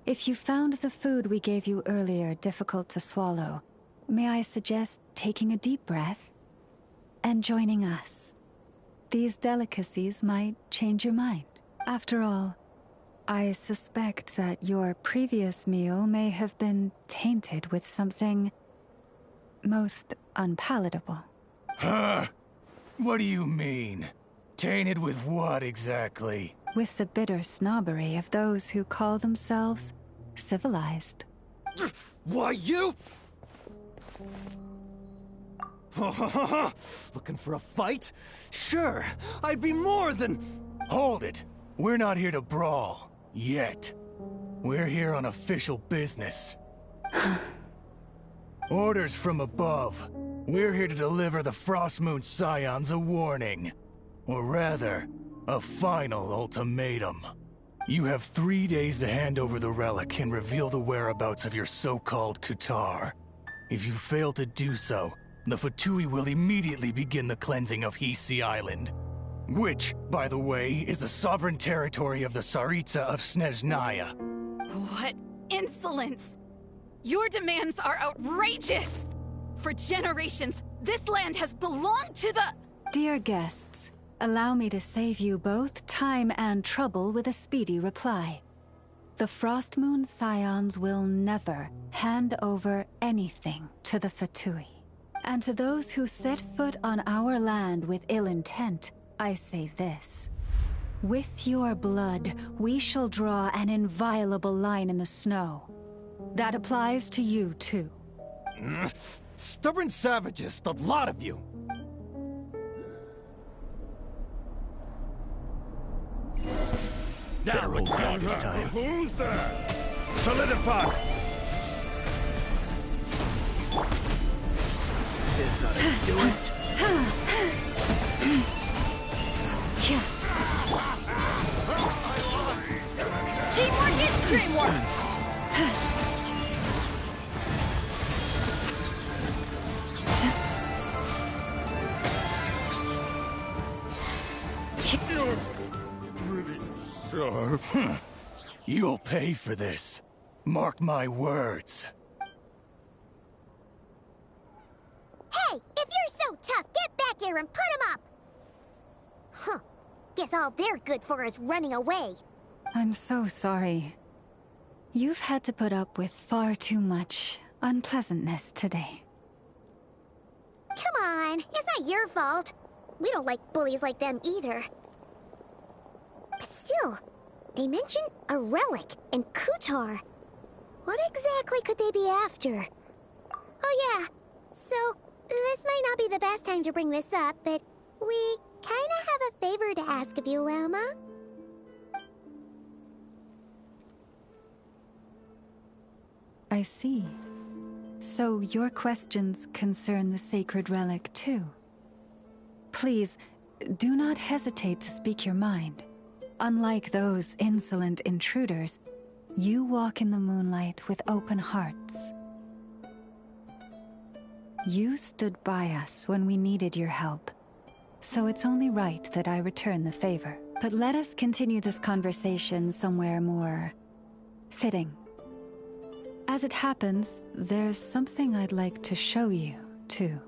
If you found the food we gave you earlier difficult to swallow, may I suggest taking a deep breath and joining us? These delicacies might change your mind. After all, I suspect that your previous meal may have been tainted with something most unpalatable. Huh? What do you mean? Tainted with what exactly? With the bitter snobbery of those who call themselves civilized. Why, you... Looking for a fight? Sure, I'd be more than... Hold it. We're not here to brawl. Yet. We're here on official business. Orders from above. We're here to deliver the Frostmoon Scions a warning. Or rather, a final ultimatum. You have 3 days to hand over the relic and reveal the whereabouts of your so-called Kutar. If you fail to do so, the Fatui will immediately begin the cleansing of Hisi Island. Which, by the way, is the sovereign territory of the Tsaritsa of Snezhnaya. What insolence! Your demands are outrageous! For generations, this land has belonged to the... Dear guests, allow me to save you both time and trouble with a speedy reply. The Frostmoon Scions will never hand over anything to the Fatui. And to those who set foot on our land with ill intent, I say this. With your blood, we shall draw an inviolable line in the snow. That applies to you, too. Stubborn savages, the lot of you! Better hold down this time. Who's that? Solidify! This ought to do it. Teamwork is dreamwork! You're pretty sharp. You'll pay for this. Mark my words. Hey, if you're so tough, get back here and put him up! Huh. Guess all they're good for is running away. I'm so sorry. You've had to put up with far too much unpleasantness today. Come on, it's not your fault. We don't like bullies like them either. But still, they mentioned a relic and Kutar. What exactly could they be after? Oh yeah, so this might not be the best time to bring this up, but we kinda have a favor to ask of you, Lauma. I see. So your questions concern the sacred relic too. Please, do not hesitate to speak your mind. unlike those insolent intruders, you walk in the moonlight with open hearts. You stood by us when we needed your help, so it's only right that I return the favor. But let us continue this conversation somewhere more fitting. As it happens, there's something I'd like to show you, too.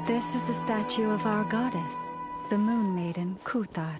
This is the statue of our goddess, the Moon Maiden Kuthar.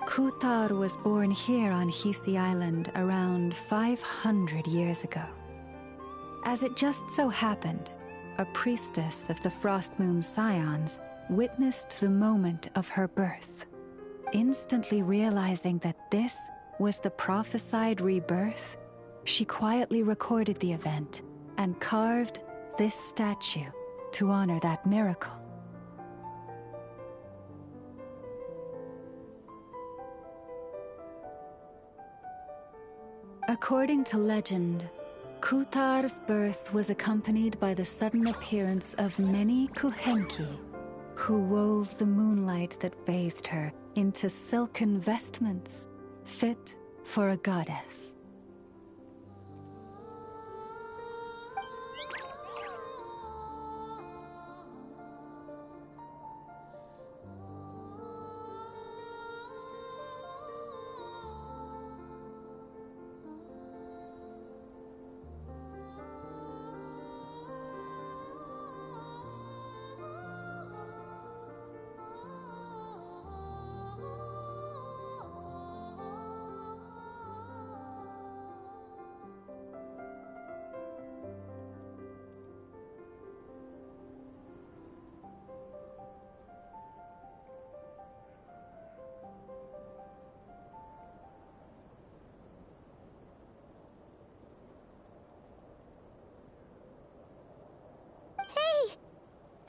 Kuthar was born here on Hisi Island around 500 years ago. As it just so happened, a priestess of the Frost Moon Scions witnessed the moment of her birth. Instantly realizing that this was the prophesied rebirth, she quietly recorded the event and carved this statue to honor that miracle. According to legend, Kuthar's birth was accompanied by the sudden appearance of many Kuhenki, who wove the moonlight that bathed her into silken vestments fit for a goddess.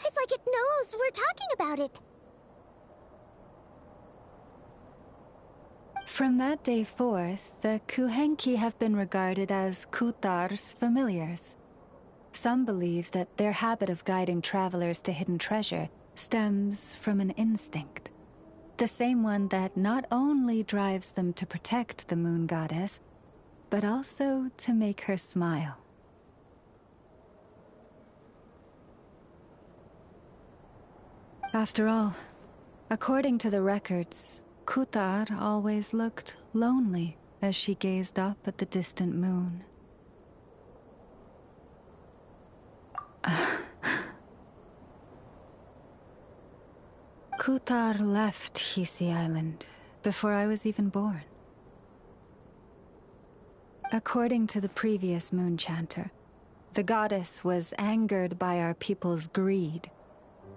It's like it knows we're talking about it. From that day forth, the Kuhenki have been regarded as Kuthar's familiars. Some believe that their habit of guiding travelers to hidden treasure stems from an instinct. The same one that not only drives them to protect the moon goddess, but also to make her smile. After all, according to the records, Kuthar always looked lonely as she gazed up at the distant moon. Kuthar left Hisi Island before I was even born. According to the previous moon chanter, the goddess was angered by our people's greed,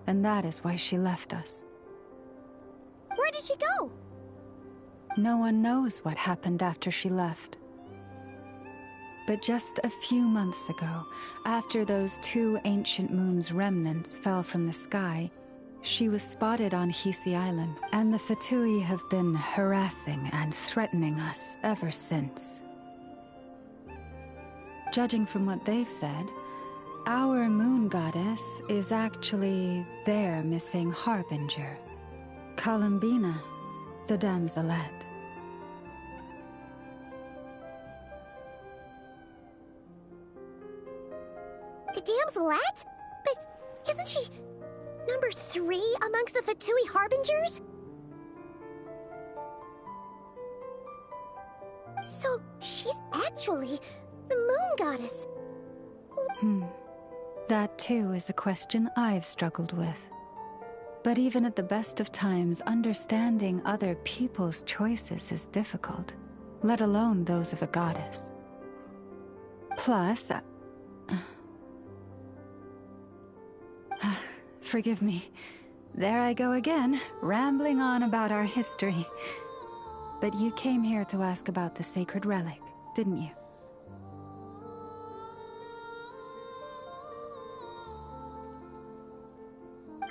and that is why she left us. Where did she go? No one knows what happened after she left. But just a few months ago, after those 2 ancient moons' remnants fell from the sky, she was spotted on Hisi Island, and the Fatui have been harassing and threatening us ever since. Judging from what they've said, Our moon goddess is actually their missing harbinger, Columbina, the damselette. The damselette? But isn't she number 3 amongst the Fatui harbingers? So she's actually the moon goddess. That too is a question I've struggled with. But even at the best of times, understanding other people's choices is difficult, let alone those of a goddess. Plus, forgive me. There I go again, rambling on about our history. But you came here to ask about the sacred relic, didn't you?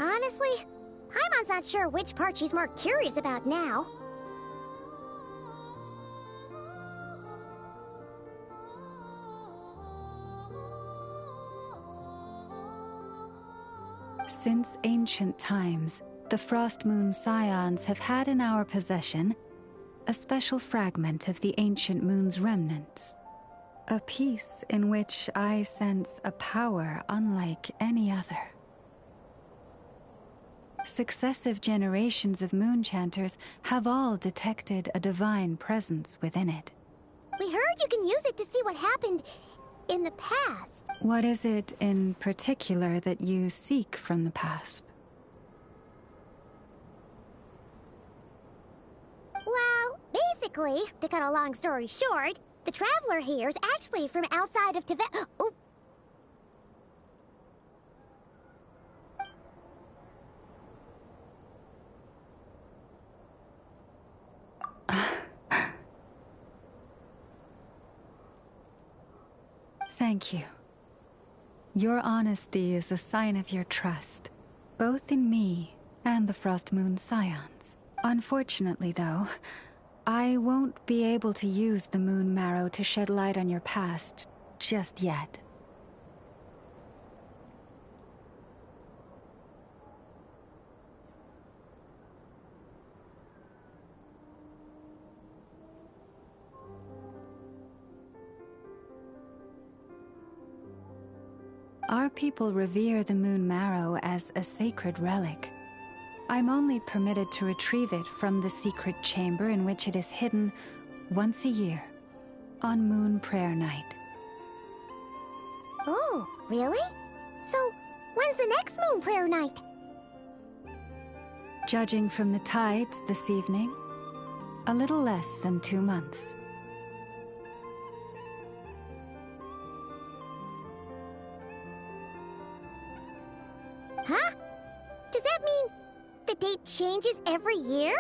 Honestly, Paimon's not sure which part she's more curious about now. Since ancient times, the Frost Moon Scions have had in our possession a special fragment of the ancient moon's remnants. A piece in which I sense a power unlike any other. Successive generations of moonchanters have all detected a divine presence within it. We heard you can use it to see what happened in the past. What is it in particular that you seek from the past? Well, basically, to cut a long story short, the traveler here is actually from outside of Tibet. Oh. Thank you. Your honesty is a sign of your trust, both in me and the Frost Moon Scions. Unfortunately, though, I won't be able to use the moon marrow to shed light on your past just yet. Our people revere the moon marrow as a sacred relic. I'm only permitted to retrieve it from the secret chamber in which it is hidden once a year, on Moon Prayer Night. Oh, really? So, when's the next Moon Prayer Night? Judging from the tides this evening, a little less than 2 months. Huh? Does that mean the date changes every year?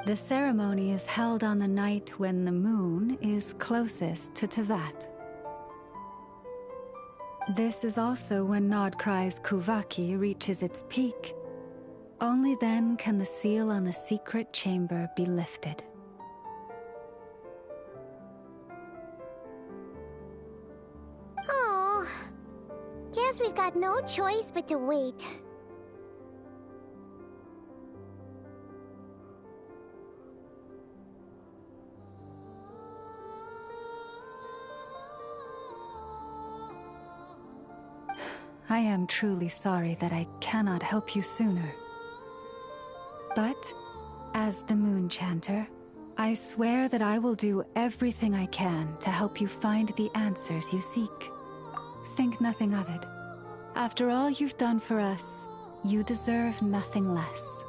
The ceremony is held on the night when the moon is closest to Tevat. This is also when Nodcry's Kuvaki reaches its peak. Only then can the seal on the secret chamber be lifted. Oh, guess we've got no choice but to wait. I am truly sorry that I cannot help you sooner. But, as the Moon Chanter, I swear that I will do everything I can to help you find the answers you seek. Think nothing of it. After all you've done for us, you deserve nothing less.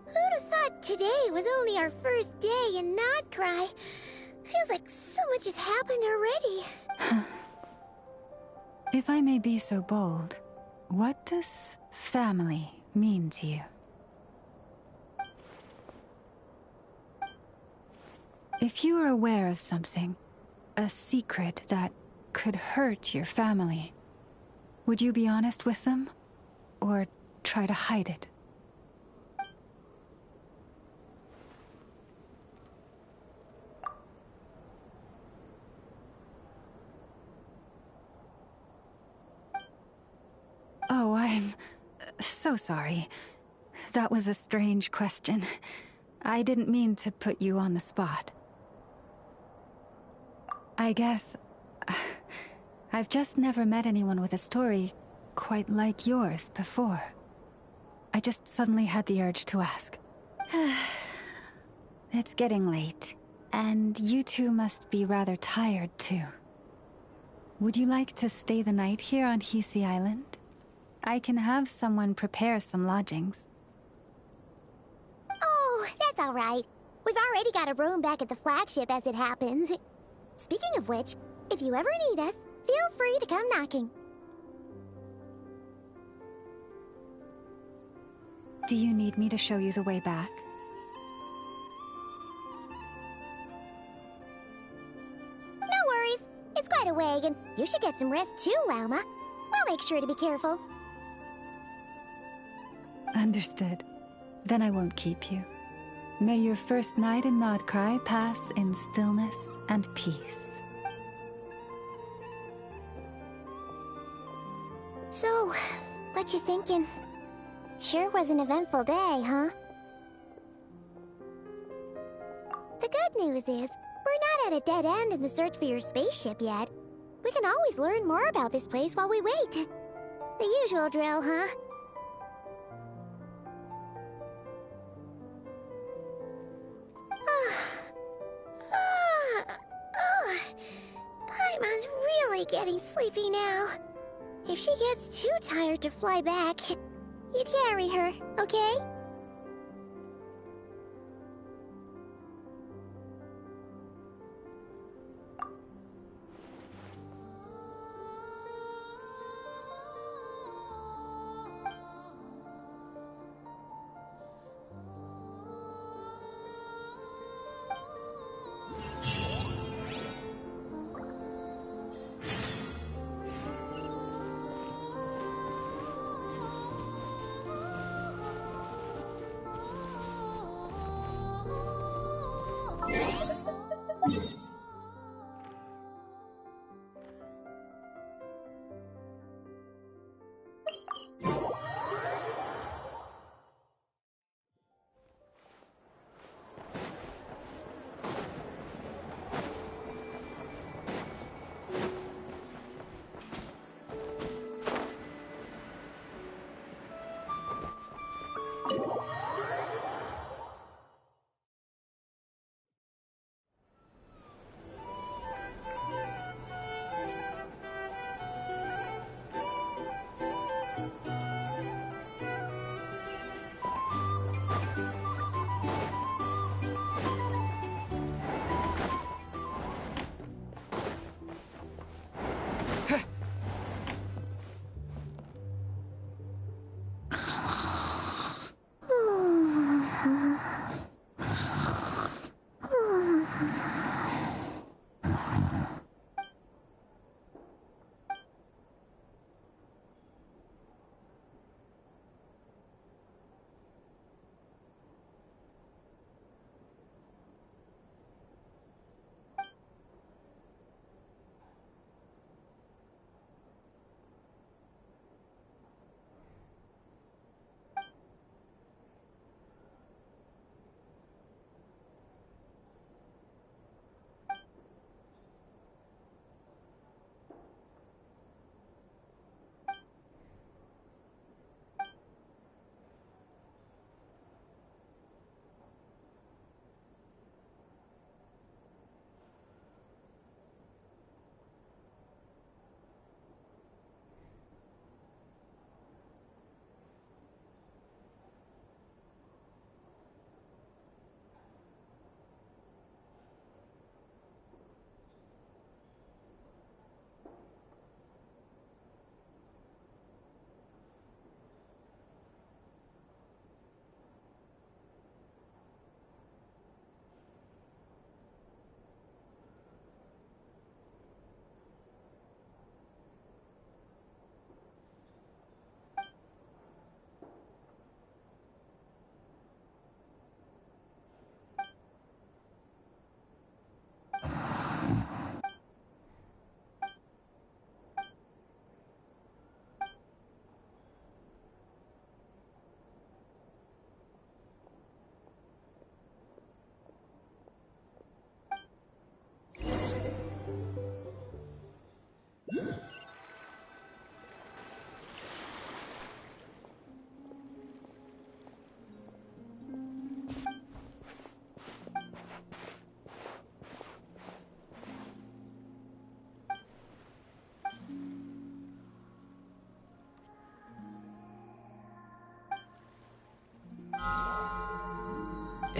Who'd have thought today was only our first day in Nodcry? Feels like so much has happened already. If I may be so bold, what does family mean to you? If you are aware of something, a secret that could hurt your family, would you be honest with them? Or try to hide it? so sorry. That was a strange question. I didn't mean to put you on the spot. I guess... I've just never met anyone with a story quite like yours before. I just suddenly had the urge to ask. It's getting late, and you two must be rather tired too. Would you like to stay the night here on Hisi Island? I can have someone prepare some lodgings. Oh, that's all right. We've already got a room back at the flagship as it happens. Speaking of which, if you ever need us, feel free to come knocking. Do you need me to show you the way back? No worries. It's quite a way, and you should get some rest too, Lauma. We'll make sure to be careful. Understood. Then I won't keep you. May your first night in Nodcry pass in stillness and peace. So, what you thinking? Sure was an eventful day, huh? The good news is, we're not at a dead end in the search for your spaceship yet. We can always learn more about this place while we wait. The usual drill, huh? Paimon's really getting sleepy now. If she gets too tired to fly back, you carry her, okay?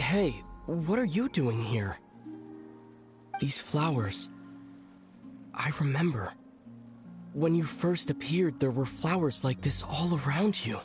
Hey, what are you doing here? These flowers... I remember. When you first appeared, there were flowers like this all around you.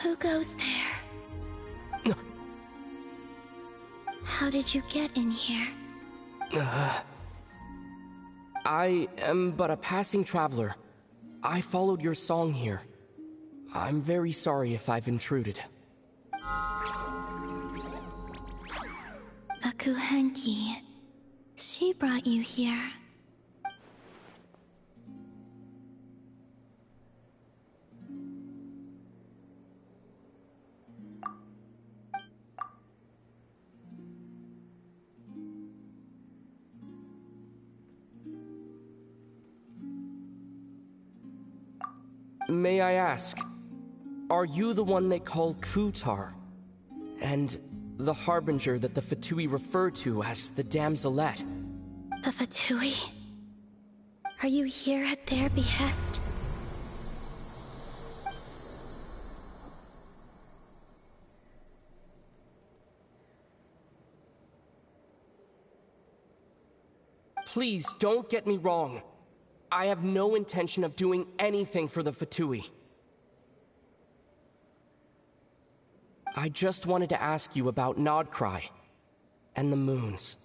Who goes there? How did you get in here? I am but a passing traveler. I followed your song here. I'm very sorry if I've intruded. Akuhenki. She brought you here. May I ask, are you the one they call Kutar? And the harbinger that the Fatui refer to as the Damselette? The Fatui? Are you here at their behest? Please don't get me wrong. I have no intention of doing anything for the Fatui. I just wanted to ask you about Nodcry and the moons.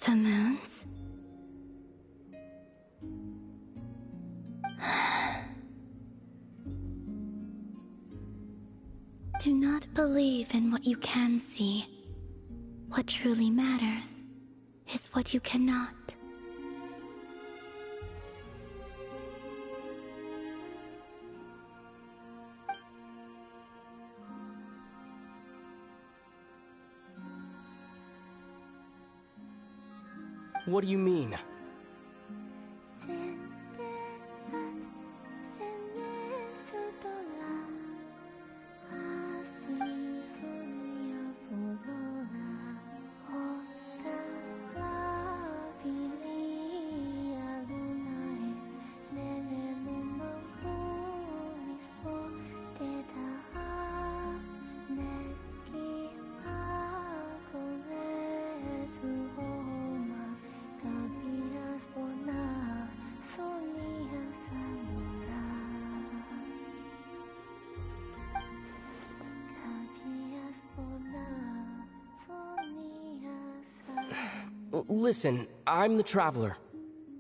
The moons? Do not believe in what you can see. What truly matters is what you cannot. What do you mean? Listen, I'm the Traveler.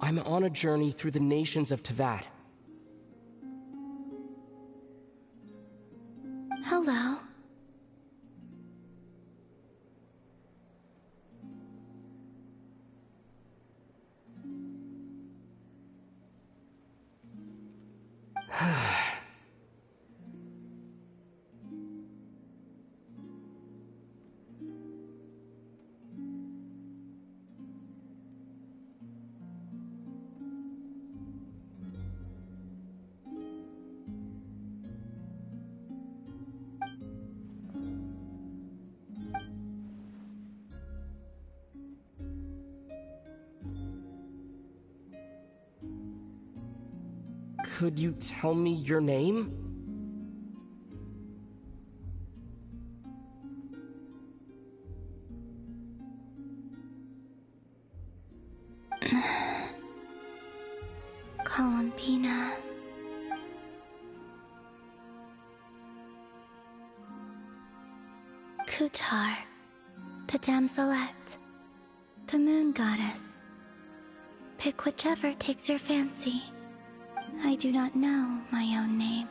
I'm on a journey through the nations of Teyvat. Hello. Could you tell me your name? Columbina. Kutar, the damselette, the moon goddess. Pick whichever takes your fancy. I do not know my own name.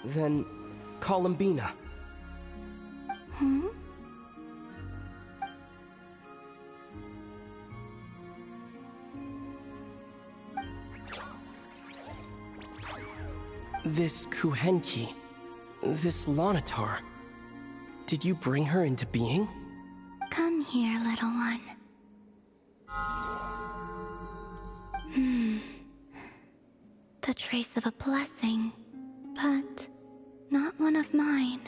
Then, Columbina. This Kuhenki, this Lanatar, did you bring her into being? Come here, little one. The trace of a blessing, but not one of mine.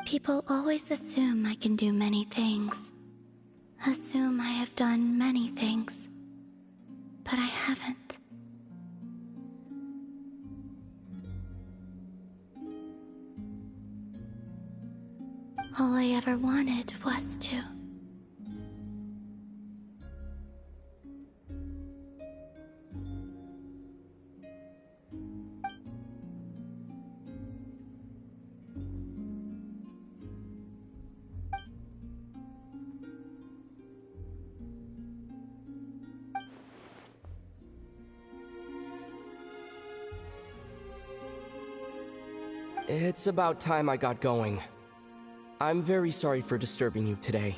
People always assume I can do many things. Assume I have done many things. But I haven't. All I ever wanted was to. It's about time I got going. I'm very sorry for disturbing you today.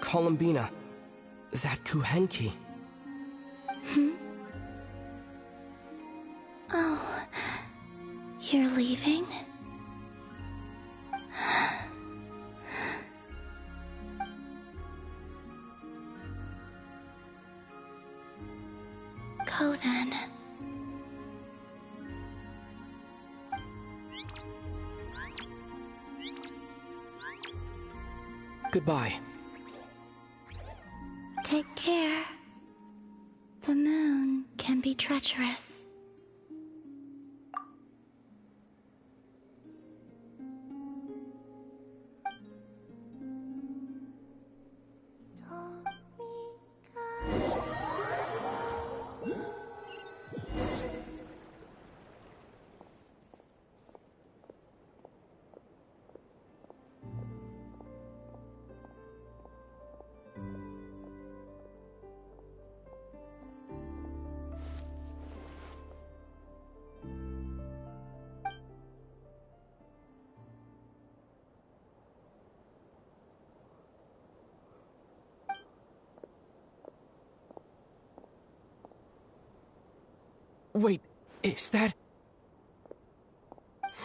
Columbina, that Kuhenki. Oh, you're leaving? Go then. Goodbye. Take care. The moon can be treacherous. Wait, is that...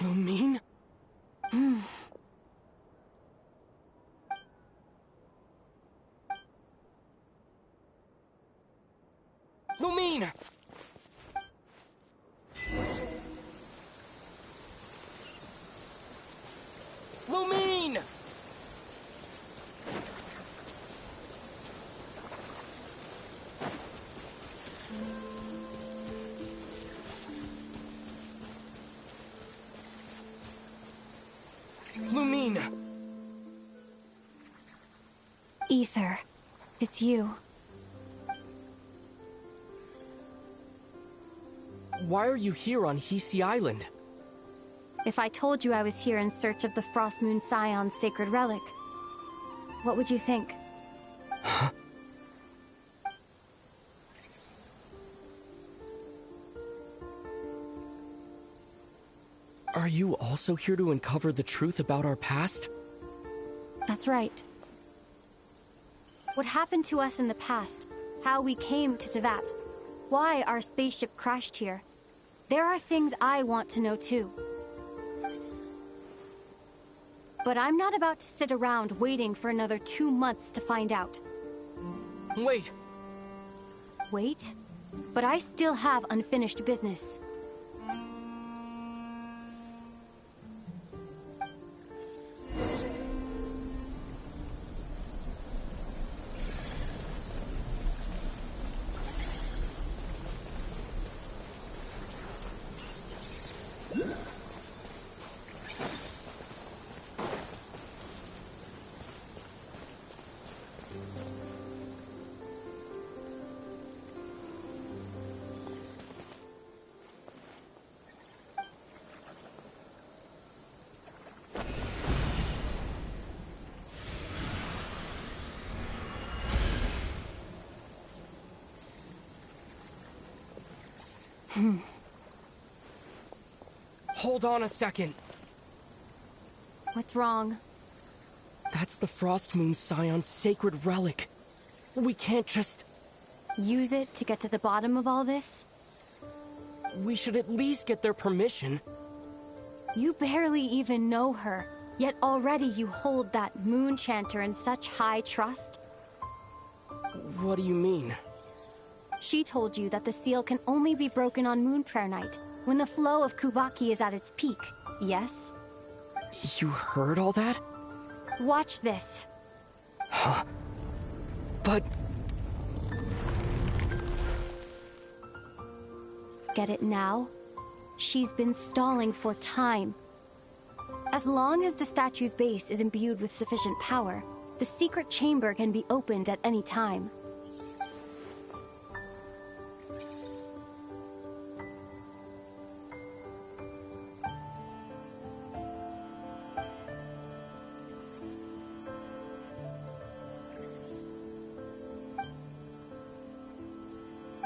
Lumine? Lumine! Lumine! Lumine! Ether, it's you. Why are you here on Hisi Island? If I told you I was here in search of the Frost Moon Scion's sacred relic, what would you think? Huh? Are you also here to uncover the truth about our past? That's right. What happened to us in the past, how we came to Teyvat, why our spaceship crashed here. There are things I want to know too. But I'm not about to sit around waiting for another 2 months to find out. Wait! Wait? But I still have unfinished business. Hold on a second. What's wrong? That's the Frost Moon Scion's sacred relic. We can't just... Use it to get to the bottom of all this? We should at least get their permission. You barely even know her, yet already you hold that moon chanter in such high trust? What do you mean? She told you that the seal can only be broken on Moon Prayer Night, when the flow of Kubaki is at its peak, yes? You heard all that? Watch this. Huh? But... Get it now? She's been stalling for time. As long as the statue's base is imbued with sufficient power, the secret chamber can be opened at any time.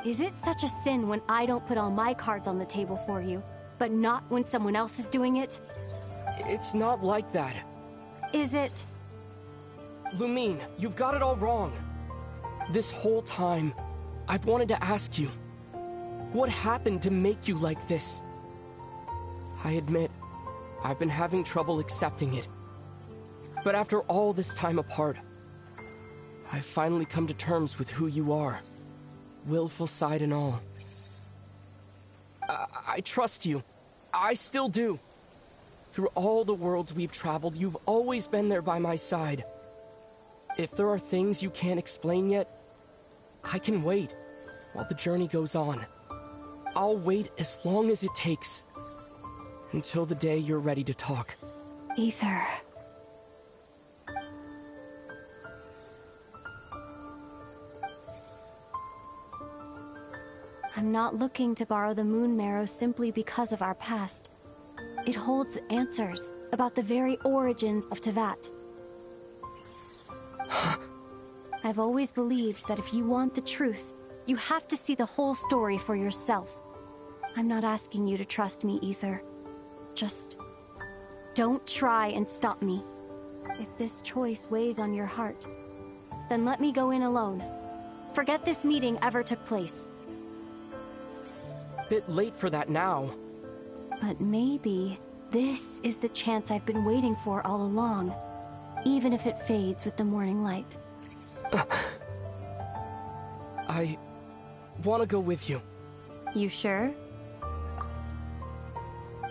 Is it such a sin when I don't put all my cards on the table for you, but not when someone else is doing it? It's not like that. Is it? Lumine, you've got it all wrong. This whole time, I've wanted to ask you, what happened to make you like this? I admit, I've been having trouble accepting it. But after all this time apart, I've finally come to terms with who you are. Willful side and all. I trust you. I still do. Through all the worlds we've traveled, you've always been there by my side. If there are things you can't explain yet, I can wait while the journey goes on. I'll wait as long as it takes. Until the day you're ready to talk. Ether. I'm not looking to borrow the moon marrow simply because of our past. It holds answers about the very origins of Tevat. I've always believed that if you want the truth, you have to see the whole story for yourself. I'm not asking you to trust me, Ether. Just don't try and stop me. If this choice weighs on your heart, then let me go in alone. Forget this meeting ever took place. Bit late for that now. But maybe this is the chance I've been waiting for all along, even if it fades with the morning light. I want to go with you. You sure?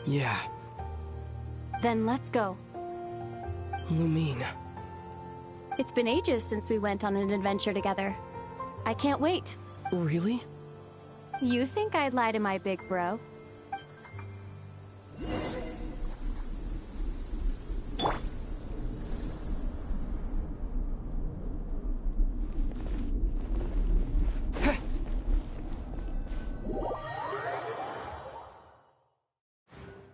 Yeah. Then let's go. Lumine. It's been ages since we went on an adventure together. I can't wait. Really? You think I'd lie to my big bro?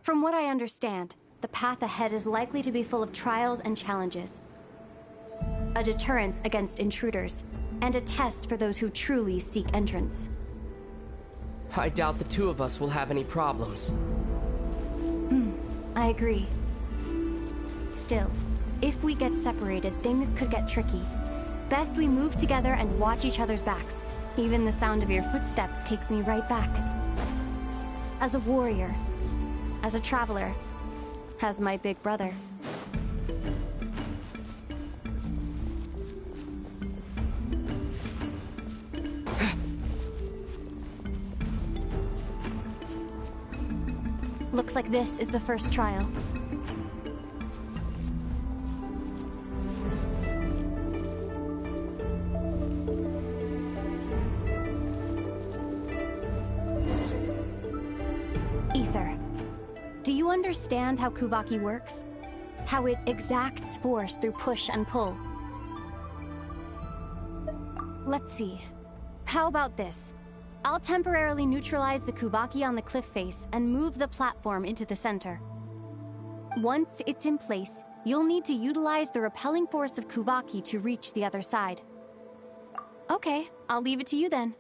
From what I understand, the path ahead is likely to be full of trials and challenges. A deterrence against intruders, and a test for those who truly seek entrance. I doubt the two of us will have any problems. I agree. Still, if we get separated, things could get tricky. Best we move together and watch each other's backs. Even the sound of your footsteps takes me right back. As a warrior, as a traveler, as my big brother. Looks like this is the first trial. Ether, do you understand how Kuvaki works? How it exacts force through push and pull? Let's see. How about this? I'll temporarily neutralize the Kuvaki on the cliff face and move the platform into the center. Once it's in place, you'll need to utilize the repelling force of Kuvaki to reach the other side. Okay, I'll leave it to you then.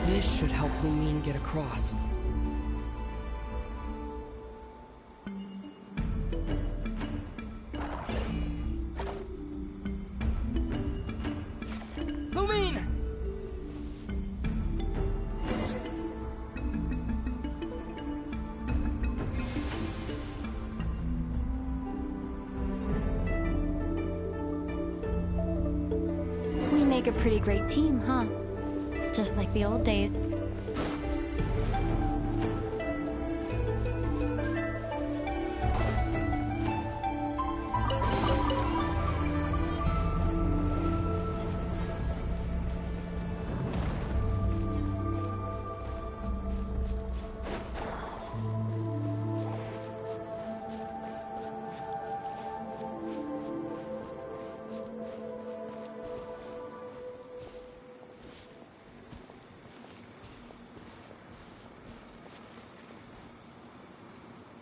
This should help Lumine get across. Lumine! We make a pretty great team, huh? Just like the old days.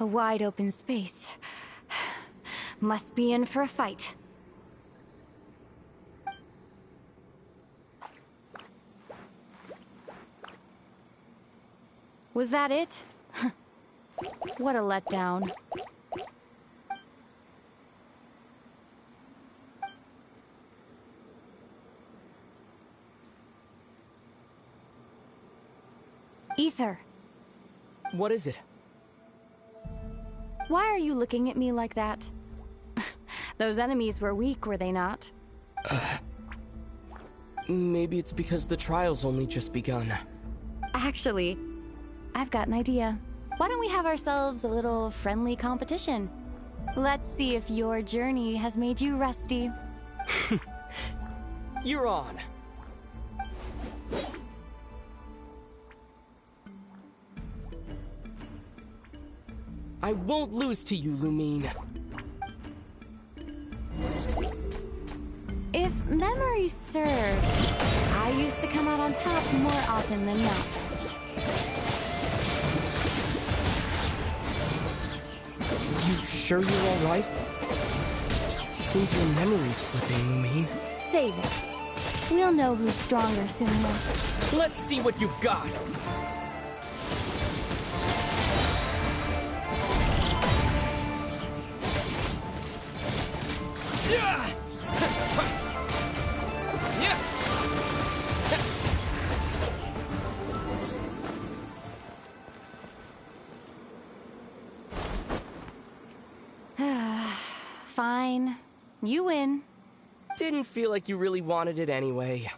A wide open space. Must be in for a fight. Was that it? What a letdown. Ether. What is it? Why are you looking at me like that? Those enemies were weak, were they not? Maybe it's because the trial's only just begun. Actually, I've got an idea. Why don't we have ourselves a little friendly competition? Let's see if your journey has made you rusty. You're on. I won't lose to you, Lumine. If memory serves, I used to come out on top more often than not. You sure you're alright? Seems your memory's slipping, Lumine. Save it. We'll know who's stronger soon enough. Let's see what you've got! Fine. You win. Didn't feel like you really wanted it anyway.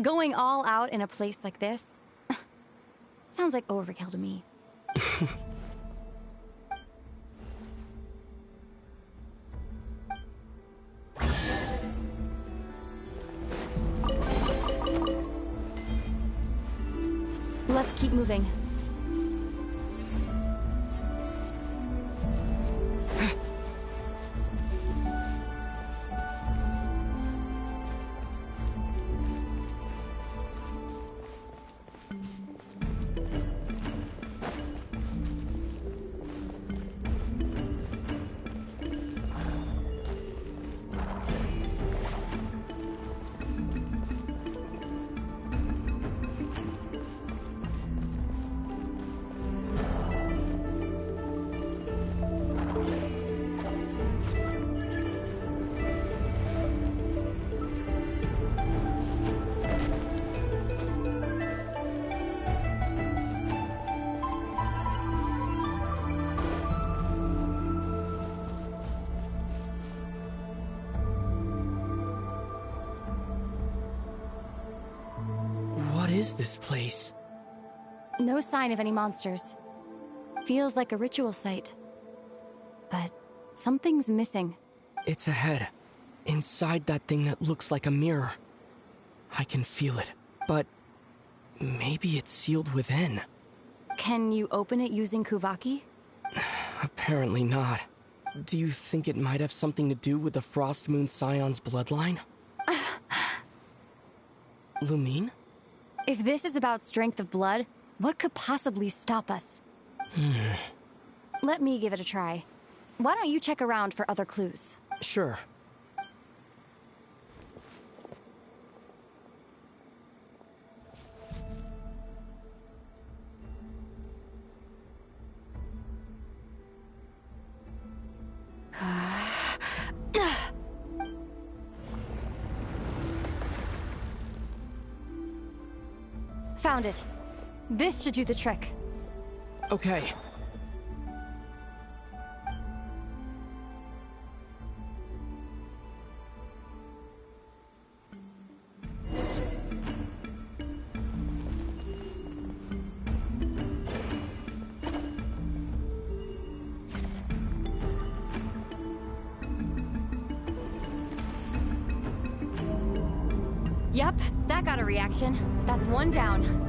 Going all out in a place like this? Sounds like overkill to me. Let's keep moving. What is this place? No sign of any monsters. Feels like a ritual site. But something's missing. It's ahead. Inside that thing that looks like a mirror. I can feel it. But maybe it's sealed within. Can you open it using Kuvaki? Apparently not. Do you think it might have something to do with the Frost Moon Scion's bloodline? Lumine? If this is about strength of blood, what could possibly stop us? Let me give it a try. Why don't you check around for other clues? Sure. Found it. This should do the trick. Okay. Yep, that got a reaction. That's one down.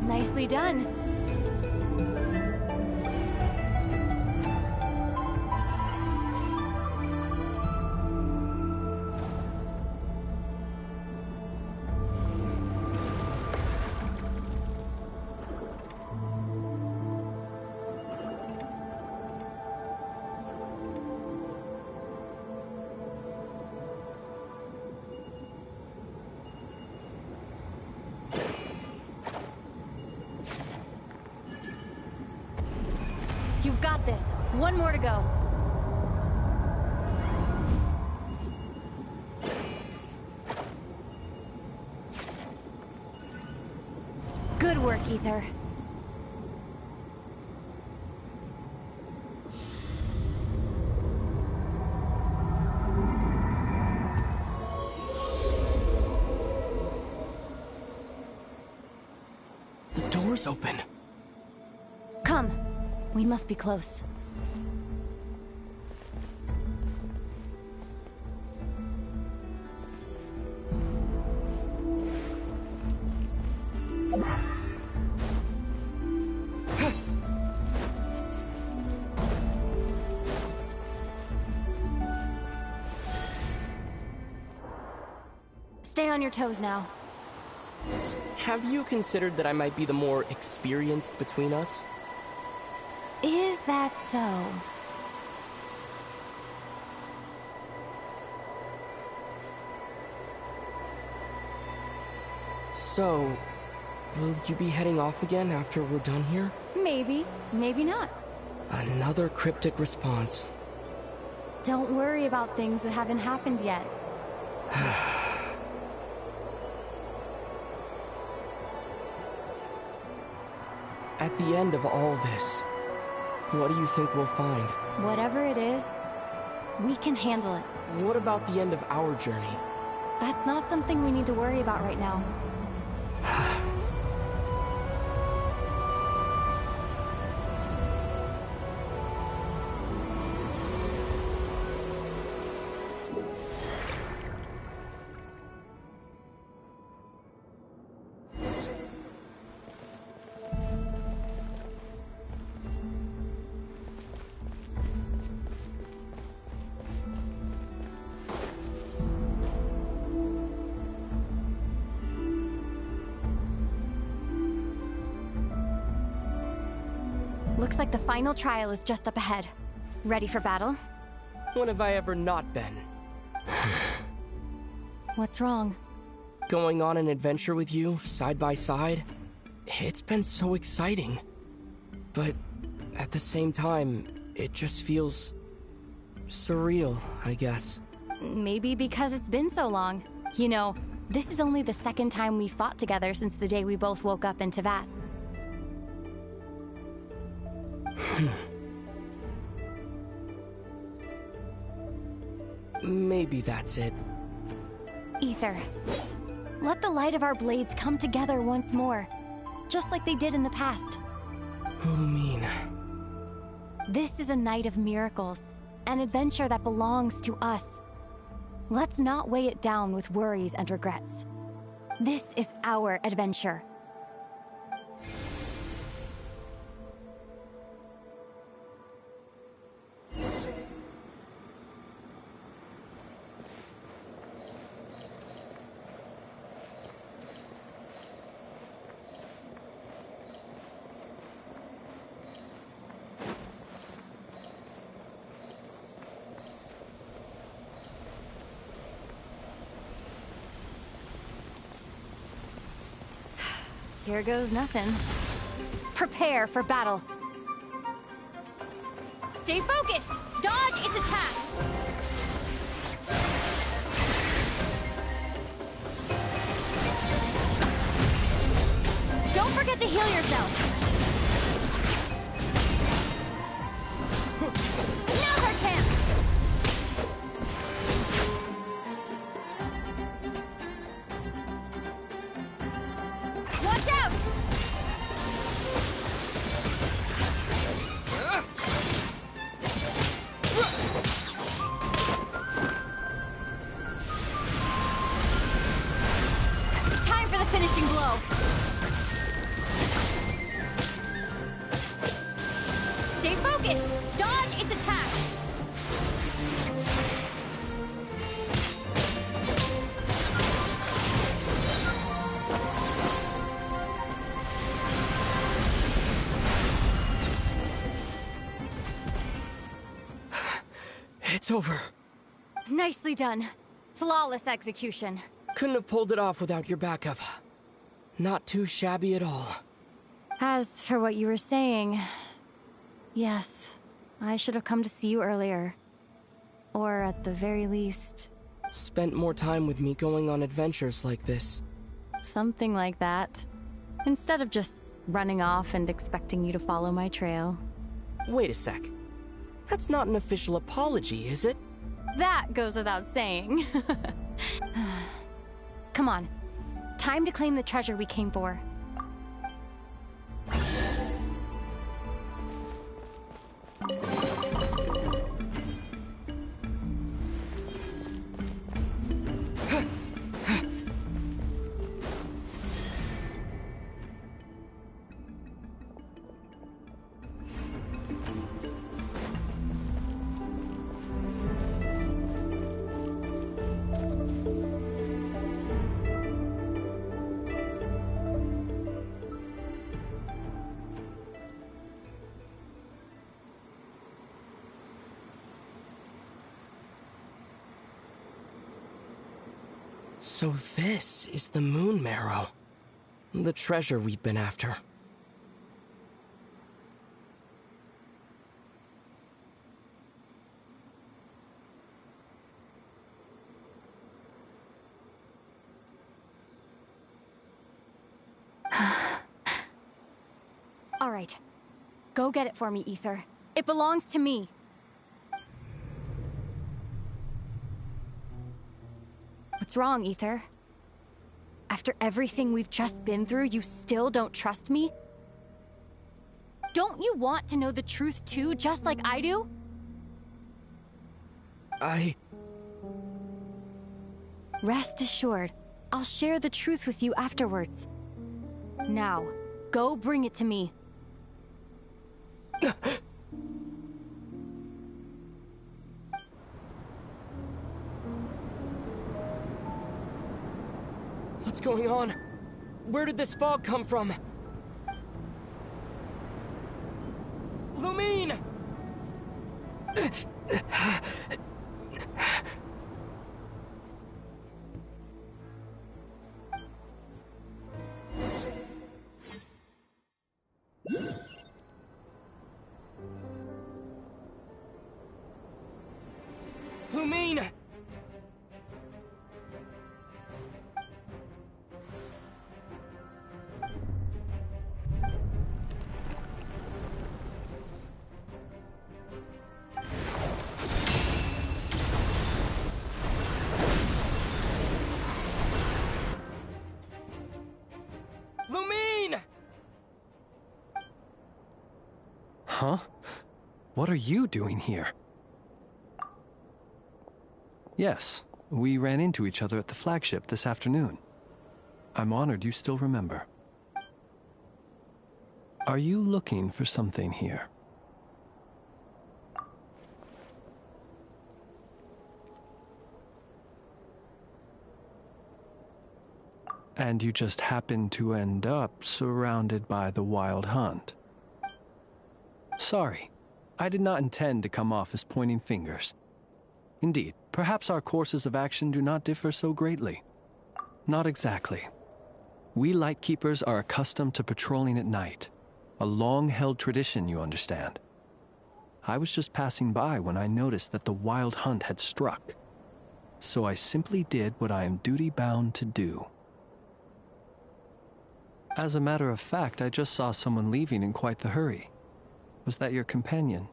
Nicely done. this. One more to go. Good work, Ether. The door's open. Come. We must be close. Stay on your toes now. Have you considered that I might be the more experienced between us? Is that so? So, will you be heading off again after we're done here? Maybe, maybe not. Another cryptic response. Don't worry about things that haven't happened yet. At the end of all this, what do you think we'll find? Whatever it is, we can handle it. What about the end of our journey? That's not something we need to worry about right now. Looks like the final trial is just up ahead. Ready for battle? When have I ever not been? What's wrong? Going on an adventure with you, side by side? It's been so exciting. But at the same time, it just feels surreal, I guess. Maybe because it's been so long. You know, this is only the second time we fought together since the day we both woke up in Teyvat. Maybe that's it. Ether, let the light of our blades come together once more, just like they did in the past. What do you mean? This is a night of miracles, an adventure that belongs to us. Let's not weigh it down with worries and regrets. This is our adventure. Here goes nothing. Prepare for battle. Stay focused! Dodge its attack! Don't forget to heal yourself! Now's our chance! Watch out! Time for the finishing blow! Stay focused! Dodge its attack! It's over. Nicely done. Flawless execution. Couldn't have pulled it off without your backup. Not too shabby at all. As for what you were saying, yes, I should have come to see you earlier. Or at the very least... Spent more time with me going on adventures like this. Something like that. Instead of just running off and expecting you to follow my trail. Wait a sec. That's not an official apology, is it? That goes without saying. Come on. Time to claim the treasure we came for. So this is the Moon Marrow. The treasure we've been after. All right. Go get it for me, Ether. It belongs to me. What's wrong, Ether? After everything we've just been through, you still don't trust me? Don't you want to know the truth too, just like I do? Rest assured, I'll share the truth with you afterwards. Now, go bring it to me. What's going on? Where did this fog come from? Lumine! Lumine! Lumine! Huh? What are you doing here? Yes, we ran into each other at the flagship this afternoon. I'm honored you still remember. Are you looking for something here? And you just happened to end up surrounded by the Wild Hunt. Sorry, I did not intend to come off as pointing fingers. Indeed, perhaps our courses of action do not differ so greatly. Not exactly. We Lightkeepers are accustomed to patrolling at night. A long-held tradition, you understand. I was just passing by when I noticed that the Wild Hunt had struck. So I simply did what I am duty-bound to do. As a matter of fact, I just saw someone leaving in quite the hurry. Was that your companion?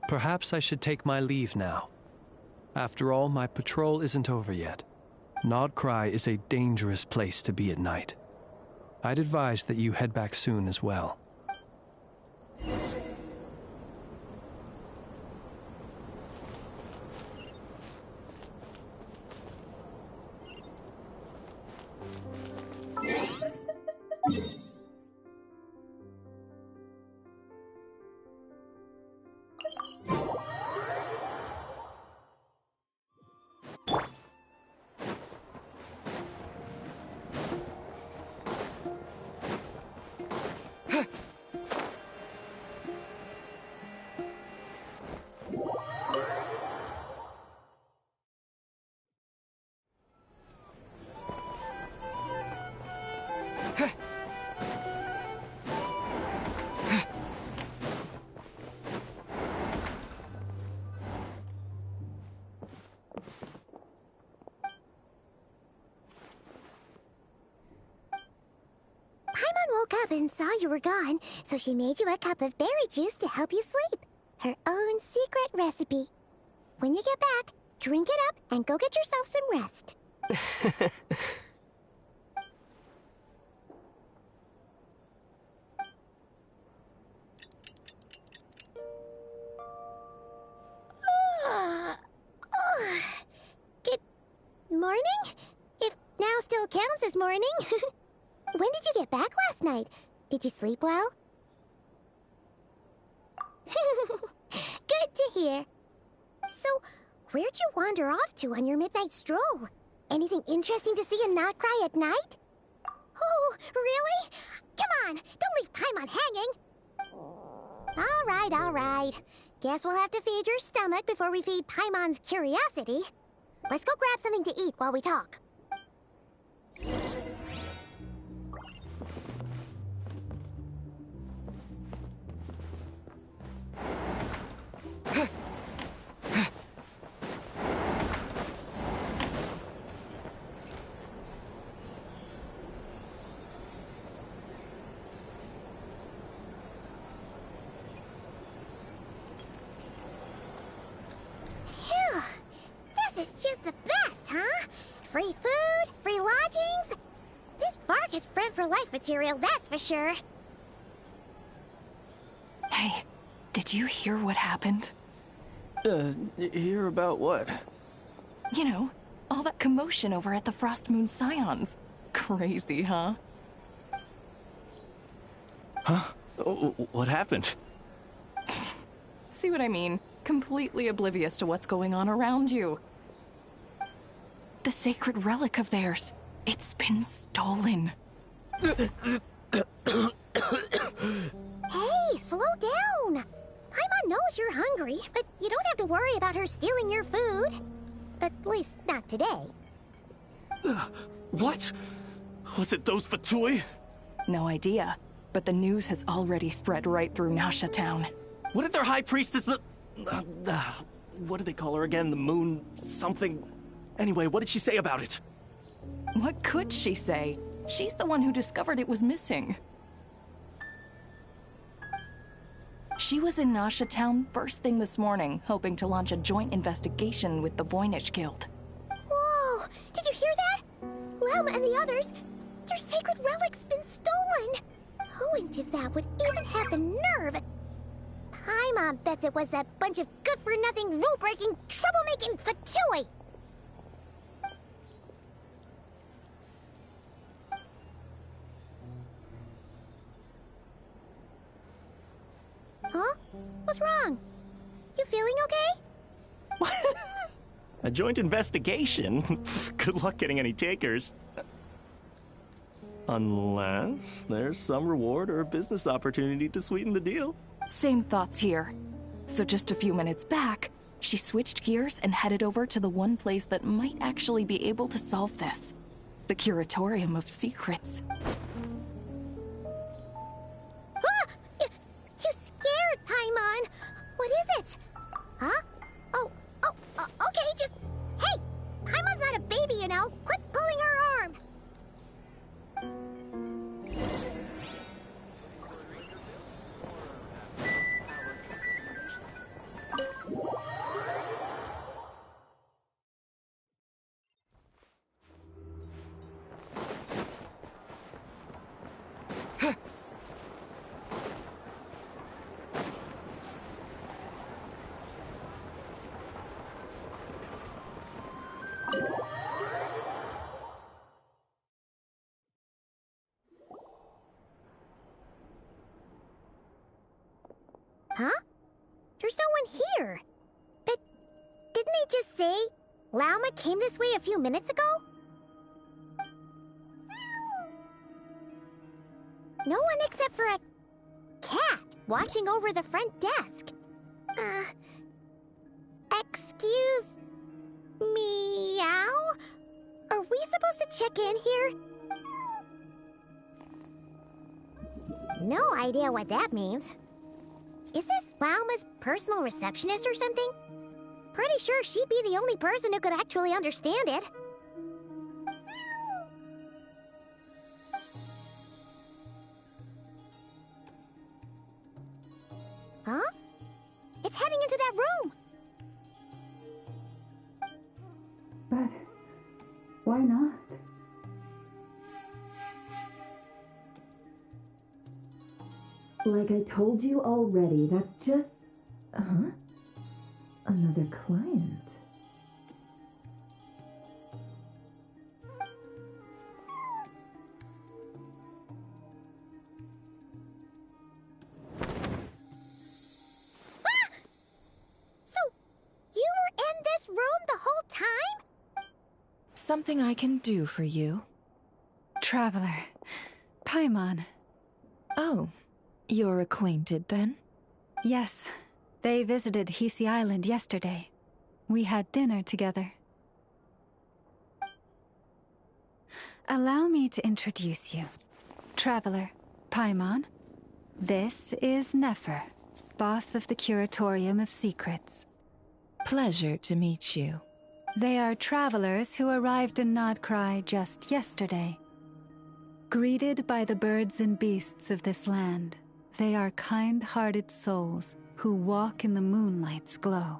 Perhaps I should take my leave now. After all, my patrol isn't over yet. Nodcry is a dangerous place to be at night. I'd advise that you head back soon as well. woke up and saw you were gone, so she made you a cup of berry juice to help you sleep. Her own secret recipe. When you get back, drink it up and go get yourself some rest. Good morning? If now still counts as morning. When did you get back last night? Did you sleep well? Good to hear. So, where'd you wander off to on your midnight stroll? Anything interesting to see in Not Cry at night? Oh, really? Come on, don't leave Paimon hanging. All right. Guess we'll have to feed your stomach before we feed Paimon's curiosity. Let's go grab something to eat while we talk. This is just the best, huh? Free food, free lodgings. This Vark is friend for life material, that's for sure. Hey, did you hear what happened? Hear about what? You know, all that commotion over at the Frost Moon Scions. Crazy, huh? Huh? Oh, what happened? See what I mean? Completely oblivious to what's going on around you. The sacred relic of theirs. It's been stolen. Hey, slow down. Paimon knows you're hungry, but you don't have to worry about her stealing your food. At least, not today. What? Was it those Fatui? No idea, but the news has already spread right through Nasha Town. What did their high priestess... what do they call her again? The moon... something... Anyway, what did she say about it? What could she say? She's the one who discovered it was missing. She was in Nasha Town first thing this morning, hoping to launch a joint investigation with the Voynich Guild. Whoa! Did you hear that? Lama and the others, their sacred relic's been stolen! Who in Tivap would even have the nerve? Paimon bets it was that bunch of good-for-nothing, rule-breaking, troublemaking Fatui! Huh? What's wrong? You feeling okay? A joint investigation? Good luck getting any takers. Unless there's some reward or a business opportunity to sweeten the deal. Same thoughts here. So just a few minutes back, she switched gears and headed over to the one place that might actually be able to solve this. The Curatorium of Secrets. You scared, Paimon! What is it? Huh? Okay, just... Hey! Paimon's not a baby, you know! Quit pulling her arm! Huh? There's no one here. But didn't they just say Lauma came this way a few minutes ago? No one except for a cat watching over the front desk. Excuse meow? Are we supposed to check in here? No idea what that means. Is this Lauma's personal receptionist or something? Pretty sure she'd be the only person who could actually understand it. room. But why not? Like I told you already, that's just... Huh? Another client. So, you were in this room the whole time? Something I can do for you? Traveler. Paimon. Oh, you're acquainted then? Yes. They visited Hisi Island yesterday. We had dinner together. Allow me to introduce you. Traveler, Paimon. This is Nefer, boss of the Curatorium of Secrets. Pleasure to meet you. They are travelers who arrived in Nodcry just yesterday. Greeted by the birds and beasts of this land, they are kind-hearted souls who walk in the moonlight's glow.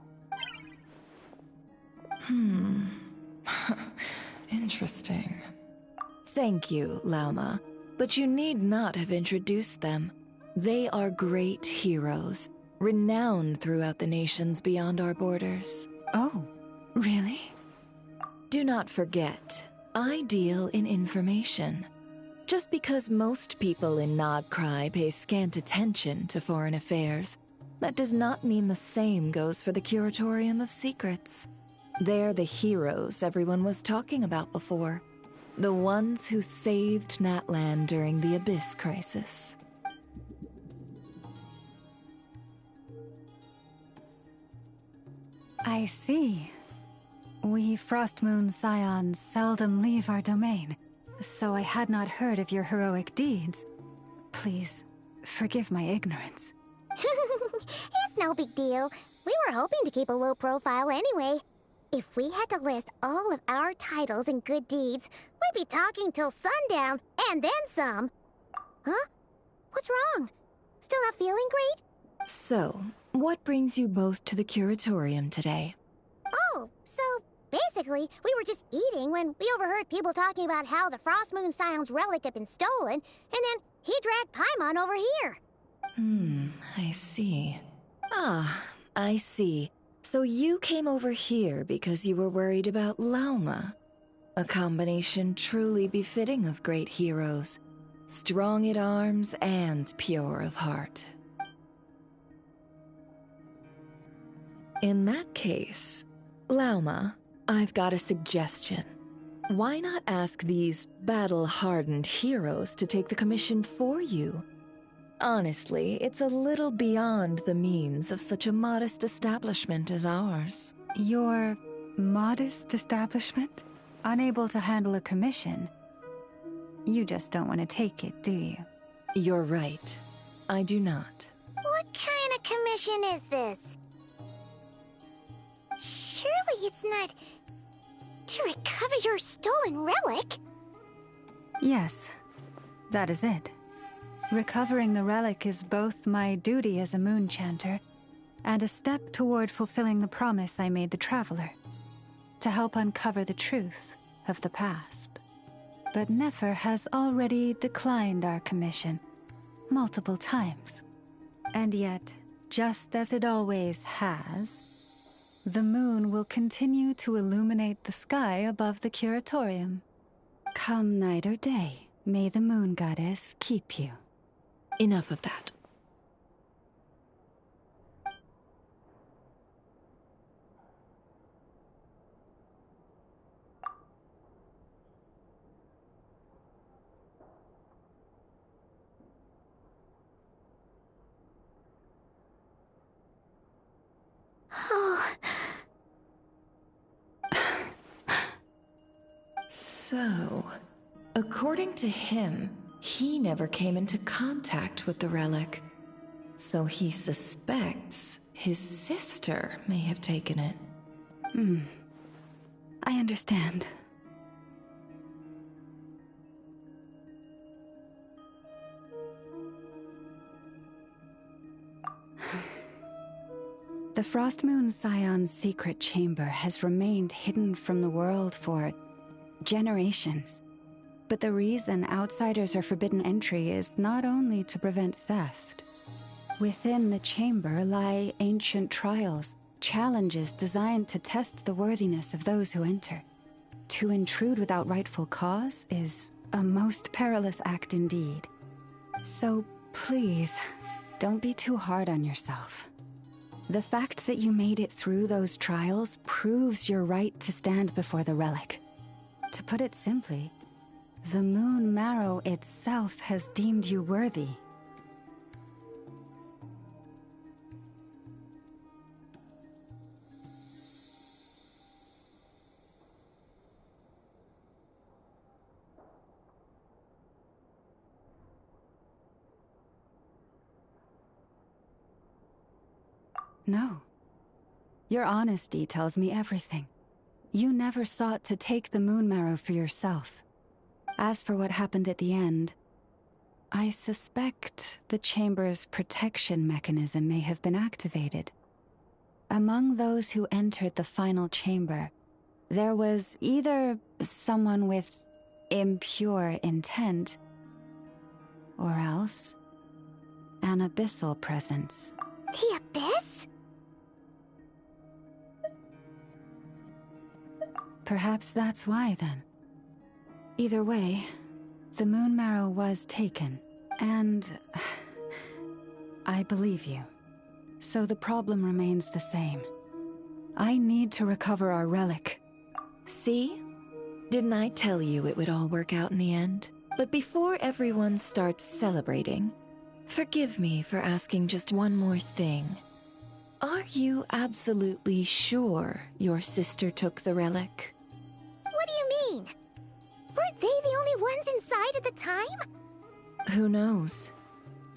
Interesting. Thank you, Lauma, but you need not have introduced them. They are great heroes, renowned throughout the nations beyond our borders. Oh, really? Do not forget, I deal in information. Just because most people in Nodcry pay scant attention to foreign affairs, that does not mean the same goes for the Curatorium of Secrets. They're the heroes everyone was talking about before. The ones who saved Natlan during the Abyss Crisis. I see. We Frostmoon Scions seldom leave our domain, so I had not heard of your heroic deeds. Please, forgive my ignorance. It's no big deal. We were hoping to keep a low profile anyway. If we had to list all of our titles and good deeds, we'd be talking till sundown, and then some. Huh? What's wrong? Still not feeling great? So, what brings you both to the Curatorium today? Oh, so basically, we were just eating when we overheard people talking about how the Frostmoon Scion's relic had been stolen, and then he dragged Paimon over here. I see. Ah, I see. So you came over here because you were worried about Lauma. A combination truly befitting of great heroes. Strong at arms and pure of heart. In that case, Lauma, I've got a suggestion. Why not ask these battle-hardened heroes to take the commission for you? Honestly, it's a little beyond the means of such a modest establishment as ours. Your modest establishment? Unable to handle a commission? You just don't want to take it, do you? You're right. I do not. What kind of commission is this? Surely it's not to recover your stolen relic? Yes, that is it. Recovering the relic is both my duty as a moon chanter and a step toward fulfilling the promise I made the Traveler, to help uncover the truth of the past. But Nefer has already declined our commission multiple times. And yet, just as it always has, the moon will continue to illuminate the sky above the Curatorium. Come night or day, may the moon goddess keep you. Enough of that. So, according to him, he never came into contact with the relic. So he suspects his sister may have taken it. I understand. The Frost Moon Scion's secret chamber has remained hidden from the world for generations. But the reason outsiders are forbidden entry is not only to prevent theft. Within the chamber lie ancient trials, challenges designed to test the worthiness of those who enter. To intrude without rightful cause is a most perilous act indeed. So please, don't be too hard on yourself. The fact that you made it through those trials proves your right to stand before the relic. To put it simply, the Moon Marrow itself has deemed you worthy. No. Your honesty tells me everything. You never sought to take the Moon Marrow for yourself. As for what happened at the end, I suspect the Chamber's protection mechanism may have been activated. Among those who entered the final chamber, there was either someone with impure intent, or else an abyssal presence. The Abyss? Perhaps that's why, then. Either way, the Moon Marrow was taken, and I believe you. So the problem remains the same. I need to recover our relic. See? Didn't I tell you it would all work out in the end? But before everyone starts celebrating, forgive me for asking just one more thing. Are you absolutely sure your sister took the relic? What do you mean? Weren't they the only ones inside at the time? Who knows?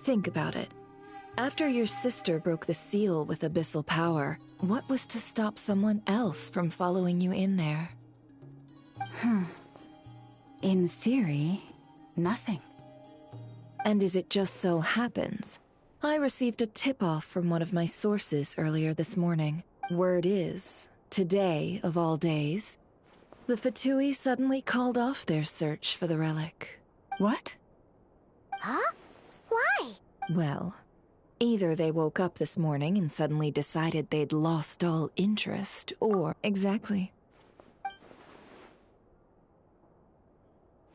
Think about it. After your sister broke the seal with abyssal power, what was to stop someone else from following you in there? In theory, nothing. And as it just so happens, I received a tip-off from one of my sources earlier this morning. Word is, today of all days, the Fatui suddenly called off their search for the relic. What? Huh? Why? Well, either they woke up this morning and suddenly decided they'd lost all interest, or... Exactly.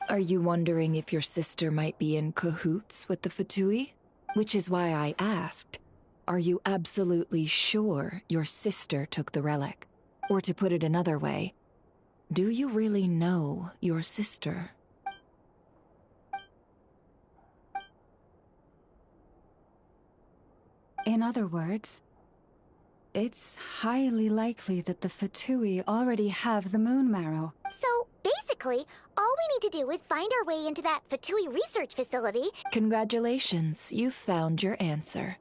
Are you wondering if your sister might be in cahoots with the Fatui? Which is why I asked, are you absolutely sure your sister took the relic? Or to put it another way, do you really know your sister? In other words, it's highly likely that the Fatui already have the Moon Marrow. So, basically, all we need to do is find our way into that Fatui research facility. Congratulations, you've found your answer.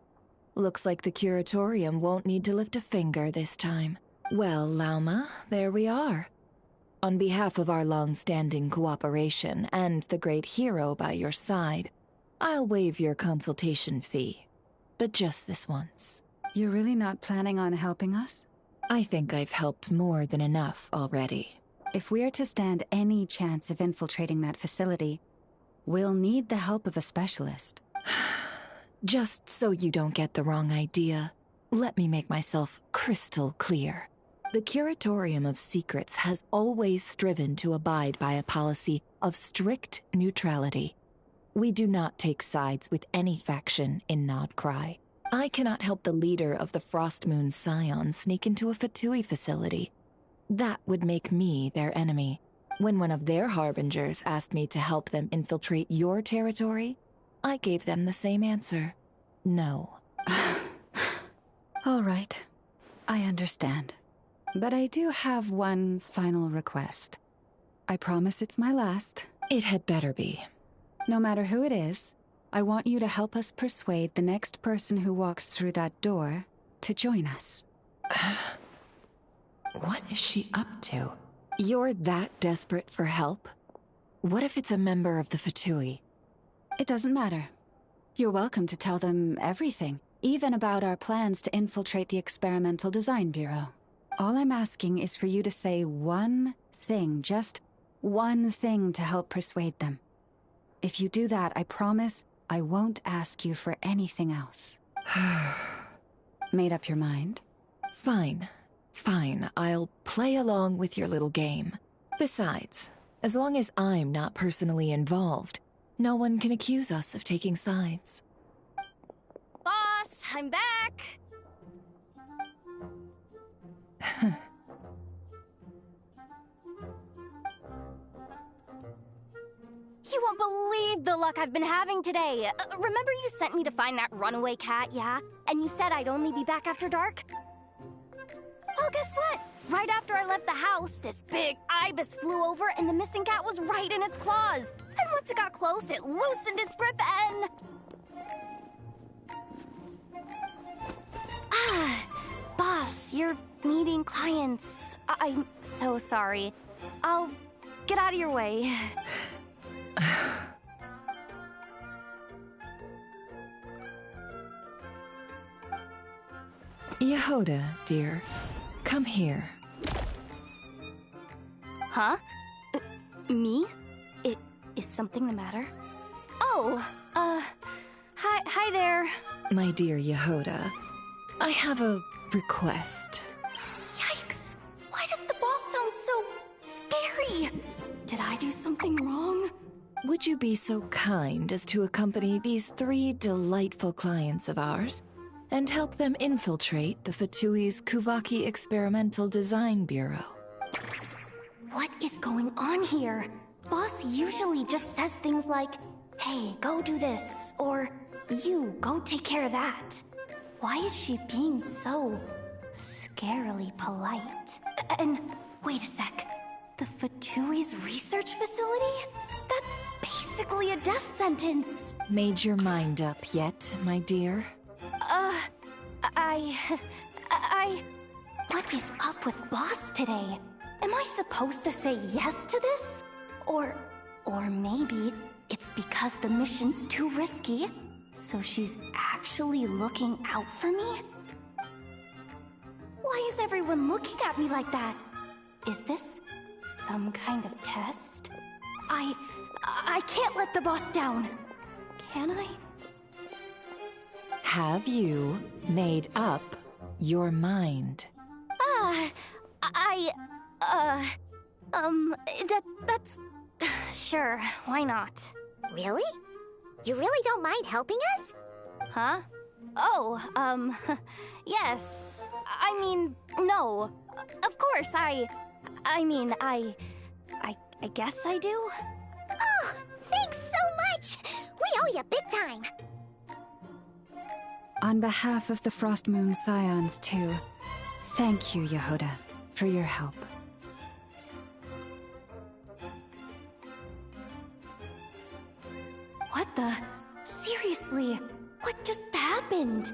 Looks like the curatorium won't need to lift a finger this time. Well, Lauma, there we are. On behalf of our long-standing cooperation and the great hero by your side, I'll waive your consultation fee. But just this once. You're really not planning on helping us? I think I've helped more than enough already. If we're to stand any chance of infiltrating that facility, we'll need the help of a specialist. Just so you don't get the wrong idea, let me make myself crystal clear. The Curatorium of Secrets has always striven to abide by a policy of strict neutrality. We do not take sides with any faction in Nodcry. I cannot help the leader of the Frost Moon Scion sneak into a Fatui facility. That would make me their enemy. When one of their harbingers asked me to help them infiltrate your territory, I gave them the same answer. No. All right. I understand. But I do have one final request. I promise it's my last. It had better be. No matter who it is, I want you to help us persuade the next person who walks through that door to join us. What is she up to? You're that desperate for help? What if it's a member of the Fatui? It doesn't matter. You're welcome to tell them everything. even about our plans to infiltrate the Experimental Design Bureau. All I'm asking is for you to say one thing, just one thing to help persuade them. If you do that, I promise I won't ask you for anything else. Made up your mind? Fine. Fine, I'll play along with your little game. Besides, as long as I'm not personally involved, no one can accuse us of taking sides. Boss, I'm back! You won't believe the luck I've been having today. Remember you sent me to find that runaway cat, yeah? And you said I'd only be back after dark? Well, guess what? Right after I left the house, this big ibis flew over and the missing cat was right in its claws. And once it got close, it loosened its grip and... Boss, you're meeting clients. I'm so sorry. I'll get out of your way. Yehoda, dear, come here. Huh? Me? Is something the matter? Oh, hi there. My dear Yehoda, I have a request. Yikes! Why does the boss sound so scary? Did I do something wrong? Would you be so kind as to accompany these 3 delightful clients of ours and help them infiltrate the Fatui's Kuvaki Experimental Design Bureau? What is going on here? Boss usually just says things like, hey, go do this, or you, go take care of that. Why is she being so scarily polite? And wait a sec, the Fatui's research facility? That's basically a death sentence. Made your mind up yet, my dear? What is up with Boss today? Am I supposed to say yes to this? Or maybe it's because the mission's too risky, so she's actually looking out for me? Why is everyone looking at me like that? Is this some kind of test? I can't let the boss down. Can I? Have you made up your mind? That's... Sure, why not? Really? You really don't mind helping us? Huh? Oh, yes. I mean, no. Of course, I guess I do. Oh, thanks so much! We owe you big time! On behalf of the Frost Moon Scions, too, thank you, Yehoda, for your help. What the? Seriously, what just happened?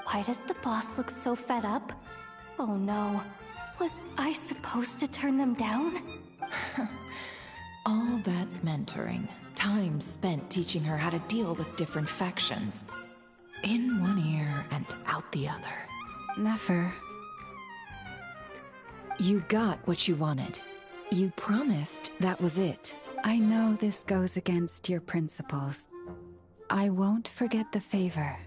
Why does the boss look so fed up? Oh no, was I supposed to turn them down? All that mentoring, time spent teaching her how to deal with different factions. In one ear and out the other. Never. You got what you wanted. You promised that was it. I know this goes against your principles. I won't forget the favor.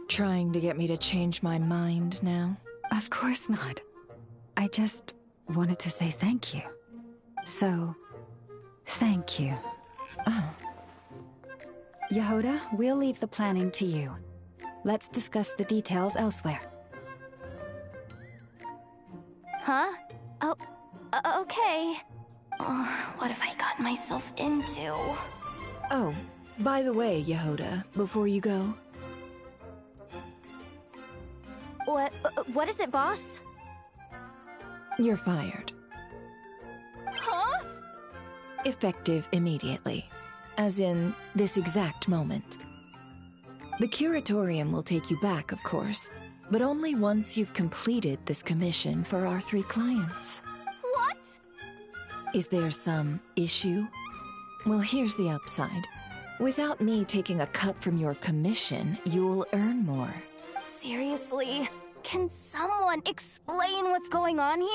Trying to get me to change my mind now? Of course not. I just wanted to say thank you. So, thank you. Oh. Yehoda, we'll leave the planning to you. Let's discuss the details elsewhere. Huh? Oh, okay. What have I gotten myself into? Oh, by the way, Yehoda, before you go... What is it, boss? You're fired. Huh? Effective immediately. As in, this exact moment. The Curatorium will take you back, of course, but only once you've completed this commission for our 3 clients. What? Is there some issue? Well, here's the upside. Without me taking a cut from your commission, you'll earn more. Seriously? Can someone explain what's going on here?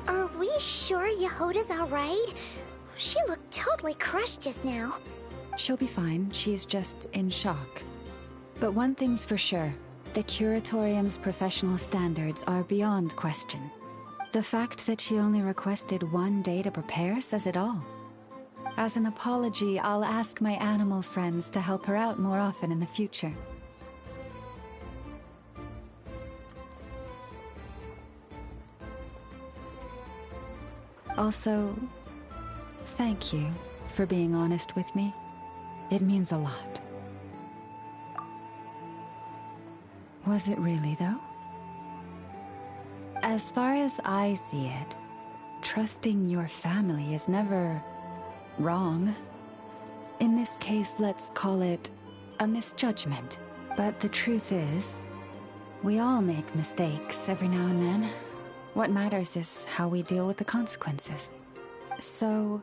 Are we sure Yehoda's alright? She looked totally crushed just now. She'll be fine. She's just in shock. But one thing's for sure. The Curatorium's professional standards are beyond question. The fact that she only requested 1 day to prepare says it all. As an apology, I'll ask my animal friends to help her out more often in the future. Also, thank you for being honest with me. It means a lot. Was it really, though? As far as I see it, trusting your family is never wrong. In this case, let's call it a misjudgment. But the truth is, we all make mistakes every now and then. What matters is how we deal with the consequences. So,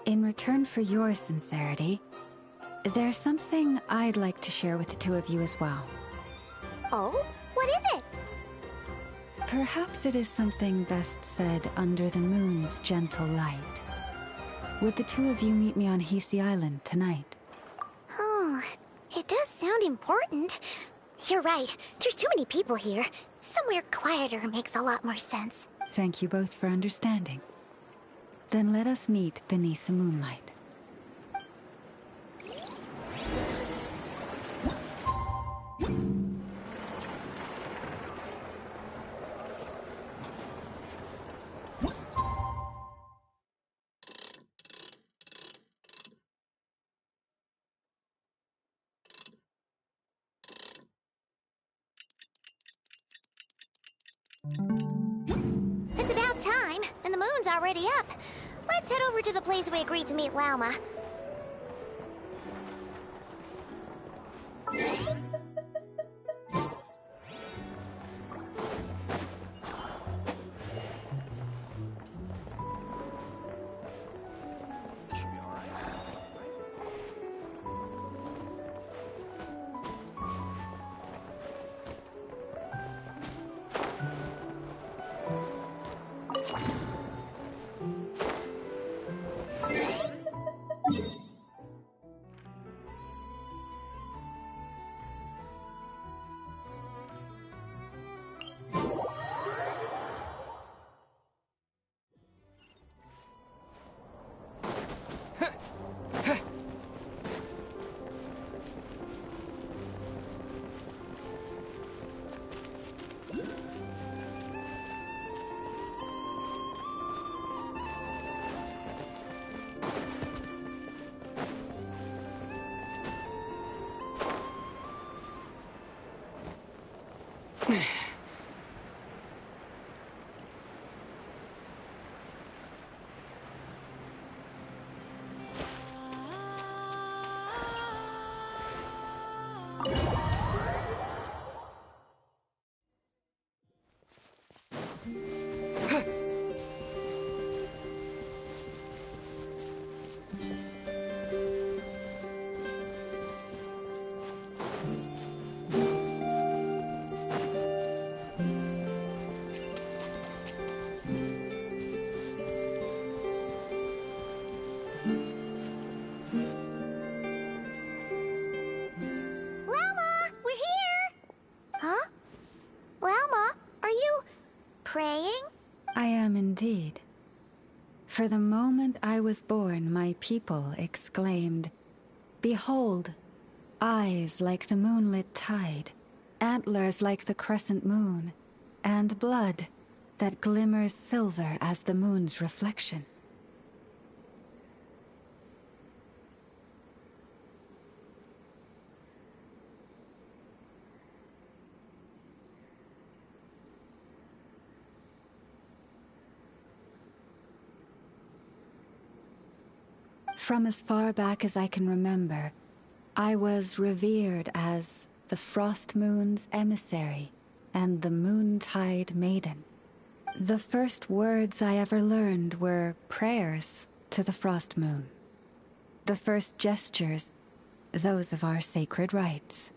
in return for your sincerity, there's something I'd like to share with the two of you as well. Oh? What is it? Perhaps it is something best said under the moon's gentle light. Would the two of you meet me on Hisi Island tonight? Oh, it does sound important. You're right. There's too many people here. Somewhere quieter makes a lot more sense. Thank you both for understanding. Then let us meet beneath the moonlight. It's about time, and the moon's already up. Let's head over to the place we agreed to meet Lauma. Praying? I am indeed. For the moment I was born, my people exclaimed, "Behold, eyes like the moonlit tide, antlers like the crescent moon, and blood that glimmers silver as the moon's reflection." From as far back as I can remember, I was revered as the Frost Moon's emissary and the Moontide Maiden. The first words I ever learned were prayers to the Frost Moon. The first gestures, those of our sacred rites.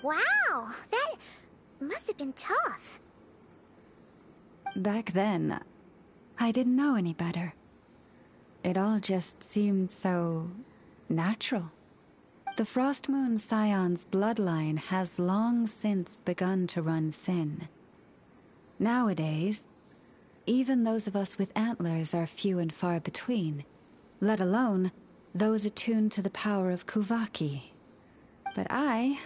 Wow, that must have been tough. Back then, I didn't know any better. It all just seemed so natural. The Frost Moon Scion's bloodline has long since begun to run thin. Nowadays, even those of us with antlers are few and far between, let alone those attuned to the power of Kuvaki. But I...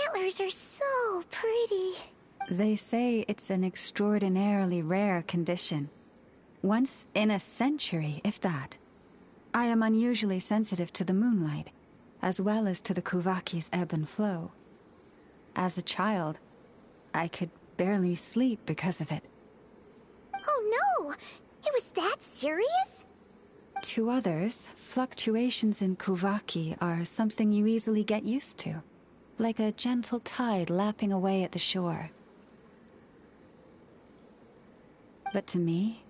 Antlers are so pretty. They say it's an extraordinarily rare condition. Once in a century, if that. I am unusually sensitive to the moonlight, as well as to the Kuvaki's ebb and flow. As a child, I could barely sleep because of it. Oh no! It was that serious? To others, fluctuations in Kuvaki are something you easily get used to. Like a gentle tide lapping away at the shore. But to me,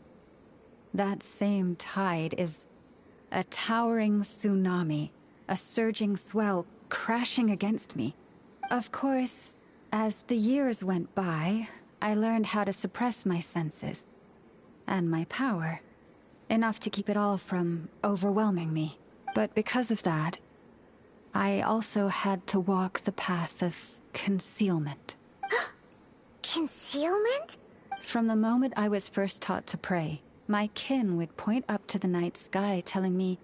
that same tide is a towering tsunami, a surging swell crashing against me. Of course, as the years went by, I learned how to suppress my senses and my power, enough to keep it all from overwhelming me. But because of that, I also had to walk the path of concealment. Concealment? From the moment I was first taught to pray, my kin would point up to the night sky telling me,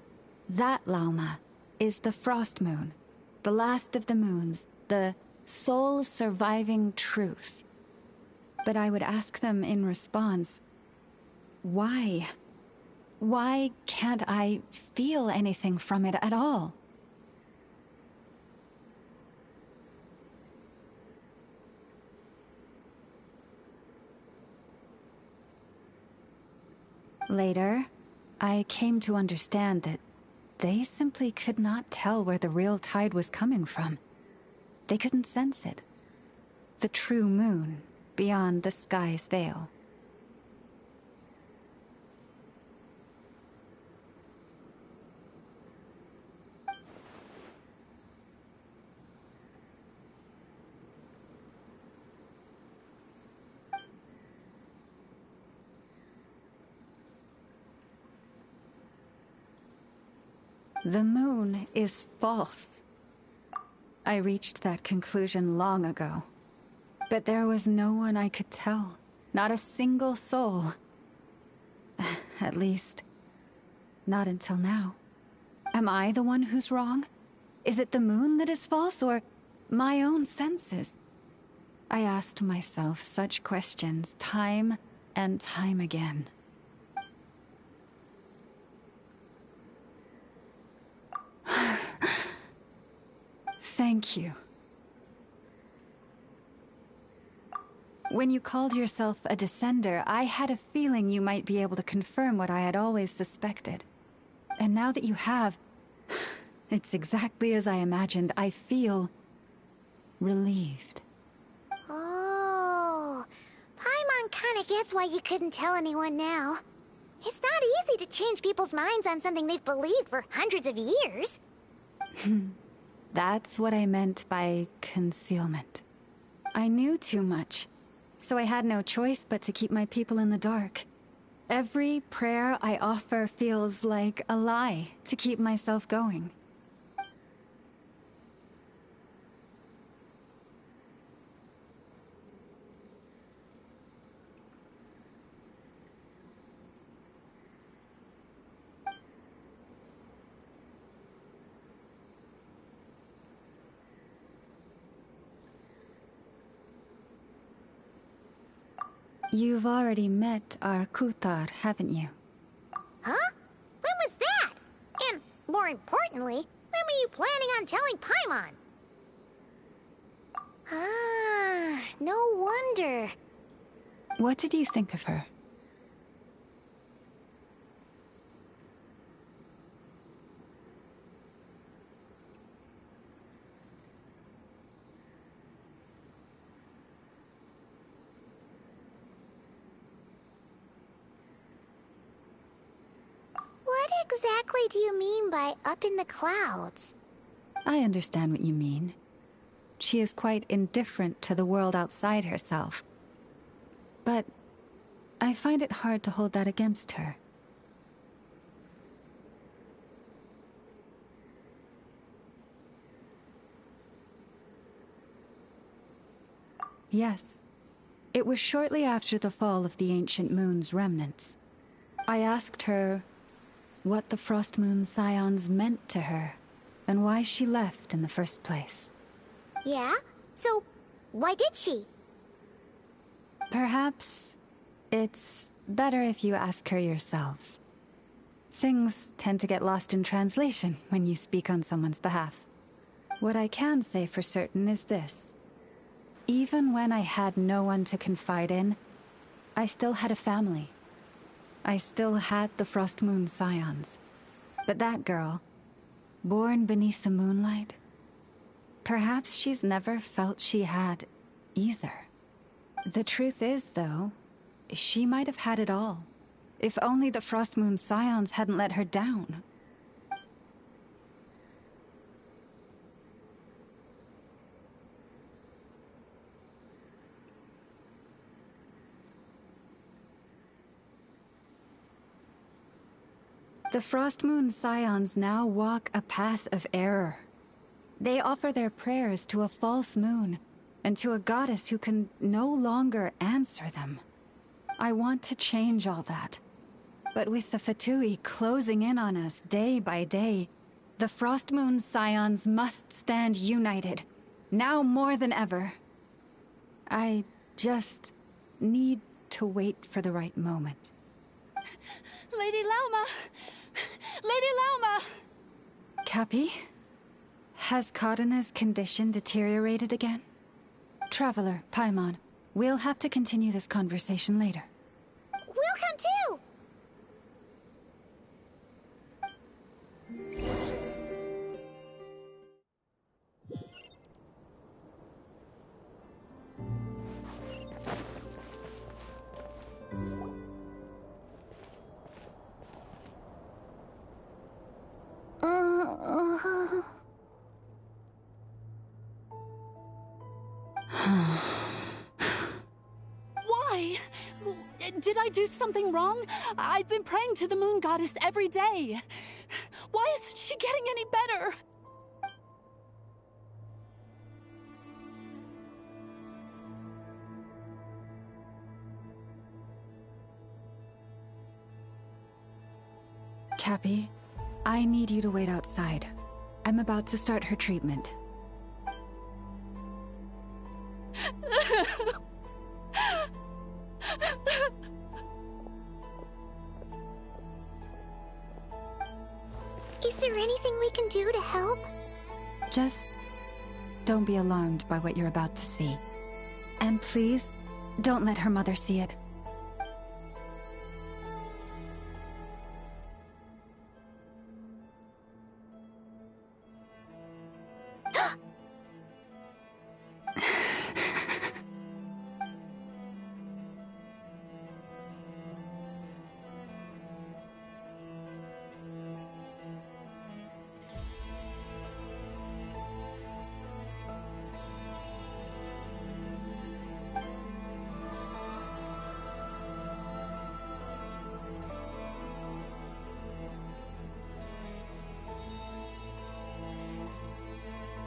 "That, Lauma, is the Frost Moon, the last of the moons, the sole surviving truth." But I would ask them in response, why? Why can't I feel anything from it at all? Later, I came to understand that they simply could not tell where the real tide was coming from. They couldn't sense it. The true moon, beyond the sky's veil. The moon is false. I reached that conclusion long ago. But there was no one I could tell. Not a single soul. At least, not until now. Am I the one who's wrong? Is it the moon that is false, or my own senses? I asked myself such questions time and time again. Thank you. When you called yourself a descender, I had a feeling you might be able to confirm what I had always suspected. And now that you have, it's exactly as I imagined. I feel relieved. Oh, Paimon kinda gets why you couldn't tell anyone now. It's not easy to change people's minds on something they've believed for hundreds of years. That's what I meant by concealment. I knew too much, so I had no choice but to keep my people in the dark. Every prayer I offer feels like a lie to keep myself going. You've already met our Kutar, haven't you? Huh? When was that? And, more importantly, when were you planning on telling Paimon? Ah, no wonder. What did you think of her? What exactly do you mean by up in the clouds? I understand what you mean. She is quite indifferent to the world outside herself. But I find it hard to hold that against her. Yes. It was shortly after the fall of the ancient moon's remnants. I asked her what the Frost Moon Scions meant to her, and why she left in the first place. Yeah? So, why did she? Perhaps it's better if you ask her yourselves. Things tend to get lost in translation when you speak on someone's behalf. What I can say for certain is this. Even when I had no one to confide in, I still had a family. I still had the Frost Moon Scions. But that girl, born beneath the moonlight, perhaps she's never felt she had either. The truth is, though, she might have had it all. If only the Frost Moon Scions hadn't let her down. The Frost Moon Scions now walk a path of error. They offer their prayers to a false moon, and to a goddess who can no longer answer them. I want to change all that. But with the Fatui closing in on us day by day, the Frost Moon Scions must stand united, now more than ever. I just need to wait for the right moment. Lady Lauma! Lady Lauma! Cappy? Has Karina's condition deteriorated again? Traveler, Paimon, we'll have to continue this conversation later. We'll come too! Why? Did I do something wrong? I've been praying to the moon goddess every day. Why isn't she getting any better? Cappy, I need you to wait outside. I'm about to start her treatment. Is there anything we can do to help? Just don't be alarmed by what you're about to see. And please, don't let her mother see it.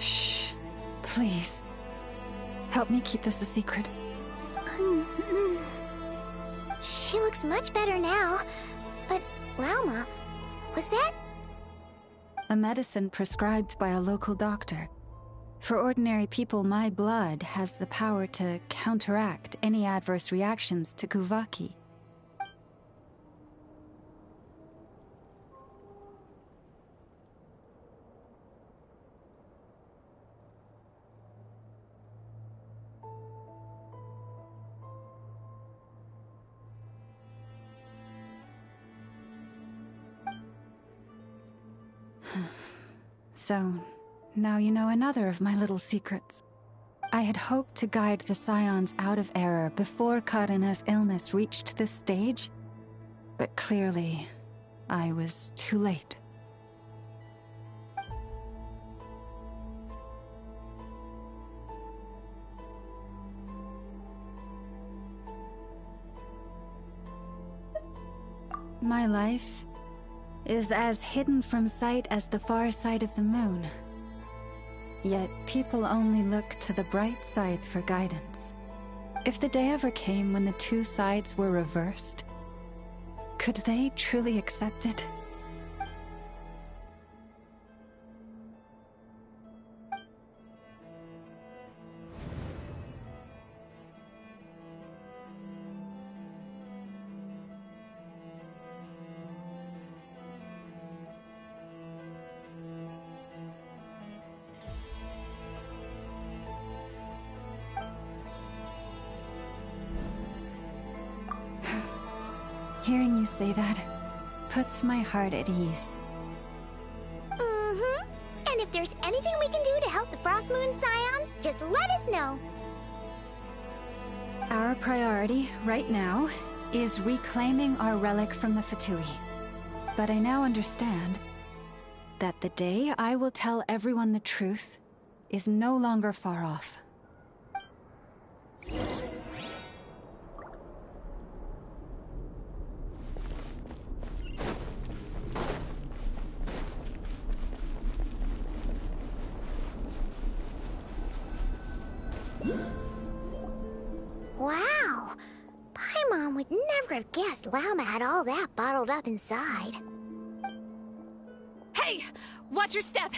Shh. Please. Help me keep this a secret. She looks much better now. But, Lauma, was that? A medicine prescribed by a local doctor. For ordinary people, my blood has the power to counteract any adverse reactions to Kuvaki. So, now you know another of my little secrets. I had hoped to guide the Scions out of error before Karina's illness reached this stage, but clearly, I was too late. My life is as hidden from sight as the far side of the moon. Yet people only look to the bright side for guidance. If the day ever came when the two sides were reversed, could they truly accept it? Hearing you say that puts my heart at ease. Mm-hmm. And if there's anything we can do to help the Frost Moon Scions, just let us know. Our priority, right now, is reclaiming our relic from the Fatui. But I now understand that the day I will tell everyone the truth is no longer far off. Wow! Paimon would never have guessed Lauma had all that bottled up inside. Hey! Watch your step!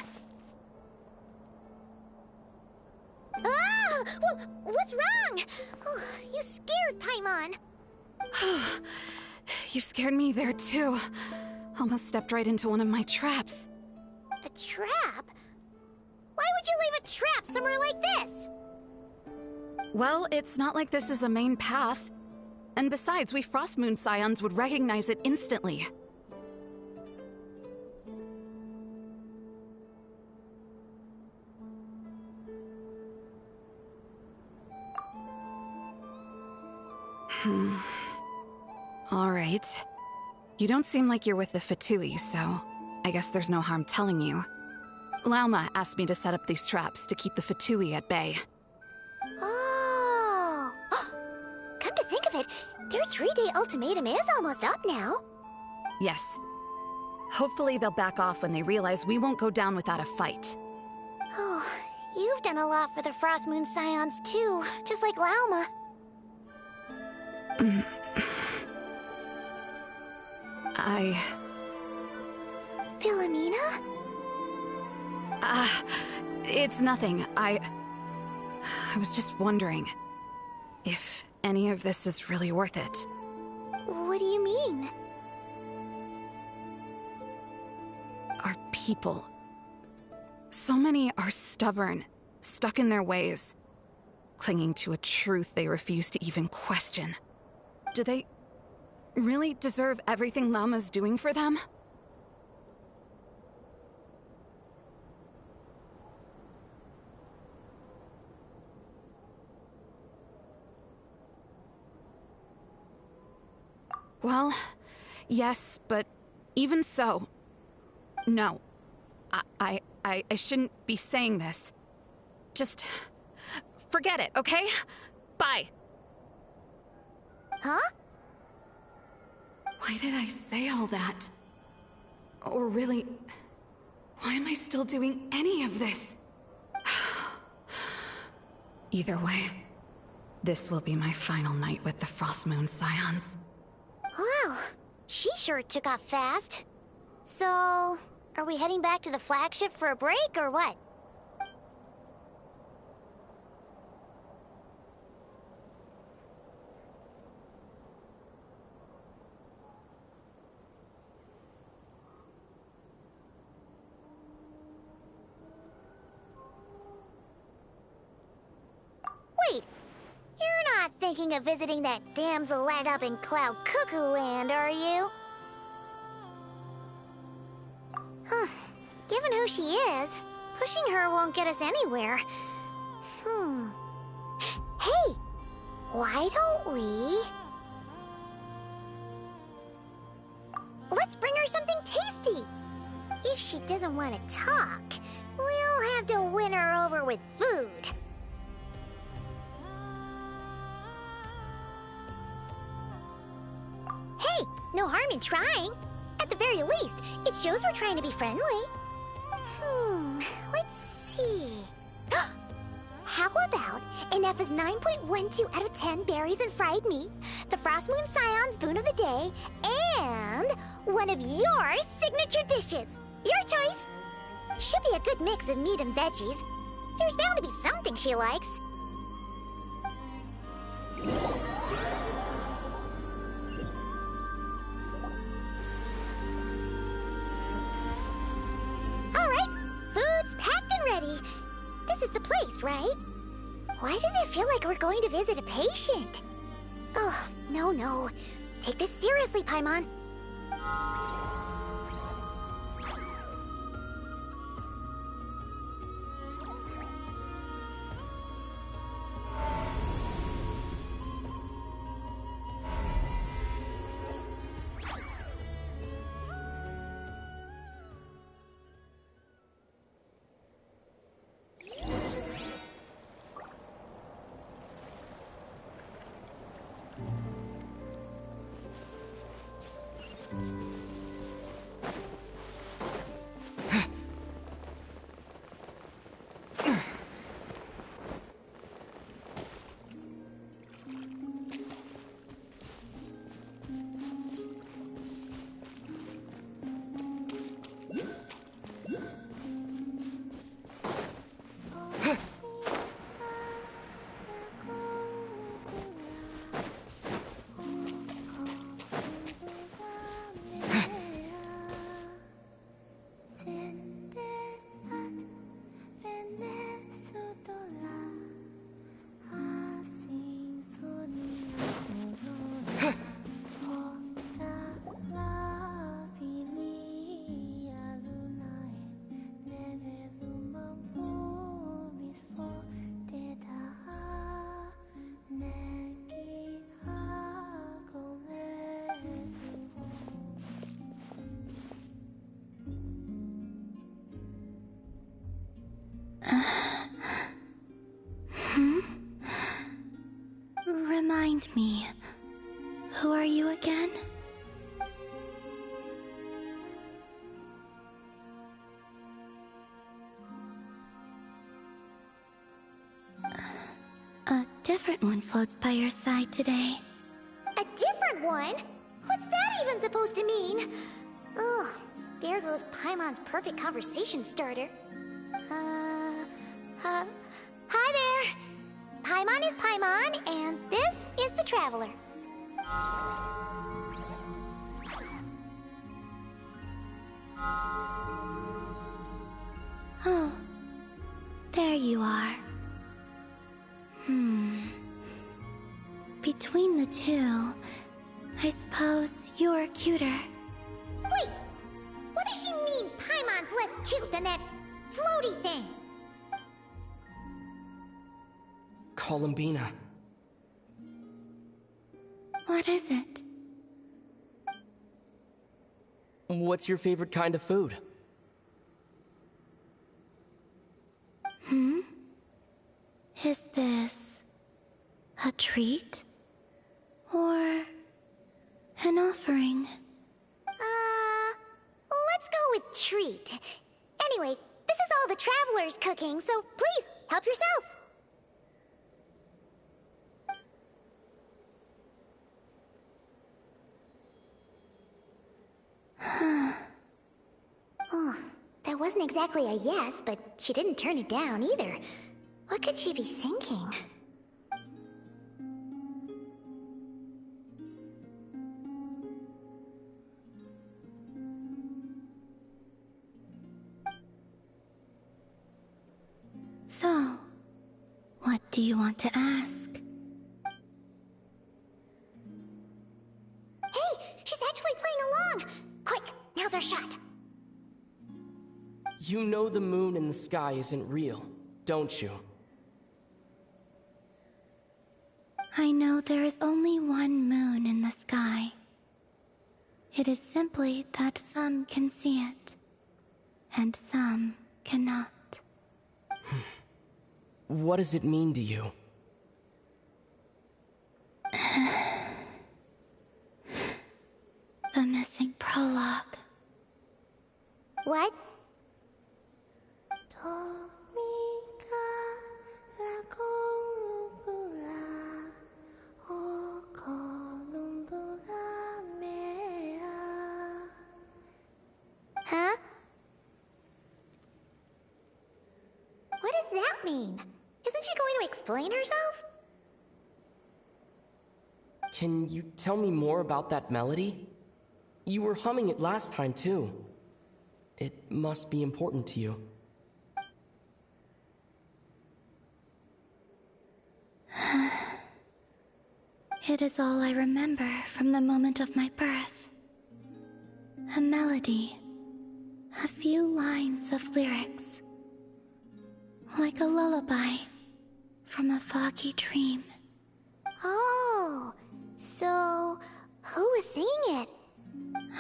Ah! What's wrong? Oh, you scared Paimon. You scared me there too. Almost stepped right into one of my traps. A trap? Why would you leave a trap somewhere like this? Well, it's not like this is a main path. And besides, we Frost Moon Scions would recognize it instantly. Alright. You don't seem like you're with the Fatui, so I guess there's no harm telling you. Lauma asked me to set up these traps to keep the Fatui at bay. Oh! Come to think of it, their 3-day ultimatum is almost up now. Yes. Hopefully they'll back off when they realize we won't go down without a fight. Oh, you've done a lot for the Frost Moon Scions too, just like Lauma. Philomena? It's nothing. I was just wondering if any of this is really worth it. What do you mean? Our people. So many are stubborn, stuck in their ways, clinging to a truth they refuse to even question. Do they really deserve everything Lauma's doing for them? Well, yes, but even so, no. I shouldn't be saying this. Just forget it, okay? Bye. Huh? Why did I say all that? Or really, why am I still doing any of this? Either way, this will be my final night with the Frost Moon Scions. Wow, she sure took off fast. So, are we heading back to the flagship for a break, or what? Wait, you're not thinking of visiting that damselette up in Cloud Cuckoo Land, are you? Huh. Given who she is, pushing her won't get us anywhere. Hey! Why don't we... Let's bring her something tasty! If she doesn't want to talk, we'll have to win her over with food. Hey, no harm in trying. At the very least, it shows we're trying to be friendly. Let's see. How about Ineffa's 9.12 out of 10 berries and fried meat, the Frost Moon Scion's boon of the day, and one of your signature dishes. Your choice. Should be a good mix of meat and veggies. There's bound to be something she likes. This is the place, right? Why does it feel like we're going to visit a patient? Oh, no. Take this seriously, Paimon. Remind me, who are you again? A different one floats by your side today. A different one? What's that even supposed to mean? Ugh, there goes Paimon's perfect conversation starter. Hi there! Paimon is Paimon, and this is the Traveler. Oh, there you are. Between the two, I suppose you're cuter. Wait! What does she mean Paimon's less cute than that floaty thing? Columbina. What is it? What's your favorite kind of food? Is this a treat? Or an offering? Let's go with treat. Anyway, this is all the Traveler's cooking, so please, help yourself. That wasn't exactly a yes, but she didn't turn it down either. What could she be thinking? So, what do you want to ask? Hey, she's actually playing along! Quick, now's our shot. You know the moon in the sky isn't real, don't you? I know there is only one moon in the sky. It is simply that some can see it, and some cannot. What does it mean to you? The missing prologue. What? Huh? What does that mean? Isn't she going to explain herself? Can you tell me more about that melody? You were humming it last time, too. It must be important to you. It is all I remember from the moment of my birth. A melody. A few lines of lyrics. Like a lullaby from a foggy dream. Oh, so who was singing it?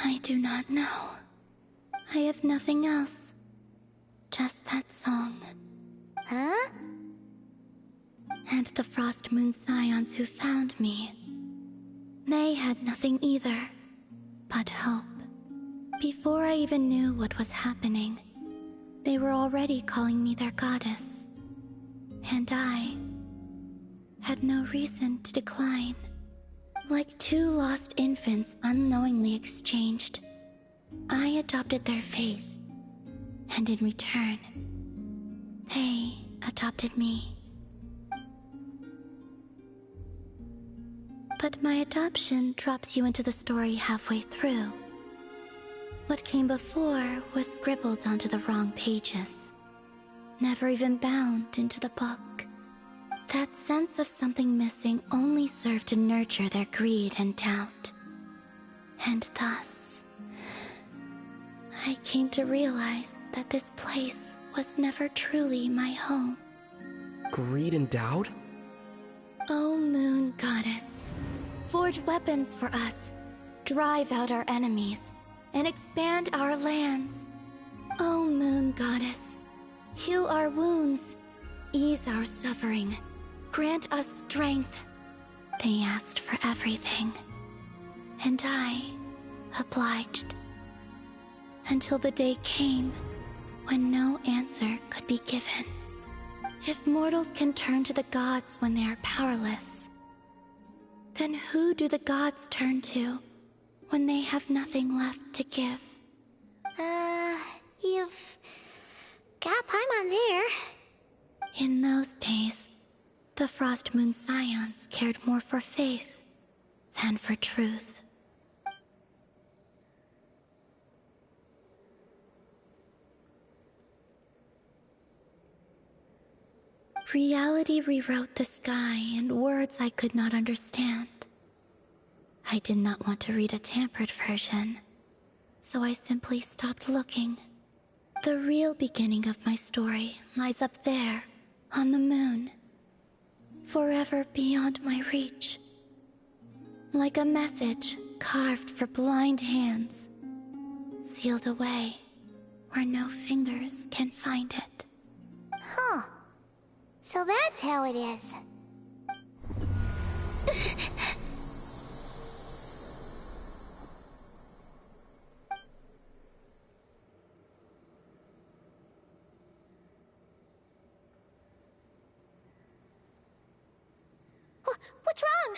I do not know. I have nothing else. Just that song. Huh? And the Frost Moon Scions who found me. They had nothing either, but hope. Before I even knew what was happening, they were already calling me their goddess. And I had no reason to decline. Like two lost infants unknowingly exchanged, I adopted their faith. And in return, they adopted me. But my adoption drops you into the story halfway through. What came before was scribbled onto the wrong pages, never even bound into the book. That sense of something missing only served to nurture their greed and doubt. And thus, I came to realize that this place was never truly my home. Greed and doubt? O Moon Goddess, forge weapons for us, drive out our enemies, and expand our lands. O Moon Goddess, heal our wounds, ease our suffering, grant us strength. They asked for everything, and I obliged. Until the day came when no answer could be given. If mortals can turn to the gods when they are powerless, then who do the gods turn to when they have nothing left to give? You've got Paimon there. In those days, the Frost Moon Scions cared more for faith than for truth. Reality rewrote the sky in words I could not understand. I did not want to read a tampered version, so I simply stopped looking. The real beginning of my story lies up there, on the moon, forever beyond my reach. Like a message carved for blind hands, sealed away where no fingers can find it. Huh. So that's how it is. What's wrong?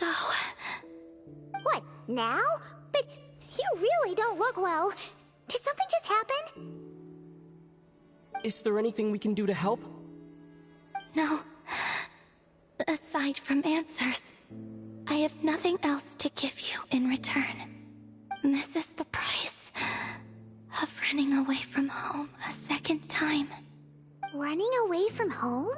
go. What, now? But you really don't look well. Did something just happen? Is there anything we can do to help? No. Aside from answers, I have nothing else to give you in return. This is the price of running away from home a second time. Running away from home?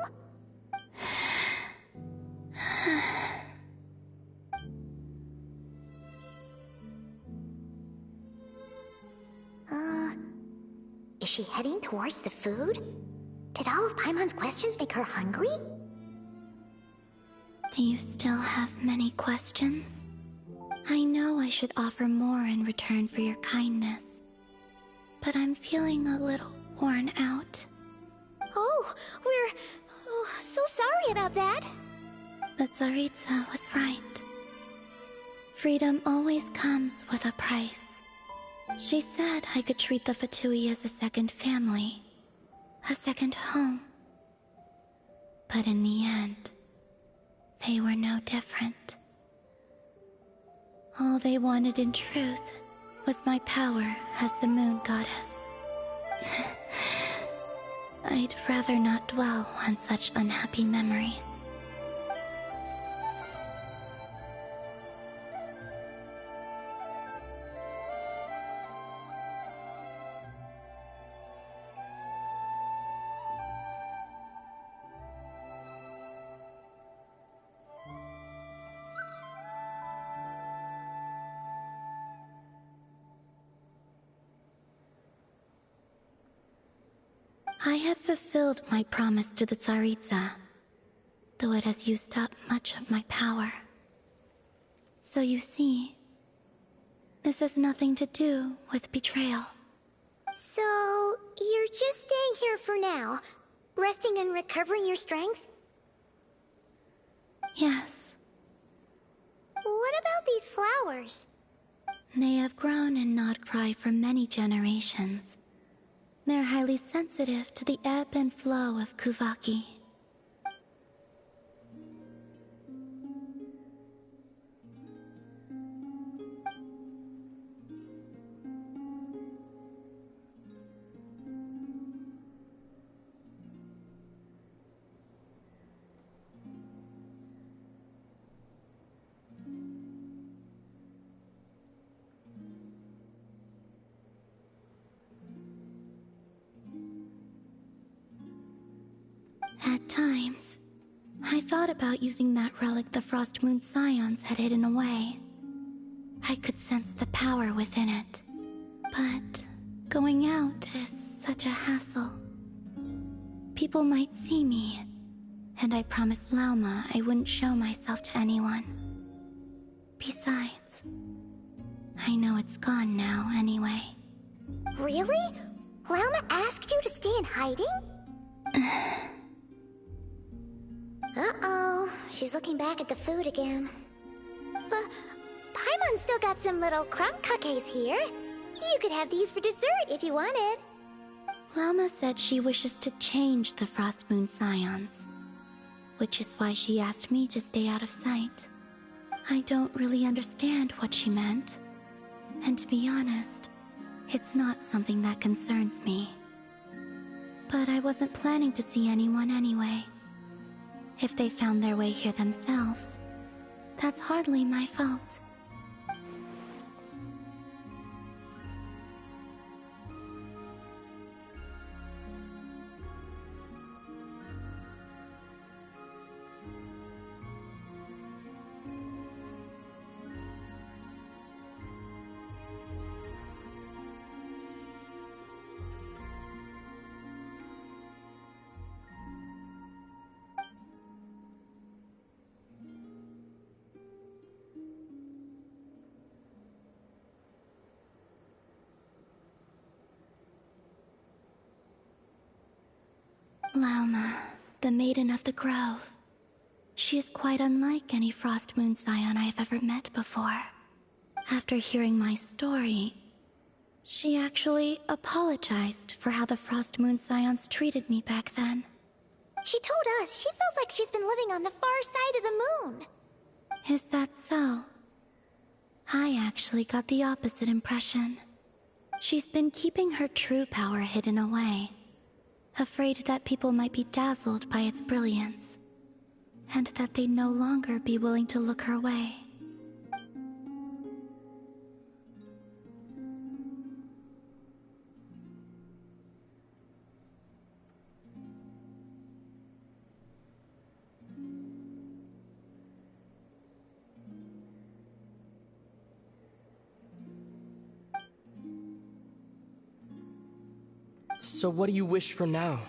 Is she heading towards the food? Did all of Paimon's questions make her hungry? Do you still have many questions? I know I should offer more in return for your kindness, but I'm feeling a little worn out. Oh, we're so sorry about that. But Tsaritsa was right. Freedom always comes with a price. She said I could treat the Fatui as a second family, a second home. But in the end, they were no different. All they wanted in truth was my power as the moon goddess. I'd rather not dwell on such unhappy memories. I have fulfilled my promise to the Tsaritsa, though it has used up much of my power. So you see, this has nothing to do with betrayal. So, you're just staying here for now, resting and recovering your strength? Yes. What about these flowers? They have grown in Nodcry for many generations. They're highly sensitive to the ebb and flow of Kuvaki. At times, I thought about using that relic the Frost Moon Scions had hidden away. I could sense the power within it. But going out is such a hassle. People might see me, and I promised Lauma I wouldn't show myself to anyone. Besides, I know it's gone now anyway. Really? Lauma asked you to stay in hiding? Uh-oh, she's looking back at the food again. Paimon's still got some little crumb cookies here. You could have these for dessert if you wanted. Lauma said she wishes to change the Frost Moon Scions, which is why she asked me to stay out of sight. I don't really understand what she meant, and to be honest, it's not something that concerns me. But I wasn't planning to see anyone anyway. If they found their way here themselves, that's hardly my fault. Lauma, the Maiden of the Grove. She is quite unlike any Frost Moon Scion I have ever met before. After hearing my story, she actually apologized for how the Frost Moon Scions treated me back then. She told us she feels like she's been living on the far side of the moon. Is that so? I actually got the opposite impression. She's been keeping her true power hidden away, afraid that people might be dazzled by its brilliance, and that they'd no longer be willing to look her way. So what do you wish for now?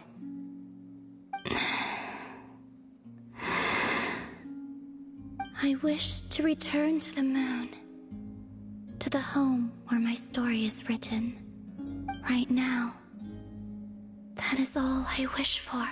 I wish to return to the moon, to the home where my story is written. Right now, that is all I wish for.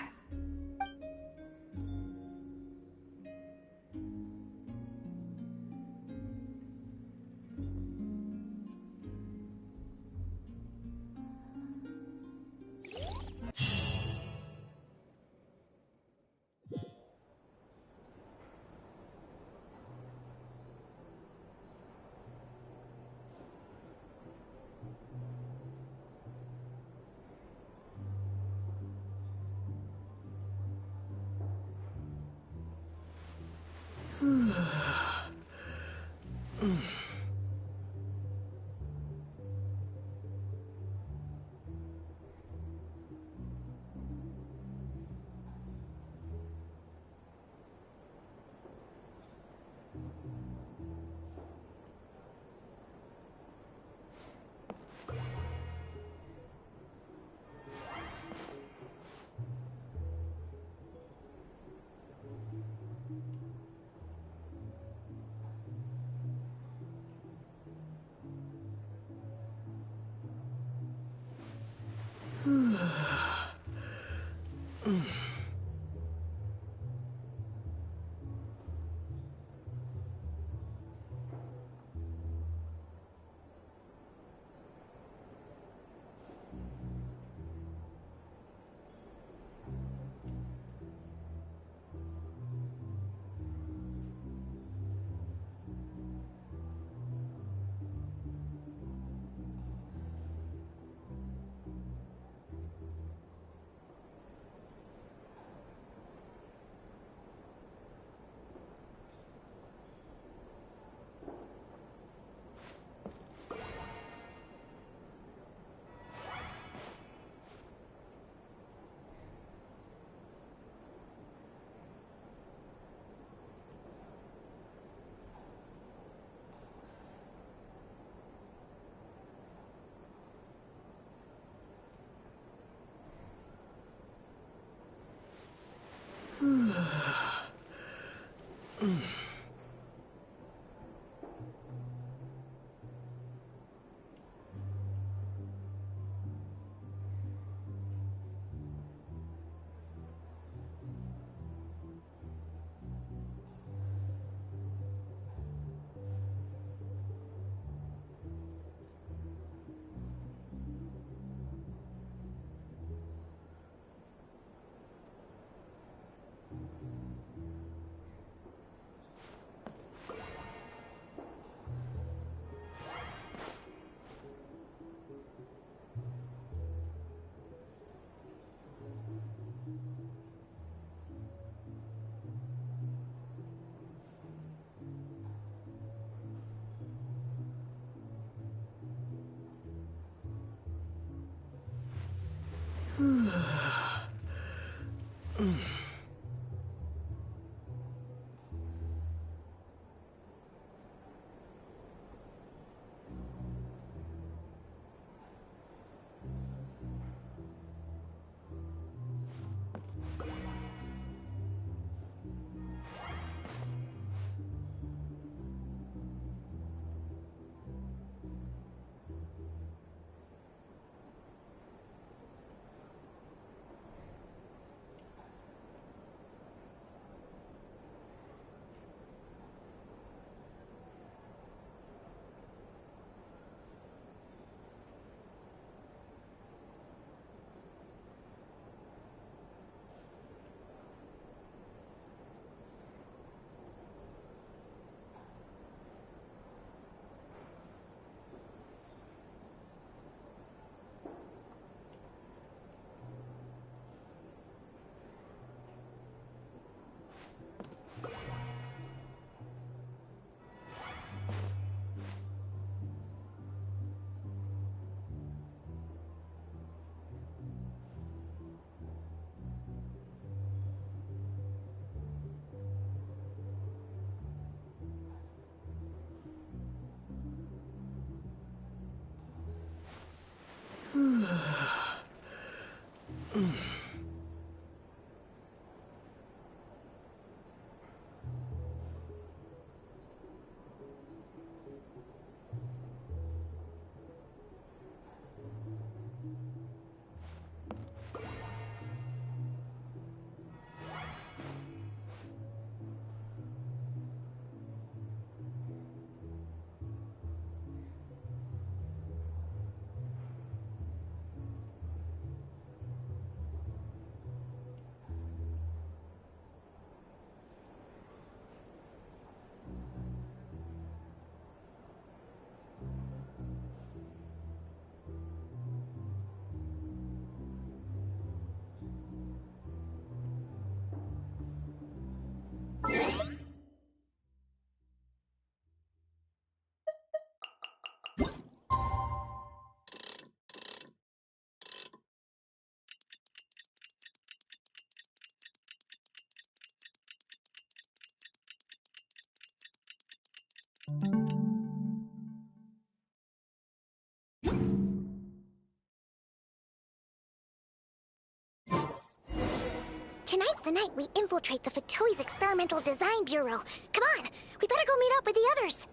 the night we infiltrate the Fatoy's Experimental Design Bureau. Come on, we better go meet up with the others.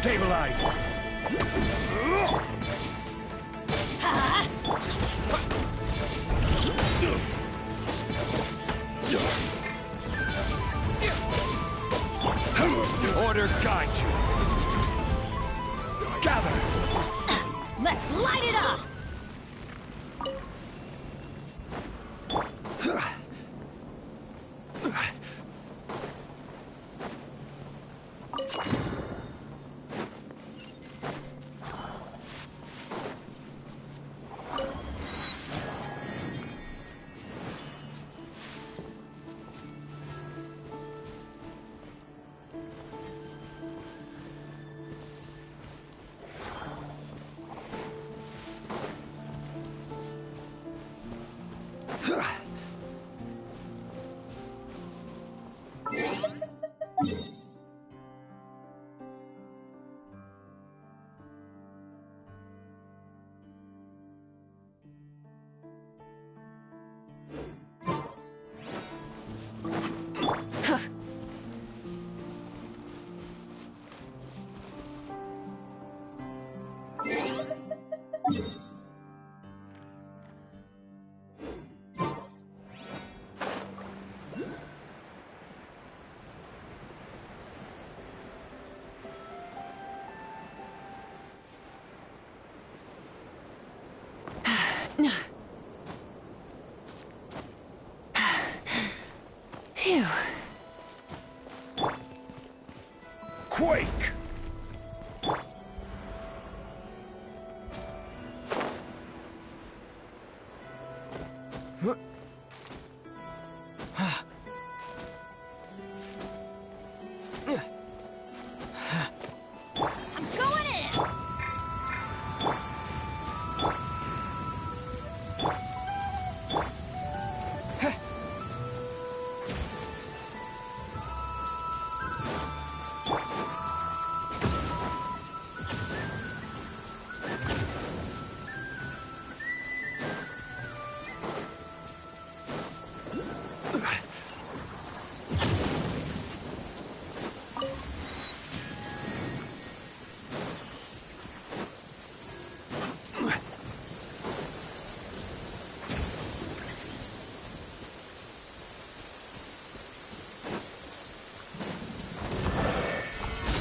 Stabilize! Order guide you. Gather! Let's light it up! Phew. Quake! I'm going in!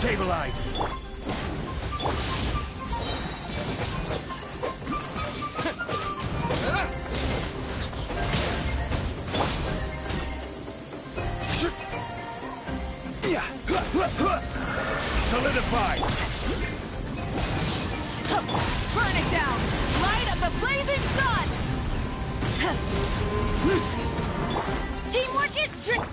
Stabilize! Solidify! Burn it down! Light of the blazing sun! Teamwork is strict.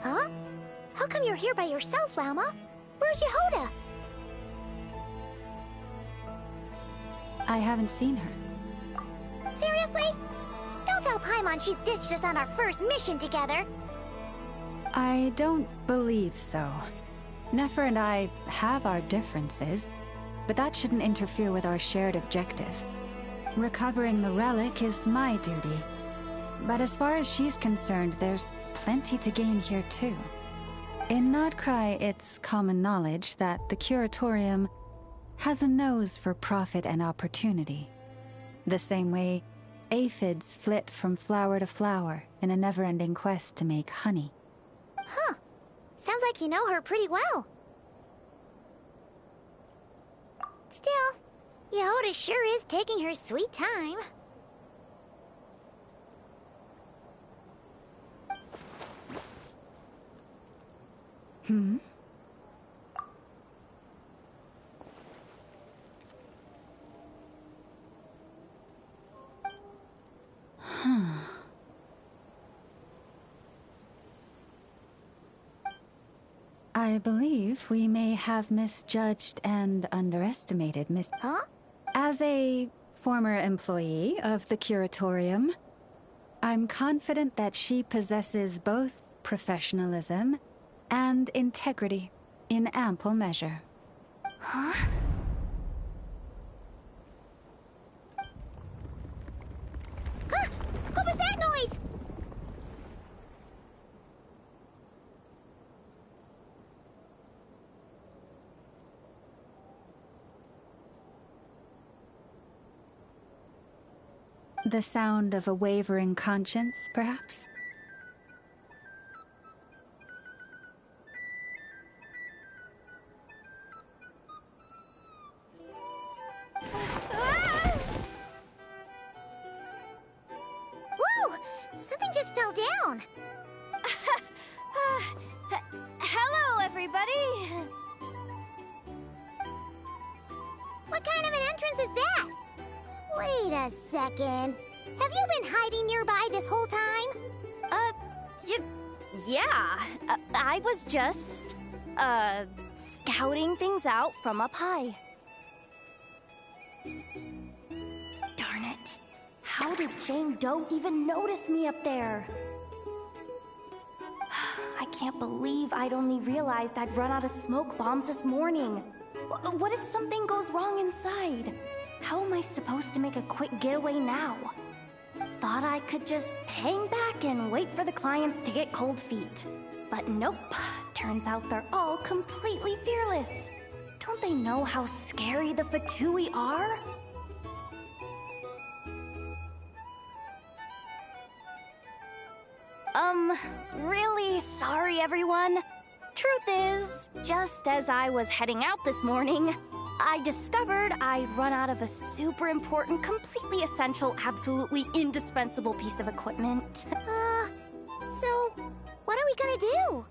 Huh? How come you're here by yourself, Lauma? Where's Yehoda? I haven't seen her. Seriously? Don't tell Paimon she's ditched us on our first mission together. I don't believe so. Nefer and I have our differences, but that shouldn't interfere with our shared objective. Recovering the relic is my duty. But as far as she's concerned, there's plenty to gain here too. In Nodcry, it's common knowledge that the Curatorium has a nose for profit and opportunity. The same way aphids flit from flower to flower in a never-ending quest to make honey. Huh. Sounds like you know her pretty well. Still, Yehoda sure is taking her sweet time. Hmm? Huh. I believe we may have misjudged and underestimated Miss... Huh? As a former employee of the Curatorium, I'm confident that she possesses both professionalism and integrity in ample measure. Huh? Huh? What was that noise? The sound of a wavering conscience, perhaps? Whoa! Something just fell down. Hello, everybody! What kind of an entrance is that? Wait a second. Have you been hiding nearby this whole time? Yeah. I was just, scouting things out from up high. Darn it. How did Jane Doe even notice me up there? I can't believe I'd only realized I'd run out of smoke bombs this morning. What if something goes wrong inside? How am I supposed to make a quick getaway now? Thought I could just hang back and wait for the clients to get cold feet. But nope. Turns out they're all completely fearless. Don't they know how scary the Fatui are? Really sorry, everyone. Truth is, just as I was heading out this morning, I discovered I'd run out of a super important, completely essential, absolutely indispensable piece of equipment. So, what are we gonna do?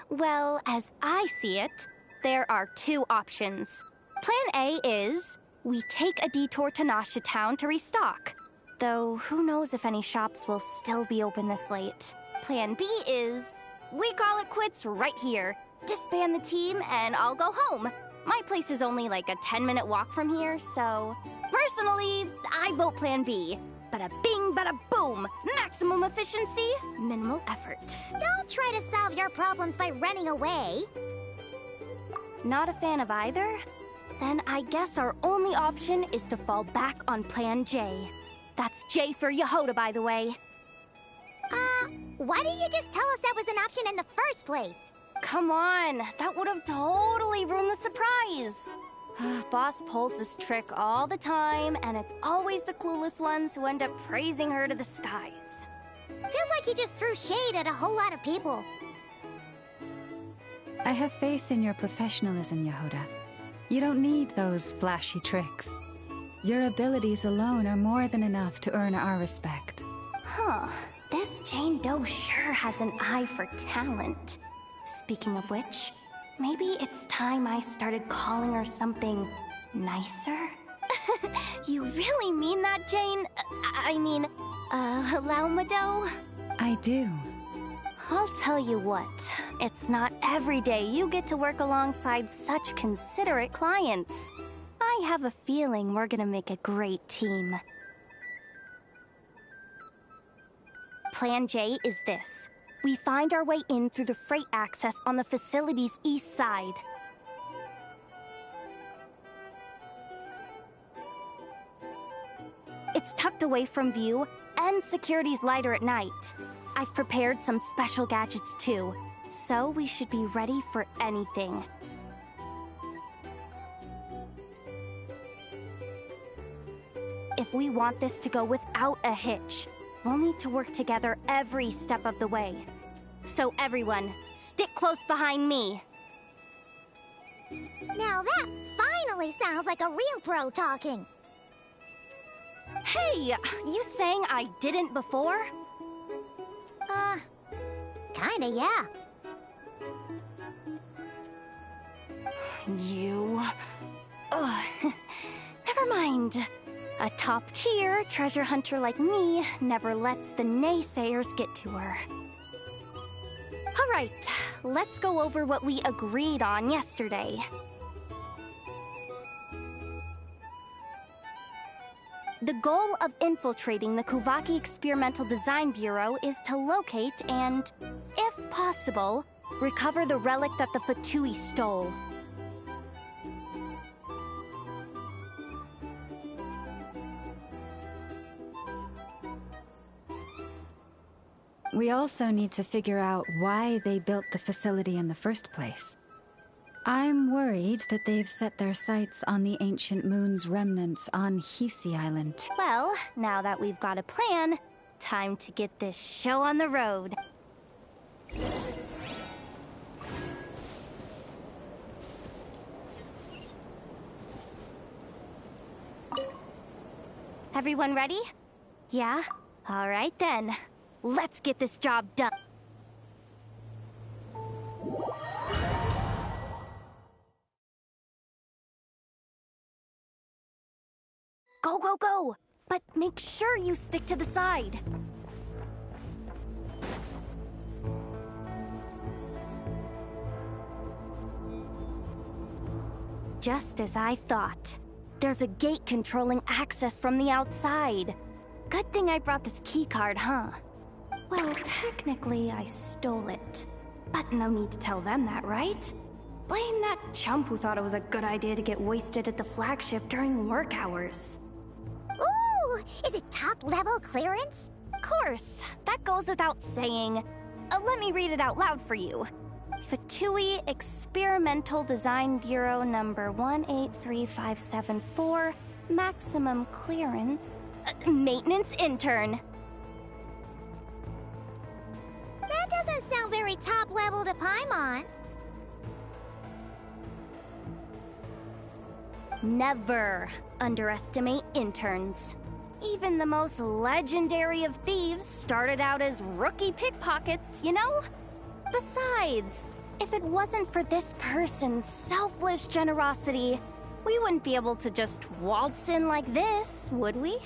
Well, as I see it, there are two options. Plan A is, we take a detour to Nasha Town to restock. Though, who knows if any shops will still be open this late. Plan B is, we call it quits right here. Disband the team and I'll go home. My place is only like a 10-minute walk from here, so... Personally, I vote Plan B. Bada bing, bada boom! Maximum efficiency, minimal effort. Don't try to solve your problems by running away. Not a fan of either? Then I guess our only option is to fall back on Plan J. That's J for Yehoda, by the way. Why didn't you just tell us that was an option in the first place? Come on, that would have totally ruined the surprise. Boss pulls this trick all the time, and it's always the clueless ones who end up praising her to the skies. Feels like you just threw shade at a whole lot of people. I have faith in your professionalism, Yehoda. You don't need those flashy tricks. Your abilities alone are more than enough to earn our respect. Huh. This Jane Doe sure has an eye for talent. Speaking of which, maybe it's time I started calling her something nicer? You really mean that, Jane? Laumado? I do. I'll tell you what, it's not every day you get to work alongside such considerate clients. I have a feeling we're gonna make a great team. Plan J is this. We find our way in through the freight access on the facility's east side. It's tucked away from view, and security's lighter at night. I've prepared some special gadgets too, so we should be ready for anything. If we want this to go without a hitch, we'll need to work together every step of the way. So everyone, stick close behind me. Now that finally sounds like a real pro talking. Hey, you saying I didn't before? Kinda, yeah. You... Ugh. Never mind. A top-tier treasure hunter like me never lets the naysayers get to her. Alright, let's go over what we agreed on yesterday. The goal of infiltrating the Kuvaki Experimental Design Bureau is to locate and, if possible, recover the relic that the Fatui stole. We also need to figure out why they built the facility in the first place. I'm worried that they've set their sights on the ancient moon's remnants on Hisi Island. Well, now that we've got a plan, time to get this show on the road. Everyone ready? Yeah? All right then. Let's get this job done. Go, go, go! But make sure you stick to the side. Just as I thought. There's a gate controlling access from the outside. Good thing I brought this keycard, huh? Well, technically, I stole it. But no need to tell them that, right? Blame that chump who thought it was a good idea to get wasted at the flagship during work hours. Ooh! Is it top-level clearance? Of course. That goes without saying. Let me read it out loud for you. Fatui Experimental Design Bureau number 183574, maximum clearance, maintenance intern. That doesn't sound very top-level to Paimon. Never underestimate interns. Even the most legendary of thieves started out as rookie pickpockets, you know? Besides, if it wasn't for this person's selfless generosity, we wouldn't be able to just waltz in like this, would we?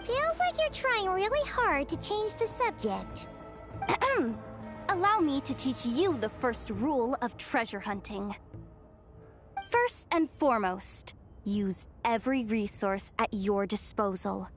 Feels like you're trying really hard to change the subject. Allow me to teach you the first rule of treasure hunting. First and foremost, use every resource at your disposal.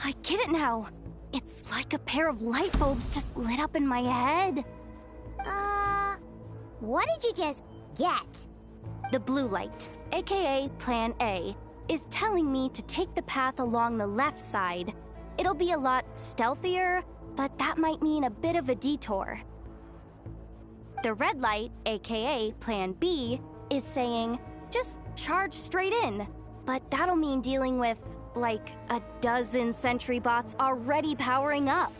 I get it now. It's like a pair of light bulbs just lit up in my head. What did you just get? The blue light, aka Plan A, is telling me to take the path along the left side. It'll be a lot stealthier, but that might mean a bit of a detour. The red light, aka Plan B, is saying, just charge straight in. But that'll mean dealing with, like, a dozen sentry bots already powering up.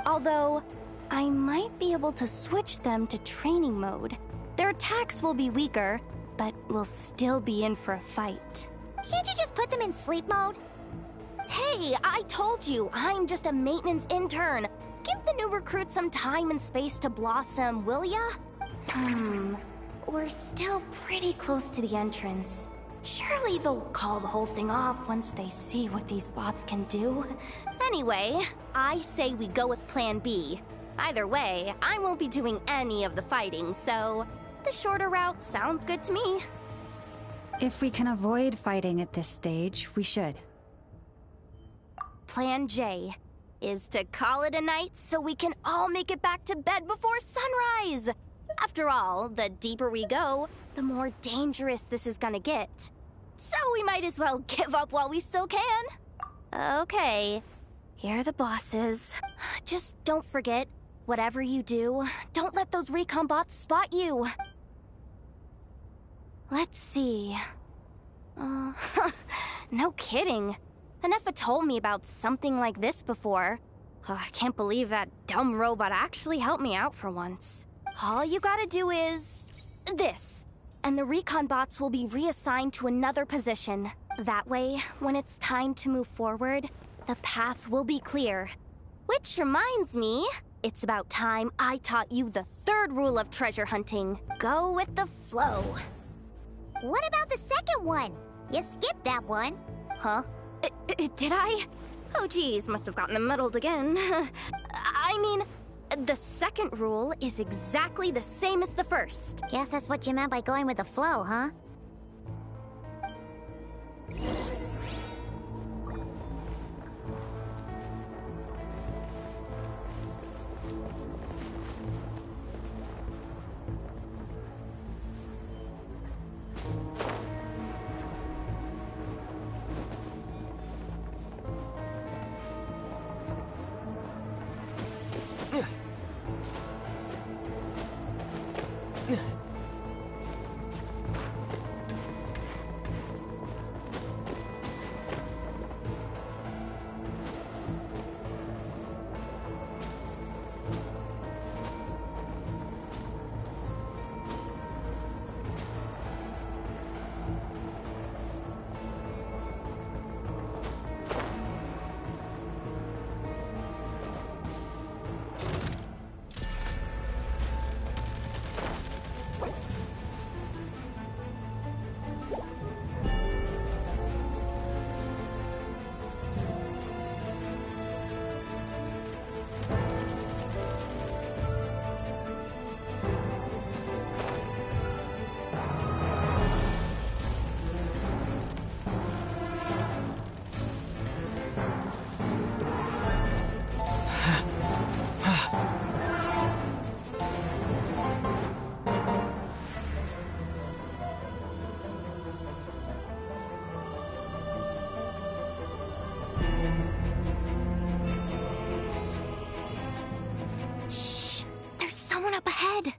Although, I might be able to switch them to training mode. Their attacks will be weaker, but we'll still be in for a fight. Can't you just put them in sleep mode? Hey, I told you, I'm just a maintenance intern. Give the new recruits some time and space to blossom, will ya? We're still pretty close to the entrance. Surely they'll call the whole thing off once they see what these bots can do. Anyway, I say we go with Plan B. Either way, I won't be doing any of the fighting, so the shorter route sounds good to me. If we can avoid fighting at this stage, we should. Plan J is to call it a night so we can all make it back to bed before sunrise. After all, the deeper we go, the more dangerous this is gonna get. So we might as well give up while we still can. Okay, Here the bosses. Just don't forget, whatever you do, don't let those recon bots spot you. Let's see. No kidding. Anefa told me about something like this before. I can't believe that dumb robot actually helped me out for once. All you gotta do is... this. And the recon bots will be reassigned to another position. That way, when it's time to move forward, the path will be clear. Which reminds me, it's about time I taught you the third rule of treasure hunting. Go with the flow. What about the second one? You skipped that one. Huh? Did I? Oh geez, must have gotten them muddled again. I mean, the second rule is exactly the same as the first. Guess that's what you meant by going with the flow, huh? Up ahead.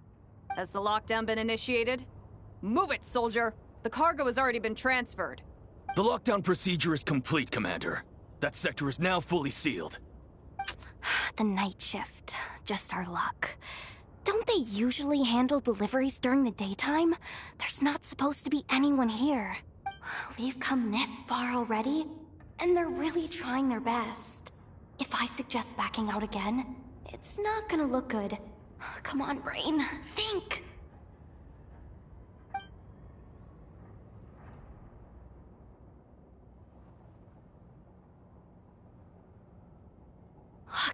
Has the lockdown been initiated? Move it, soldier! The cargo has already been transferred. The lockdown procedure is complete, Commander. That sector is now fully sealed. The night shift. Just our luck. Don't they usually handle deliveries during the daytime? There's not supposed to be anyone here. We've come this far already, and they're really trying their best. If I suggest backing out again, it's not gonna look good. Come on, brain. Think!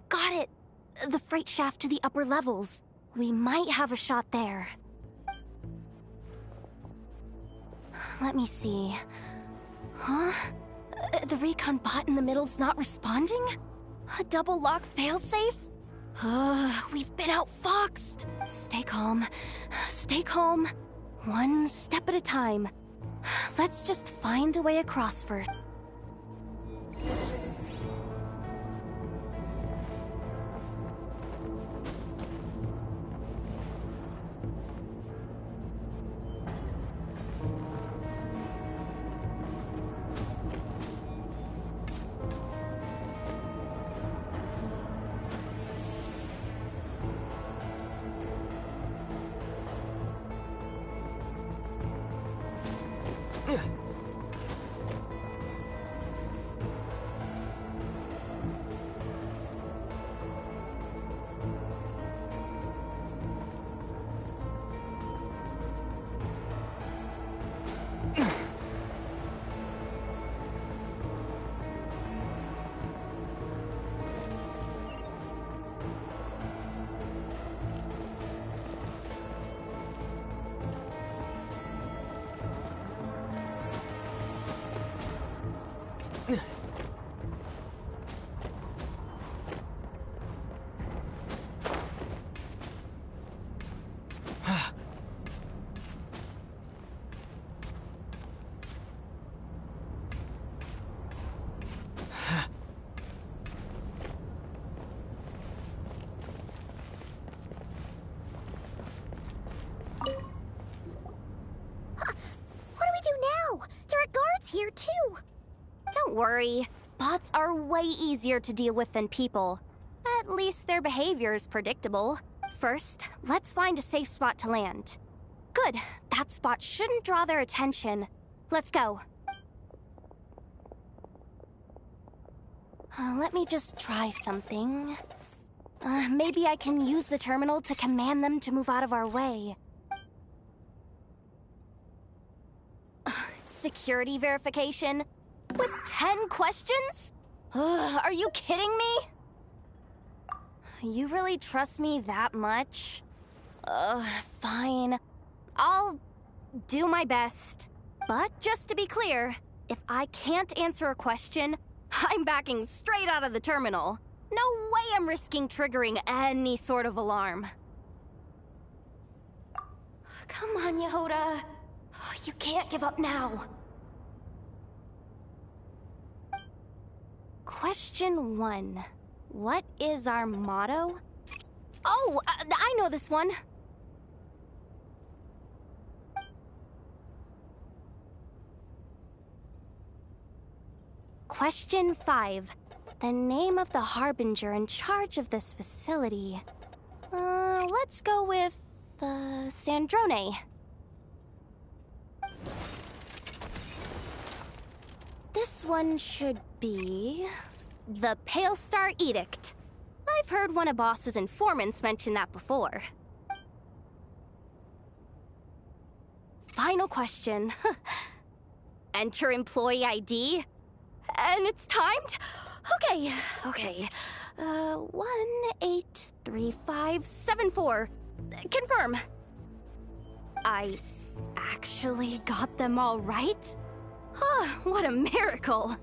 Got it! The freight shaft to the upper levels. We might have a shot there. Let me see. Huh? The recon bot in the middle's not responding? A double lock failsafe? We've been outfoxed. Stay calm. Stay calm. One step at a time. Let's just find a way across first. worry. Bots are way easier to deal with than people. At least their behavior is predictable. First, let's find a safe spot to land. Good. That spot shouldn't draw their attention. Let's go. Let me just try something. Maybe I can use the terminal to command them to move out of our way. Security verification? With 10 questions? Are you kidding me? You really trust me that much? Fine. I'll do my best. But just to be clear, if I can't answer a question, I'm backing straight out of the terminal. No way I'm risking triggering any sort of alarm. Come on, Yehoda. You can't give up now. Question 1. What is our motto? Oh, I know this one. Question 5. The name of the harbinger in charge of this facility. Let's go with, Sandrone. This one should be... the Pale Star Edict. I've heard one of Boss's informants mention that before. Final question. Enter employee ID. And it's timed? Okay. 183574. Confirm. I actually got them all right? What a miracle.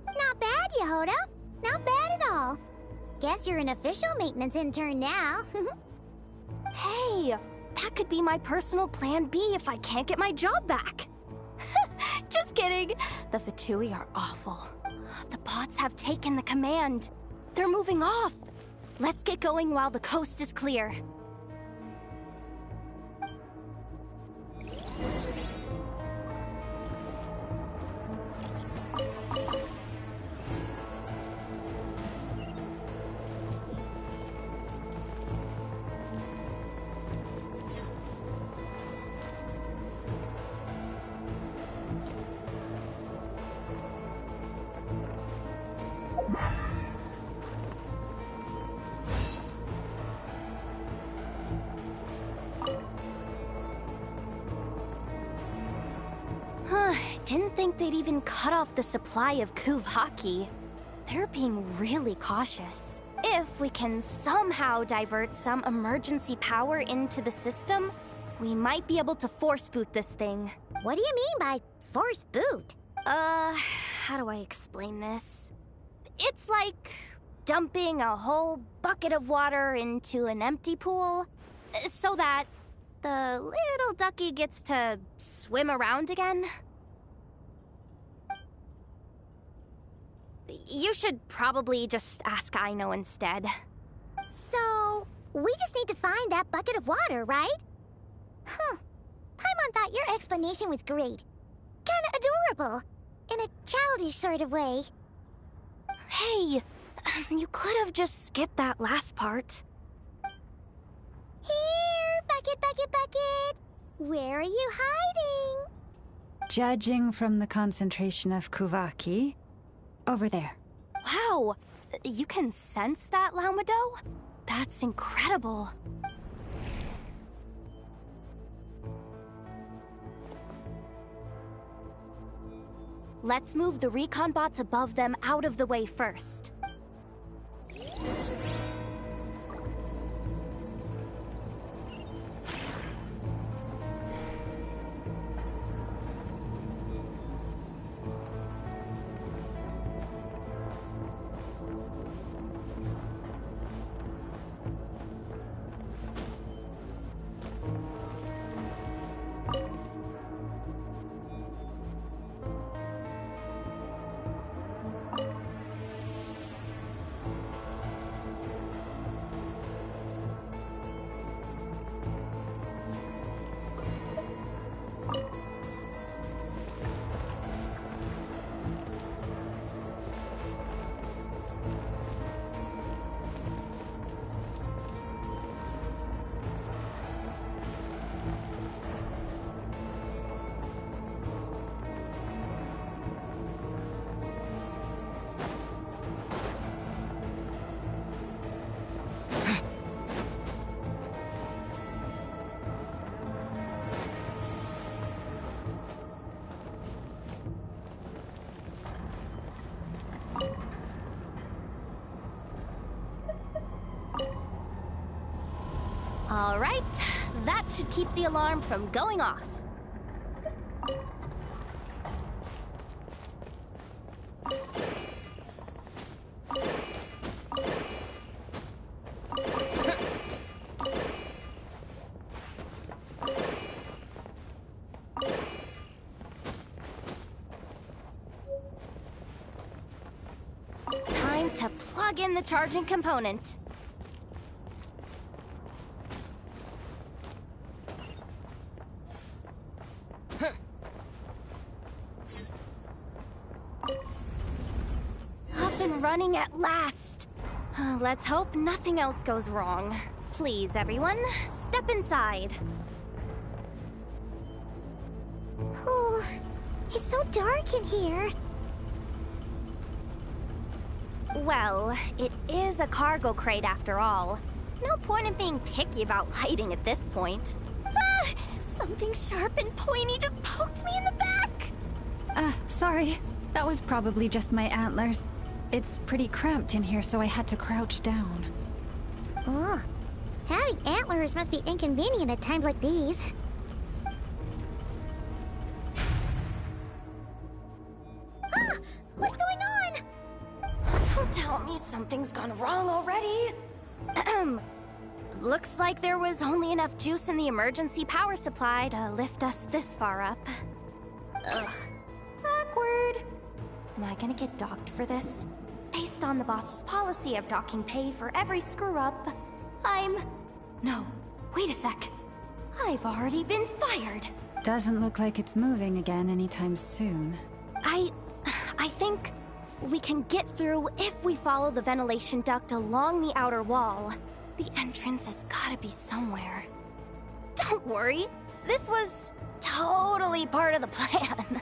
Not bad, Yehoda. Not bad at all. Guess you're an official maintenance intern now. Hey, that could be my personal plan B if I can't get my job back. Just kidding. The Fatui are awful. The bots have taken the command. They're moving off. Let's get going while the coast is clear. Didn't think they'd even cut off the supply of Kuvaki. They're being really cautious. If we can somehow divert some emergency power into the system, we might be able to force boot this thing. What do you mean by force boot? How do I explain this? It's like dumping a whole bucket of water into an empty pool, so that the little ducky gets to swim around again. You should probably just ask Aino instead. So, we just need to find that bucket of water, right? Paimon thought your explanation was great. Kinda adorable. In a childish sort of way. Hey, you could have just skipped that last part. Here, bucket, bucket, bucket. Where are you hiding? Judging from the concentration of Kuvaki, over there. Wow, you can sense that, Laumado? That's incredible. Let's move the recon bots above them out of the way first. All right, that should keep the alarm from going off. Time to plug in the charging component. Up and running at last. Let's hope nothing else goes wrong. Please, everyone, step inside. Oh, it's so dark in here. Well, it is a cargo crate after all. No point in being picky about lighting at this point. Ah! Something sharp and pointy just poked me in the back! Sorry. That was probably just my antlers. It's pretty cramped in here, so I had to crouch down. Ugh. Having antlers must be inconvenient at times like these. Ah! What's going on? Don't tell me something's gone wrong already. Looks like there was only enough juice in the emergency power supply to lift us this far up. Ugh. Awkward. Am I gonna get docked for this? Based on the boss's policy of docking pay for every screw-up, No, wait a sec. I've already been fired. Doesn't look like it's moving again anytime soon. I think we can get through if we follow the ventilation duct along the outer wall. The entrance has gotta be somewhere. Don't worry, this was totally part of the plan.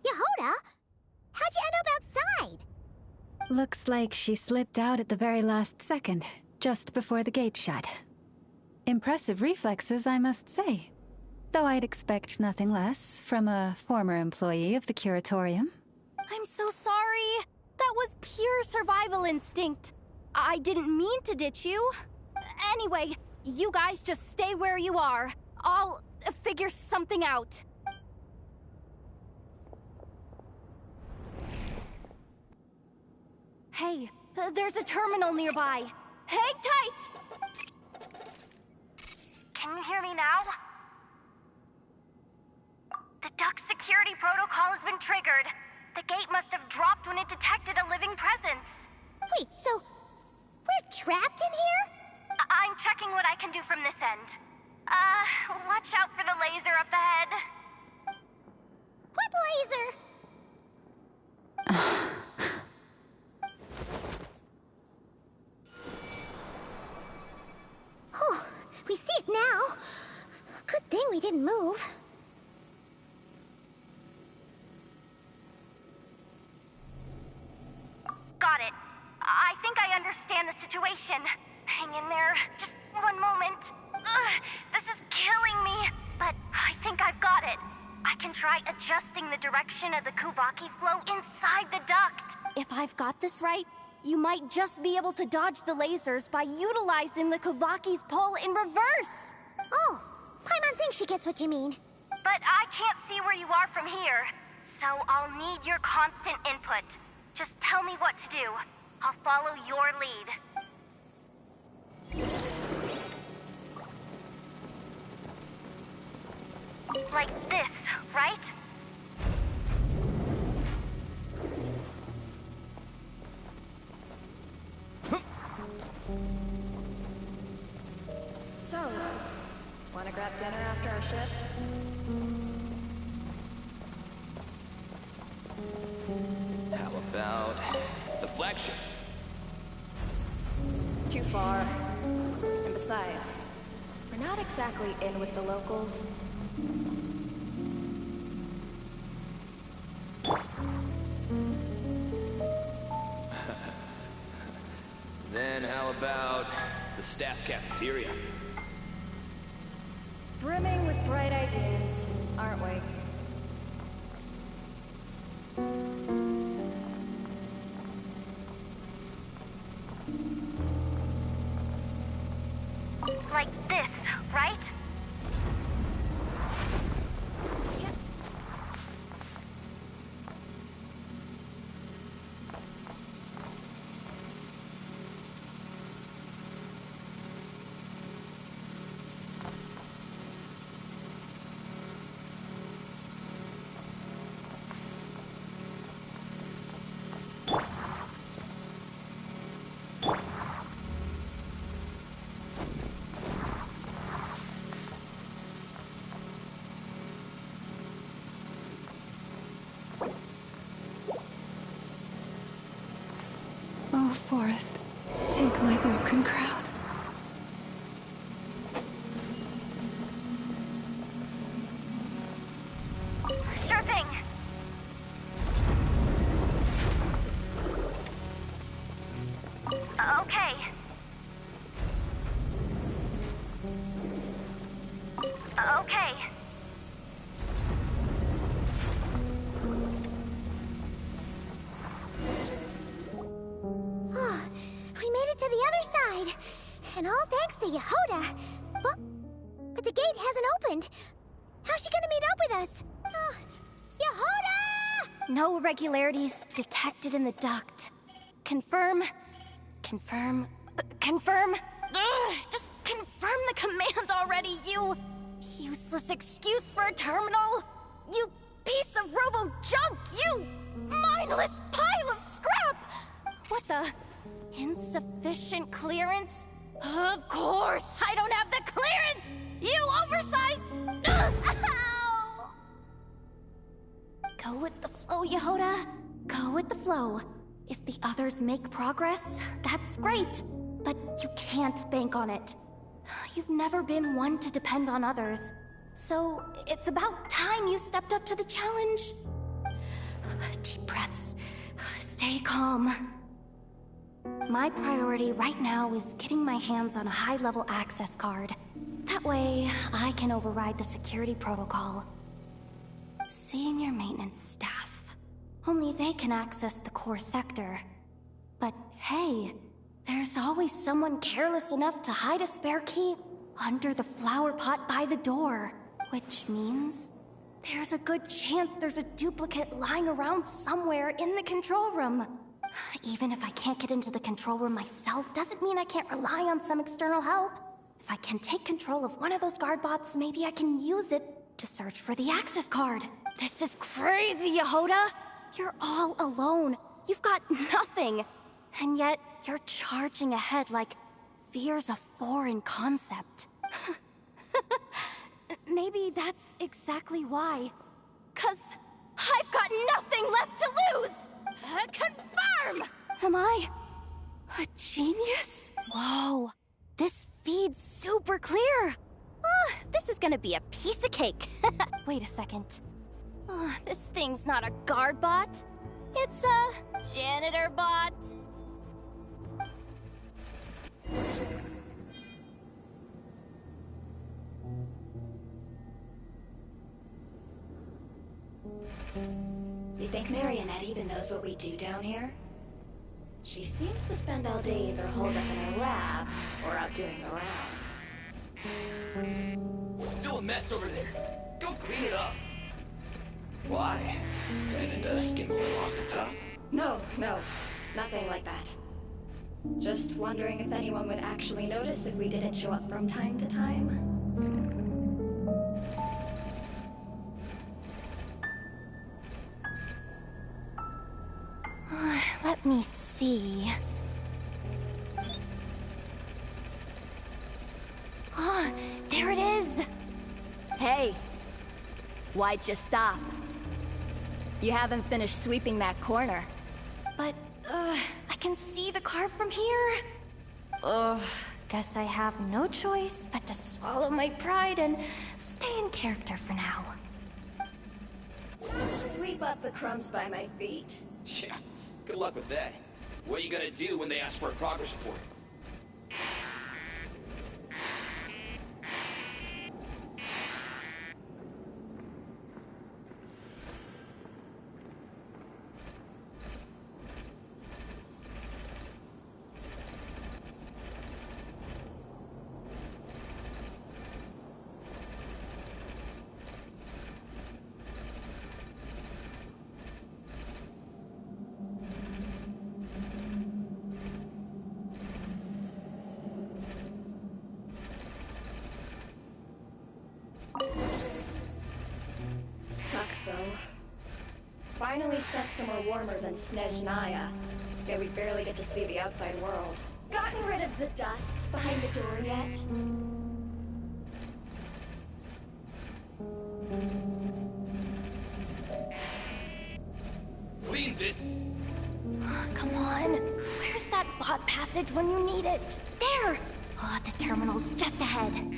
Yehoda? How'd you end up outside? Looks like she slipped out at the very last second, just before the gate shut. Impressive reflexes, I must say. Though I'd expect nothing less from a former employee of the Curatorium. I'm so sorry. That was pure survival instinct. I didn't mean to ditch you. Anyway, you guys just stay where you are. I'll figure something out. Hey, there's a terminal nearby. Hang tight! Can you hear me now? The duct security protocol has been triggered. The gate must have dropped when it detected a living presence. Wait, so we're trapped in here? I'm checking what I can do from this end. Watch out for the laser up ahead. What laser? Oh, we see it now. Good thing we didn't move. Got it. I think I understand the situation. Hang in there. Just one moment. This is killing me, but I think I've got it. I can try adjusting the direction of the Kuvaki flow inside the duct. If I've got this right, you might just be able to dodge the lasers by utilizing the Kuvaki's pull in reverse. Oh, Paimon thinks she gets what you mean. But I can't see where you are from here, so I'll need your constant input. Just tell me what to do. I'll follow your lead. Like this, right? So, wanna grab dinner after our shift? selection. Too far. And besides, we're not exactly in with the locals. Then how about the staff cafeteria? Brimming with bright ideas, aren't we? Like this, right? Oh, Forest, take my broken crown. Sure thing. Okay. Okay. We made it to the other side. And all thanks to Yehoda. But the gate hasn't opened. How's she gonna meet up with us? Yehoda! No irregularities detected in the duct. Confirm. Confirm. Confirm. Ugh, just confirm the command already, you useless excuse for a terminal. You piece of robo-junk, you mindless pile of scrap. What the? Insufficient clearance? Of course, I don't have the clearance! You oversized... Ow! Go with the flow, Yehoda. Go with the flow. If the others make progress, that's great. But you can't bank on it. You've never been one to depend on others. So it's about time you stepped up to the challenge. Deep breaths. Stay calm. My priority right now is getting my hands on a high-level access card. That way, I can override the security protocol. Senior maintenance staff. Only they can access the core sector. But hey, there's always someone careless enough to hide a spare key under the flower pot by the door. Which means there's a good chance there's a duplicate lying around somewhere in the control room. Even if I can't get into the control room myself, doesn't mean I can't rely on some external help. If I can take control of one of those guard bots, maybe I can use it to search for the access card. This is crazy, Yehoda! You're all alone. You've got nothing. And yet, you're charging ahead like fear's a foreign concept. Maybe that's exactly why. 'Cause I've got nothing left to lose! Confirm! Am I a genius? Whoa, this feed's super clear. This is gonna be a piece of cake. Wait a second. This thing's not a guard bot. It's a janitor bot. You think Marionette even knows what we do down here? She seems to spend all day either holed up in her lab or out doing the rounds. It's still a mess over there. Go clean it up. Why? Planning to skim a little off the top? No, nothing like that. Just wondering if anyone would actually notice if we didn't show up from time to time. Let me see. There it is! Hey, why'd you stop? You haven't finished sweeping that corner. But I can see the car from here. Ugh, guess I have no choice but to swallow my pride and stay in character for now. Sweep up the crumbs by my feet. Yeah, good luck with that. What are you gonna do when they ask for a progress report? Sucks, though. Finally set somewhere warmer than Snezhnaya. Yet we barely get to see the outside world. Gotten rid of the dust behind the door yet? Clean this. Come on. Where's that bot passage when you need it? There! Oh, the terminal's just ahead.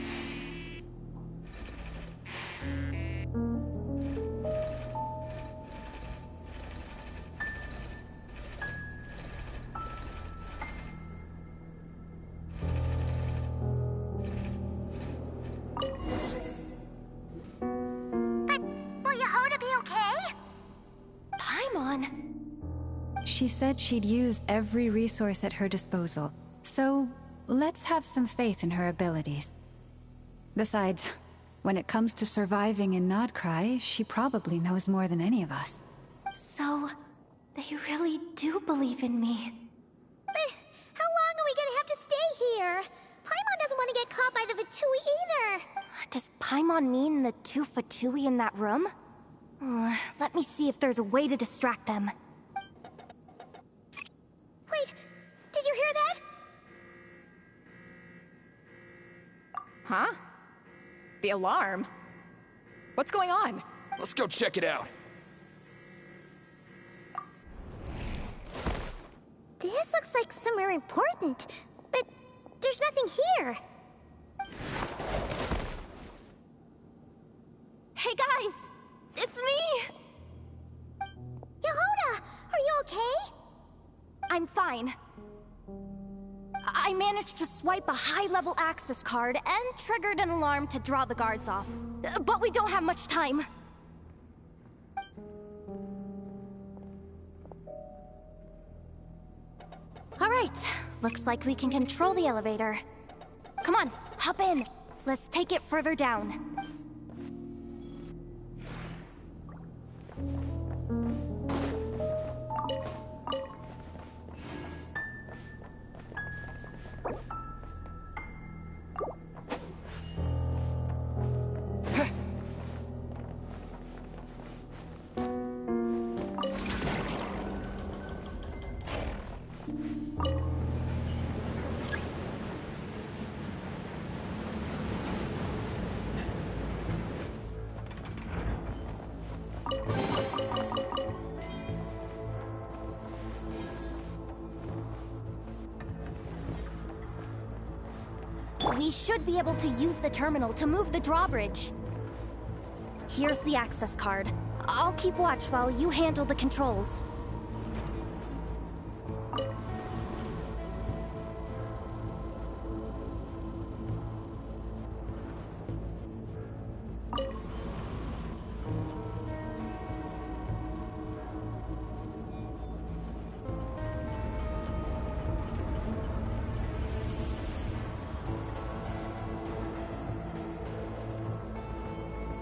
She said she'd use every resource at her disposal, so let's have some faith in her abilities. Besides, when it comes to surviving in Nodcry, she probably knows more than any of us. So, they really do believe in me. But how long are we gonna have to stay here? Paimon doesn't want to get caught by the Fatui either. Does Paimon mean the two Fatui in that room? Let me see if there's a way to distract them. Wait, did you hear that? Huh? The alarm? What's going on? Let's go check it out. This looks like somewhere important, but there's nothing here. Hey guys! It's me! Yehuda, are you okay? I'm fine. I managed to swipe a high-level access card and triggered an alarm to draw the guards off. But we don't have much time. All right, looks like we can control the elevator. Come on, hop in. Let's take it further down. We should be able to use the terminal to move the drawbridge. Here's the access card. I'll keep watch while you handle the controls.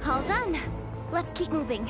All done. Let's keep moving.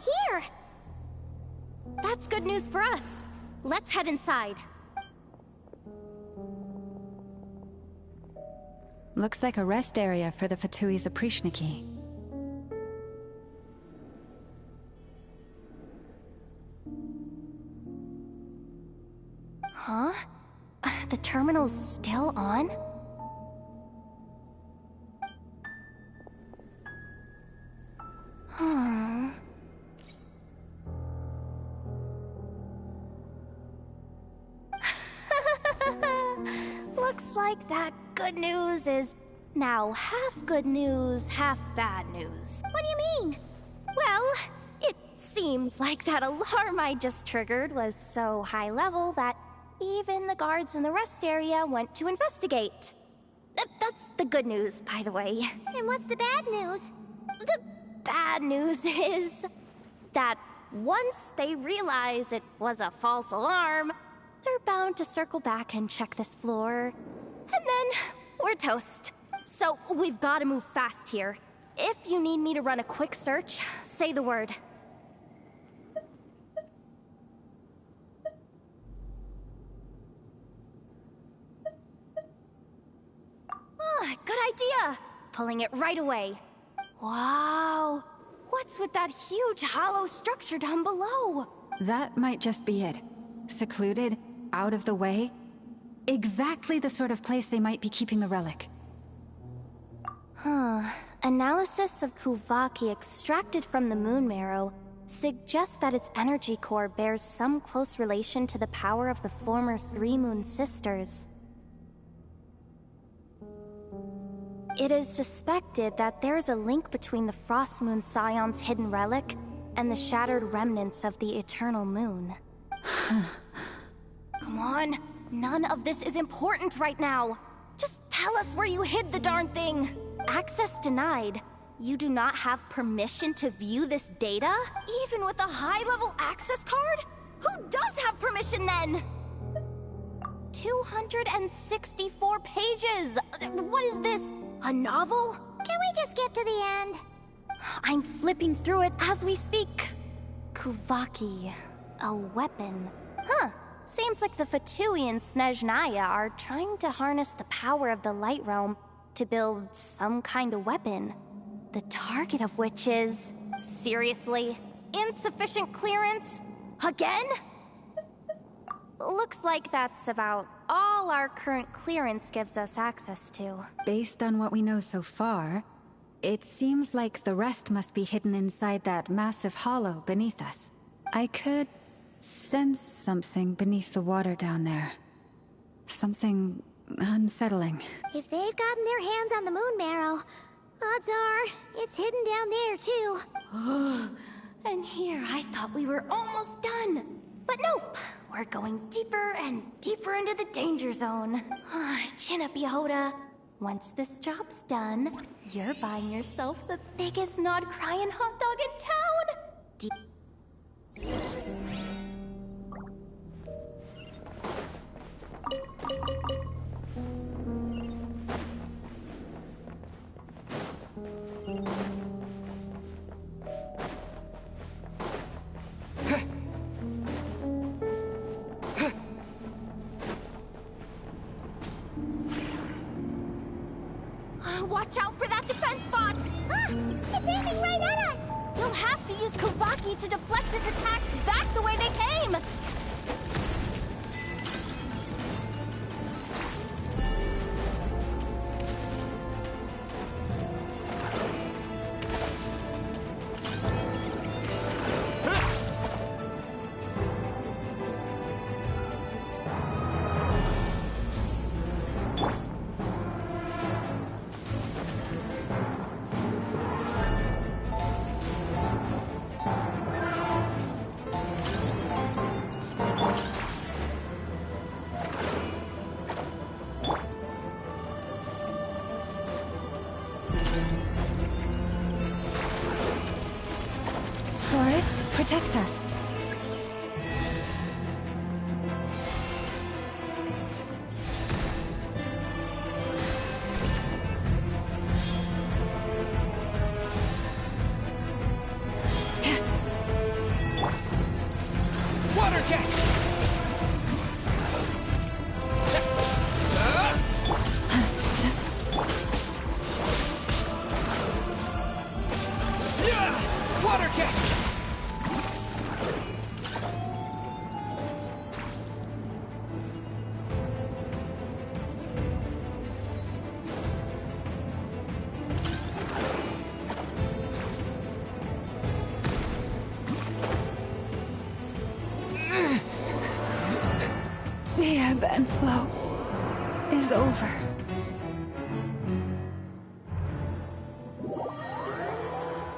here. That's good news for us. Let's head inside. Looks like a rest area for the Fatui's Oprishniki. Huh? The terminal's still on? Looks like that good news is now half good news, half bad news. What do you mean? Well, it seems like that alarm I just triggered was so high level that even the guards in the rest area went to investigate. That's the good news, by the way. And what's the bad news? The bad news is that once they realize it was a false alarm, they're bound to circle back and check this floor. And then we're toast. So we've got to move fast here. If you need me to run a quick search, say the word. Good idea! Pulling it right away. Wow! What's with that huge hollow structure down below? That might just be it. Secluded, out of the way. Exactly the sort of place they might be keeping the relic. Analysis of Kuvaki extracted from the moon marrow suggests that its energy core bears some close relation to the power of the former Three Moon Sisters. It is suspected that there is a link between the Frost Moon Scion's hidden relic and the shattered remnants of the Eternal Moon. Come on, none of this is important right now. Just tell us where you hid the darn thing. Access denied. You do not have permission to view this data? Even with a high-level access card? Who does have permission then? 264 pages! What is this? A novel? Can we just skip to the end? I'm flipping through it as we speak. Kuvaki. A weapon. Seems like the Fatui and Snezhnaya are trying to harness the power of the Light Realm to build some kind of weapon. The target of which is... seriously? Insufficient clearance? Again? Looks like that's about all our current clearance gives us access to. Based on what we know so far, it seems like the rest must be hidden inside that massive hollow beneath us. I could sense something beneath the water down there. Something unsettling. If they've gotten their hands on the moon marrow, odds are it's hidden down there too. And here I thought we were almost done. But nope, we're going deeper and deeper into the danger zone. Chin up, Yehoda. Once this job's done, you're buying yourself the biggest Nod-crying hot dog in town. Watch out for that defense bot! It's aiming right at us! You'll have to use Kuvaki to deflect its attacks back the way they came! Protect us. Water jet! Water jet! The ebb and flow is over.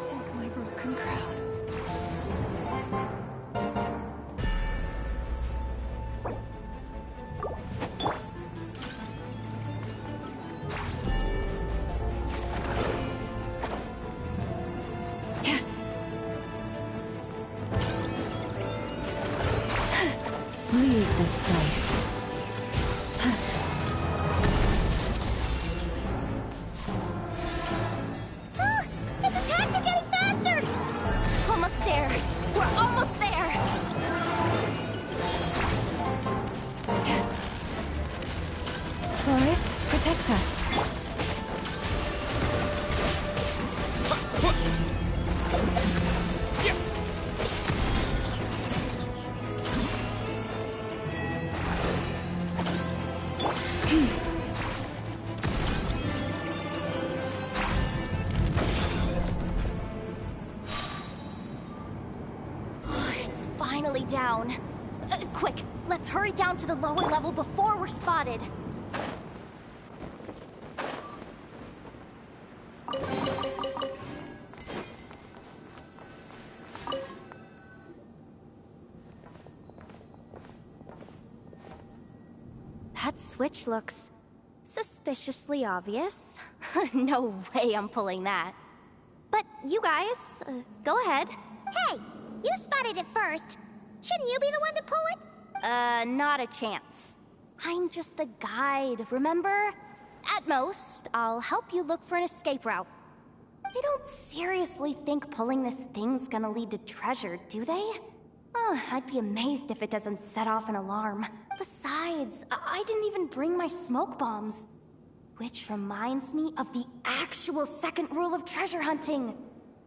Take my broken crown. Leave this place. Its attacks are getting faster! Almost there. We're almost there. Flores, protect us. It's finally down. Quick, let's hurry down to the lower level before we're spotted. That switch looks suspiciously obvious. No way I'm pulling that. But you guys, go ahead. Hey, you spotted it first. Shouldn't you be the one to pull it? Not a chance. I'm just the guide, remember? At most, I'll help you look for an escape route. They don't seriously think pulling this thing's gonna lead to treasure, do they? I'd be amazed if it doesn't set off an alarm. Besides, I didn't even bring my smoke bombs. Which reminds me of the actual second rule of treasure hunting.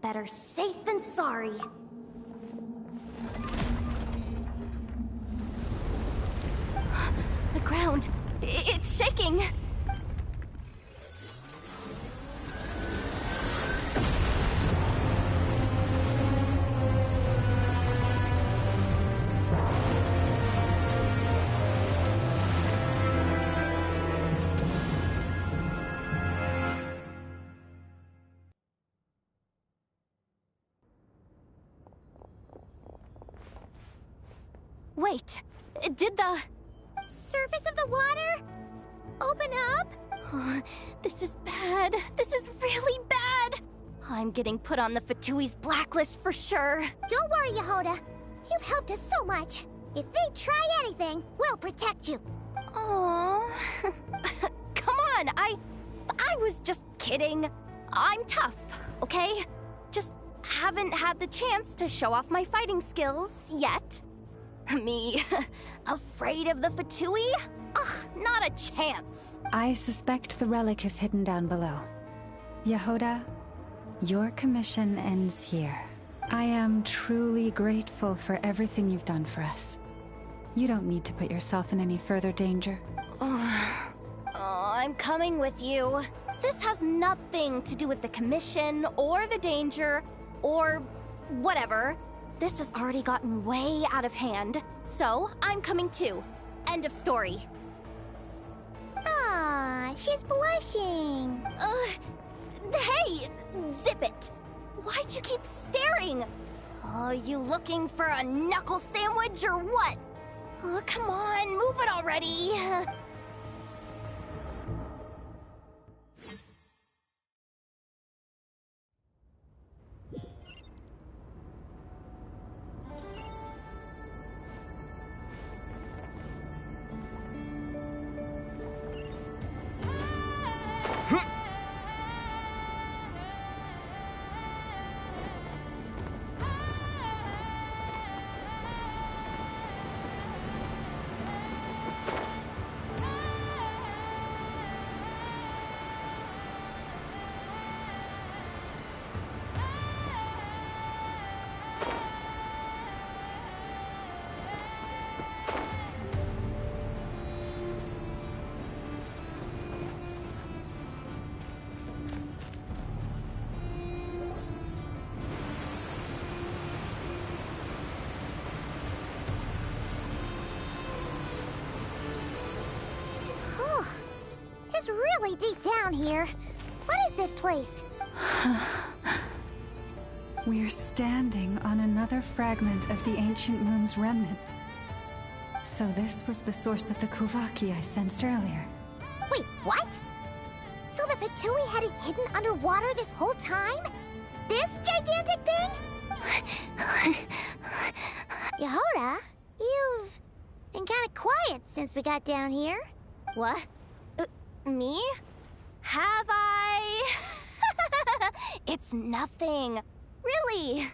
Better safe than sorry. The ground, it's shaking. Wait, did the surface of the water open up? This is bad. This is really bad. I'm getting put on the Fatui's blacklist for sure. Don't worry, Yehoda. You've helped us so much. If they try anything, we'll protect you. Aww. Come on, I was just kidding. I'm tough, okay? Just haven't had the chance to show off my fighting skills yet. Me, afraid of the Fatui? Ugh, not a chance. I suspect the relic is hidden down below. Yehoda, your commission ends here. I am truly grateful for everything you've done for us. You don't need to put yourself in any further danger. I'm coming with you. This has nothing to do with the commission, or the danger, or whatever. This has already gotten way out of hand, so I'm coming too. End of story. Ah, she's blushing. Hey, zip it. Why'd you keep staring? Oh, you looking for a knuckle sandwich or what? Oh, come on, move it already. really deep down here. What is this place? We're standing on another fragment of the ancient moon's remnants. So this was the source of the Kuvaki I sensed earlier. Wait, what? So the Fatui had it hidden underwater this whole time? This gigantic thing? Yehoda, you've been kind of quiet since we got down here. What? Me? Have I? It's nothing. Really.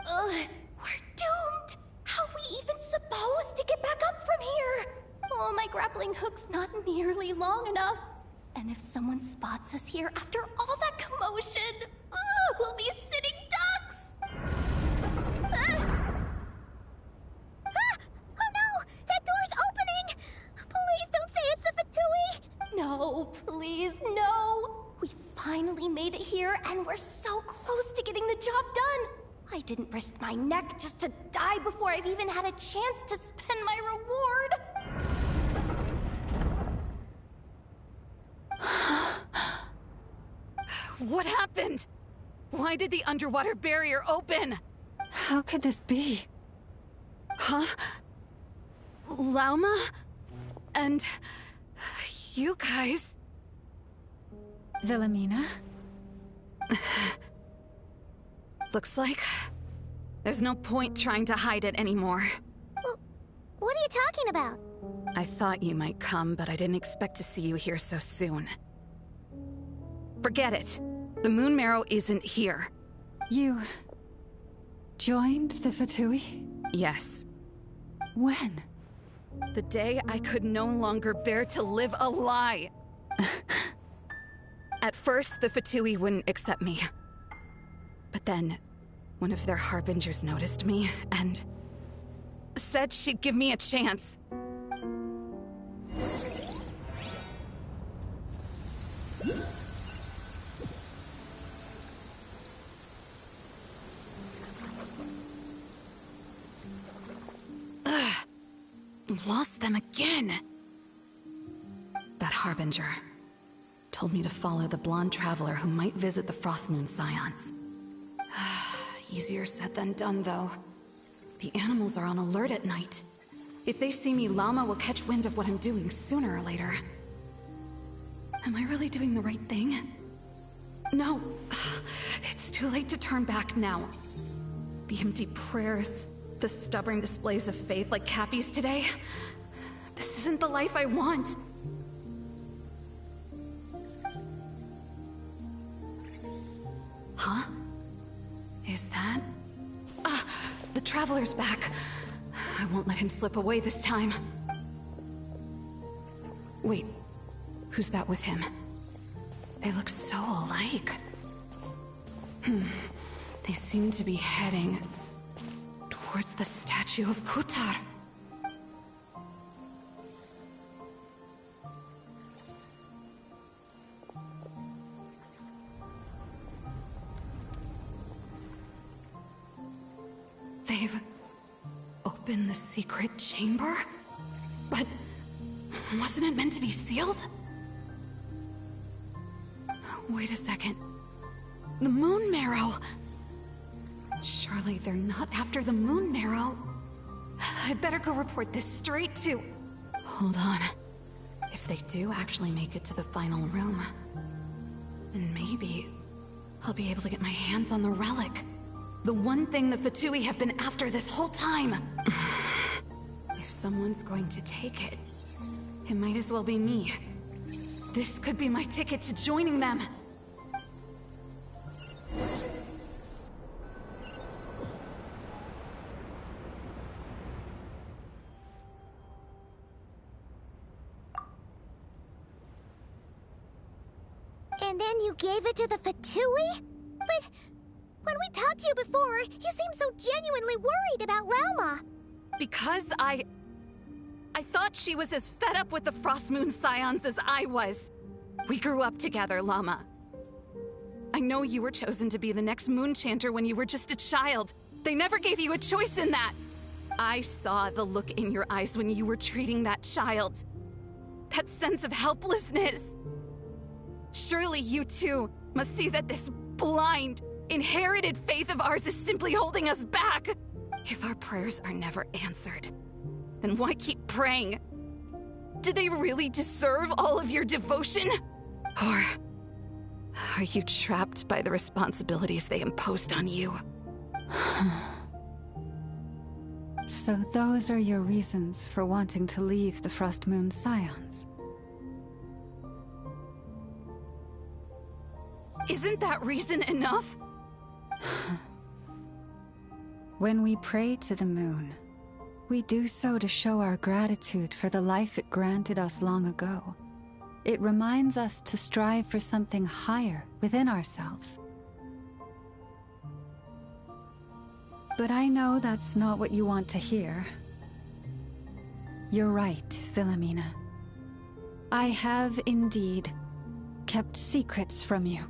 We're doomed! How are we even supposed to get back up from here? Oh, my grappling hook's not nearly long enough. And if someone spots us here after all that commotion, we'll be sitting ducks! Oh no! That door's opening! Please don't say it's the Fatui! No, please, no! We finally made it here, and we're so close to getting the job done! I didn't risk my neck just to die before I've even had a chance to spend my reward! What happened? Why did the underwater barrier open? How could this be? Huh? Lauma? And... you guys... Wilhelmina? Looks like... there's no point trying to hide it anymore. Well, what are you talking about? I thought you might come, but I didn't expect to see you here so soon. Forget it. The Moon Marrow isn't here. You... joined the Fatui? Yes. When? The day I could no longer bear to live a lie. At first, the Fatui wouldn't accept me. But then, one of their harbingers noticed me, and... said she'd give me a chance. Lost them again. That harbinger told me to follow the blonde traveler who might visit the Frostmoon Scions. Easier said than done, though. The animals are on alert at night. If they see me, Llama will catch wind of what I'm doing sooner or later. Am I really doing the right thing? No. It's too late to turn back now. The empty prayers, the stubborn displays of faith like Cappy's today. This isn't the life I want. Huh? Is that... the Traveler's back. I won't let him slip away this time. Wait, who's that with him? They look so alike. They seem to be heading towards the statue of Kutar. They've opened the secret chamber? But wasn't it meant to be sealed? Wait a second. The Moon Marrow! Surely they're not after the Moon Marrow. I'd better go report this straight to... Hold on. If they do actually make it to the final room, then maybe I'll be able to get my hands on the relic. The one thing the Fatui have been after this whole time. If someone's going to take it, it might as well be me. This could be my ticket to joining them. And then you gave it to the Fatui? But when we talked to you before, you seemed so genuinely worried about Lauma. Because I thought she was as fed up with the Frostmoon Scions as I was. We grew up together, Llama. I know you were chosen to be the next Moon Chanter when you were just a child. They never gave you a choice in that. I saw the look in your eyes when you were treating that child. That sense of helplessness. Surely you too must see that this blind, inherited faith of ours is simply holding us back. If our prayers are never answered, then why keep praying? Do they really deserve all of your devotion? Or are you trapped by the responsibilities they imposed on you? So those are your reasons for wanting to leave the Frost Moon Scions? Isn't that reason enough? When we pray to the moon, we do so to show our gratitude for the life it granted us long ago. It reminds us to strive for something higher within ourselves. But I know that's not what you want to hear. You're right, Philomena. I have indeed kept secrets from you.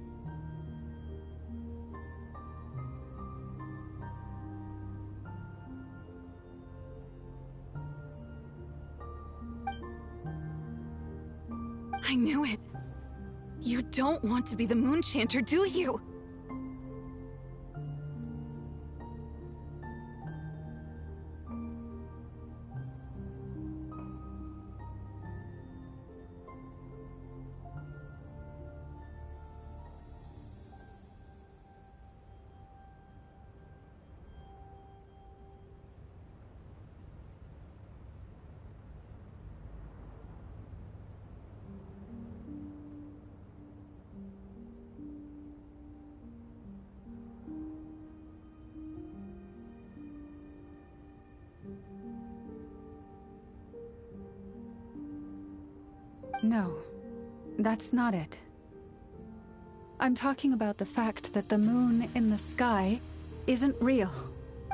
I knew it. You don't want to be the Moon Chanter, do you? No, that's not it. I'm talking about the fact that the moon in the sky isn't real.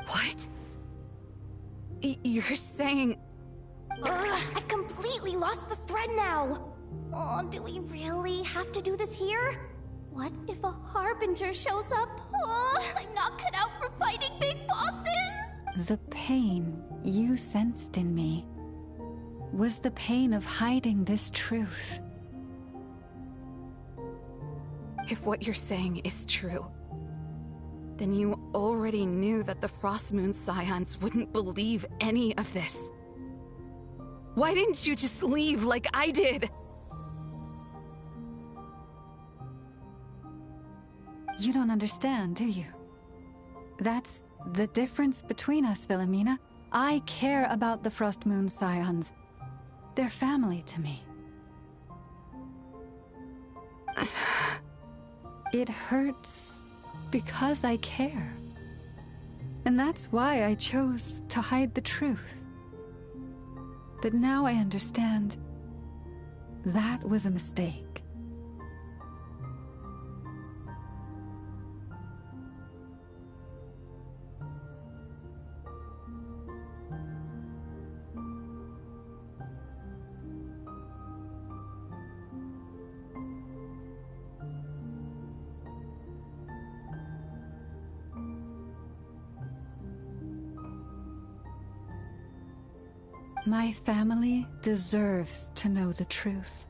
What? You're saying... I've completely lost the thread now. Oh, do we really have to do this here? What if a Harbinger shows up? Oh, I'm not cut out for fighting big bosses! The pain you sensed in me was the pain of hiding this truth. If what you're saying is true, then you already knew that the Frost Moon Scions wouldn't believe any of this. Why didn't you just leave like I did? You don't understand, do you? That's the difference between us, Philomena. I care about the Frost Moon Scions. They're family to me. It hurts because I care. And that's why I chose to hide the truth. But now I understand that was a mistake. My family deserves to know the truth.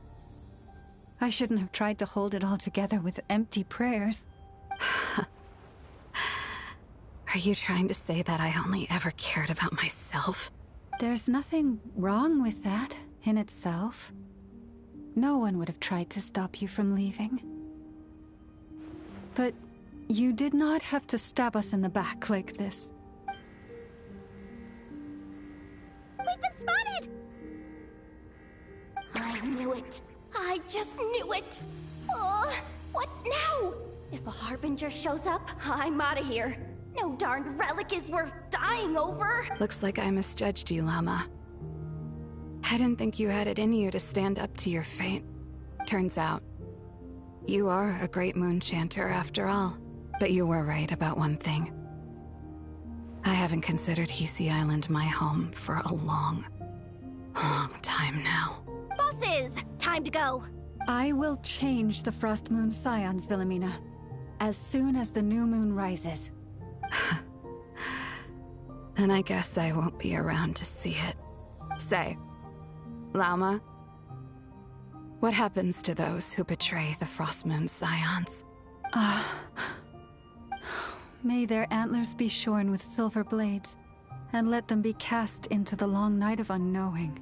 I shouldn't have tried to hold it all together with empty prayers. Are you trying to say that I only ever cared about myself? There's nothing wrong with that in itself. No one would have tried to stop you from leaving. But you did not have to stab us in the back like this. We've been spotted! I knew it. I just knew it. Oh, what now? If a Harbinger shows up, I'm out of here. No darned relic is worth dying over. Looks like I misjudged you, Llama. I didn't think you had it in you to stand up to your fate. Turns out, you are a great Moon Chanter after all. But you were right about one thing. I haven't considered Hisi Island my home for a long, long time now. Bosses, time to go. I will change the Frost Moon Scions, Philomena, as soon as the new moon rises. Then I guess I won't be around to see it. Say, Llama, What happens to those who betray the Frostmoon Scions? May their antlers be shorn with silver blades, and let them be cast into the long night of unknowing.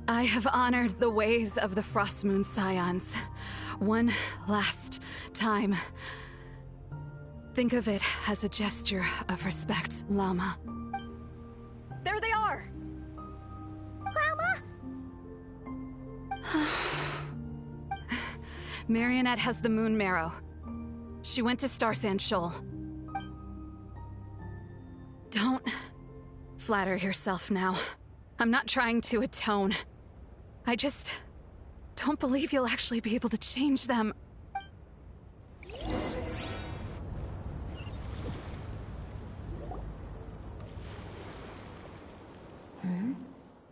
I have honored the ways of the Frostmoon Scions. One last time. Think of it as a gesture of respect, Llama. There they are! Grandma? Marionette has the Moon Marrow. She went to Starsand Shoal. Don't flatter yourself now. I'm not trying to atone. I just don't believe you'll actually be able to change them. An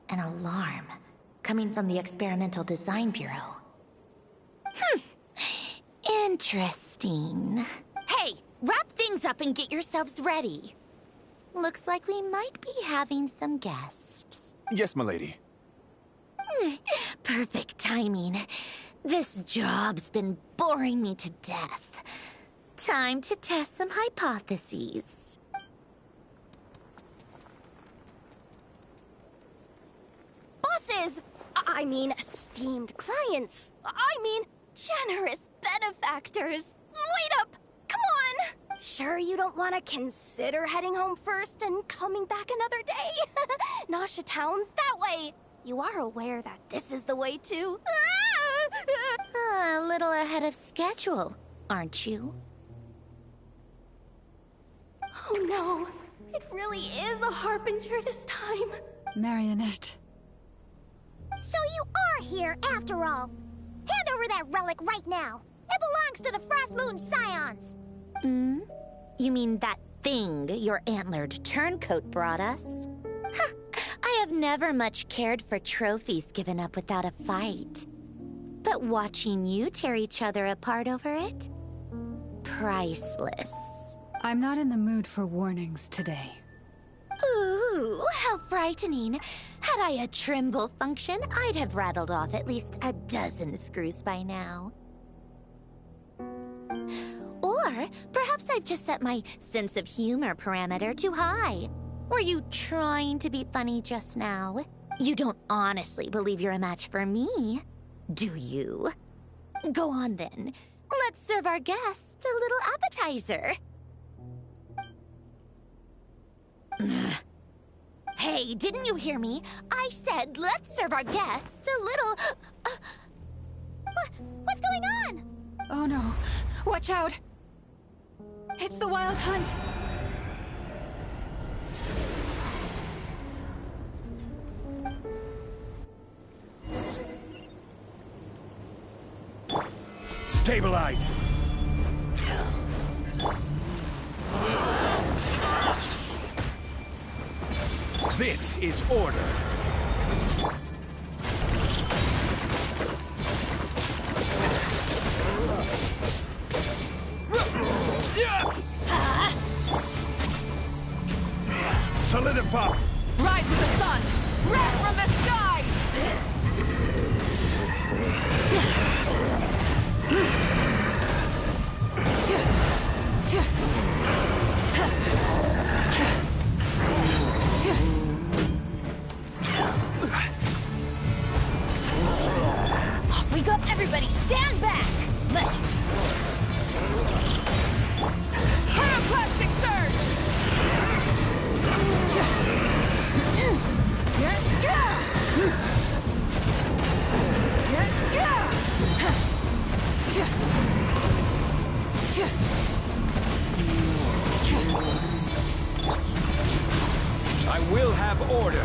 alarm coming from the Experimental Design Bureau. Interesting. Hey, wrap things up and get yourselves ready. Looks like we might be having some guests. Yes, milady. Perfect timing. This job's been boring me to death. Time to test some hypotheses. Bosses! I mean, esteemed clients. I mean, generous benefactors. Wait up! Come on! Sure you don't want to consider heading home first and coming back another day? Nasha Town's that way. You are aware that this is the way too. A little ahead of schedule, aren't you? Oh no, it really is a harbinger this time. Marionette. So you are here after all. Hand over that relic right now. It belongs to the Frostmoon Scions. You mean that thing your antlered turncoat brought us? I have never much cared for trophies given up without a fight. But watching you tear each other apart over it? Priceless. I'm not in the mood for warnings today. Ooh, how frightening. Had I a Trimble function, I'd have rattled off at least a dozen screws by now. Or perhaps I've just set my sense of humor parameter too high. Were you trying to be funny just now? You don't honestly believe you're a match for me, do you? Go on then. Let's serve our guests a little appetizer. Hey, didn't you hear me? I said let's serve our guests a little... What's going on? Oh no. Watch out! It's the Wild Hunt! Stabilize! This is order. Solidify! Rise with the sun! Wrath from the sky! Off we go, everybody! Stand back! Pyroclastic surge! I will have order.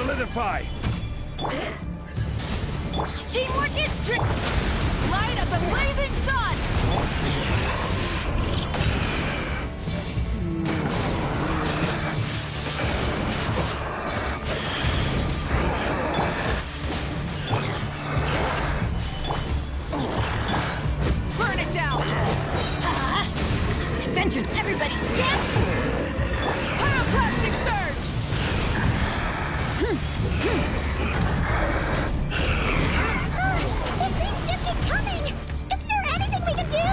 Solidify! Teamwork is light of the blazing sun! Burn it down! Adventures, everybody stand! Pyroclastic surge! These things just keep coming! Isn't there anything we can do?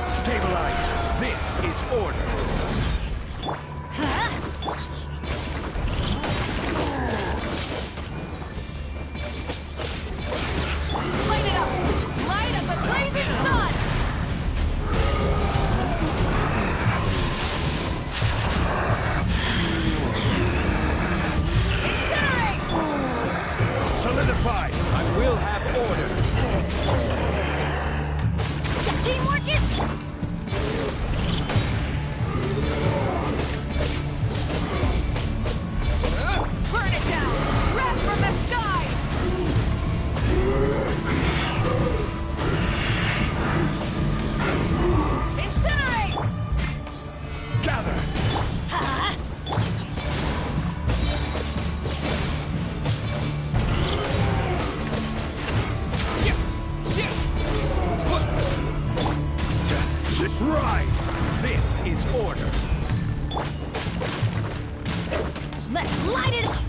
Stabilize! This is order! Light it up! Light of the blazing sun! Incinerate! Solidify! I will have order! Teamwork is... Burn it down! Wrath from the skies! Incinerate! Gather! Rise! This is order! Let's light it up!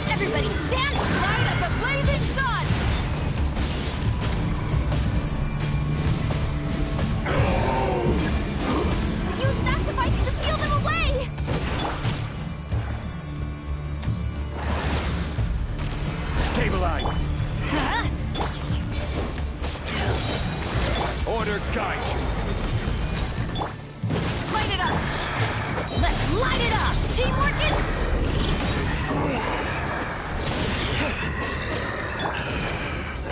Everybody stand! Light of the blazing sun! Use that device to steal them away! Stabilize! Order guide you! Light it up! Let's light it up! Teamwork is...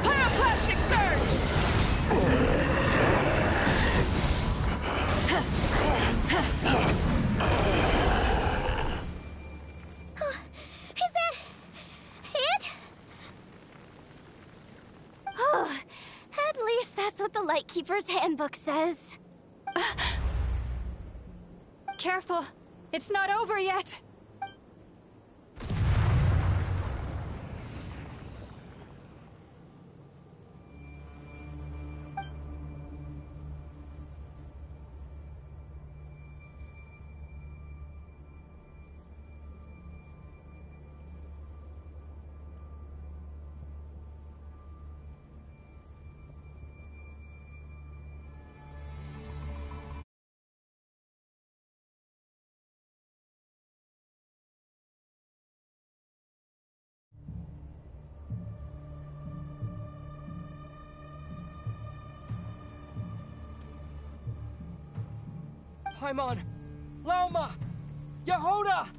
Pyroclastic surge! Is that... it? At least that's what the Lightkeeper's handbook says. Careful. It's not over yet. Paimon! Lauma! Yehoda!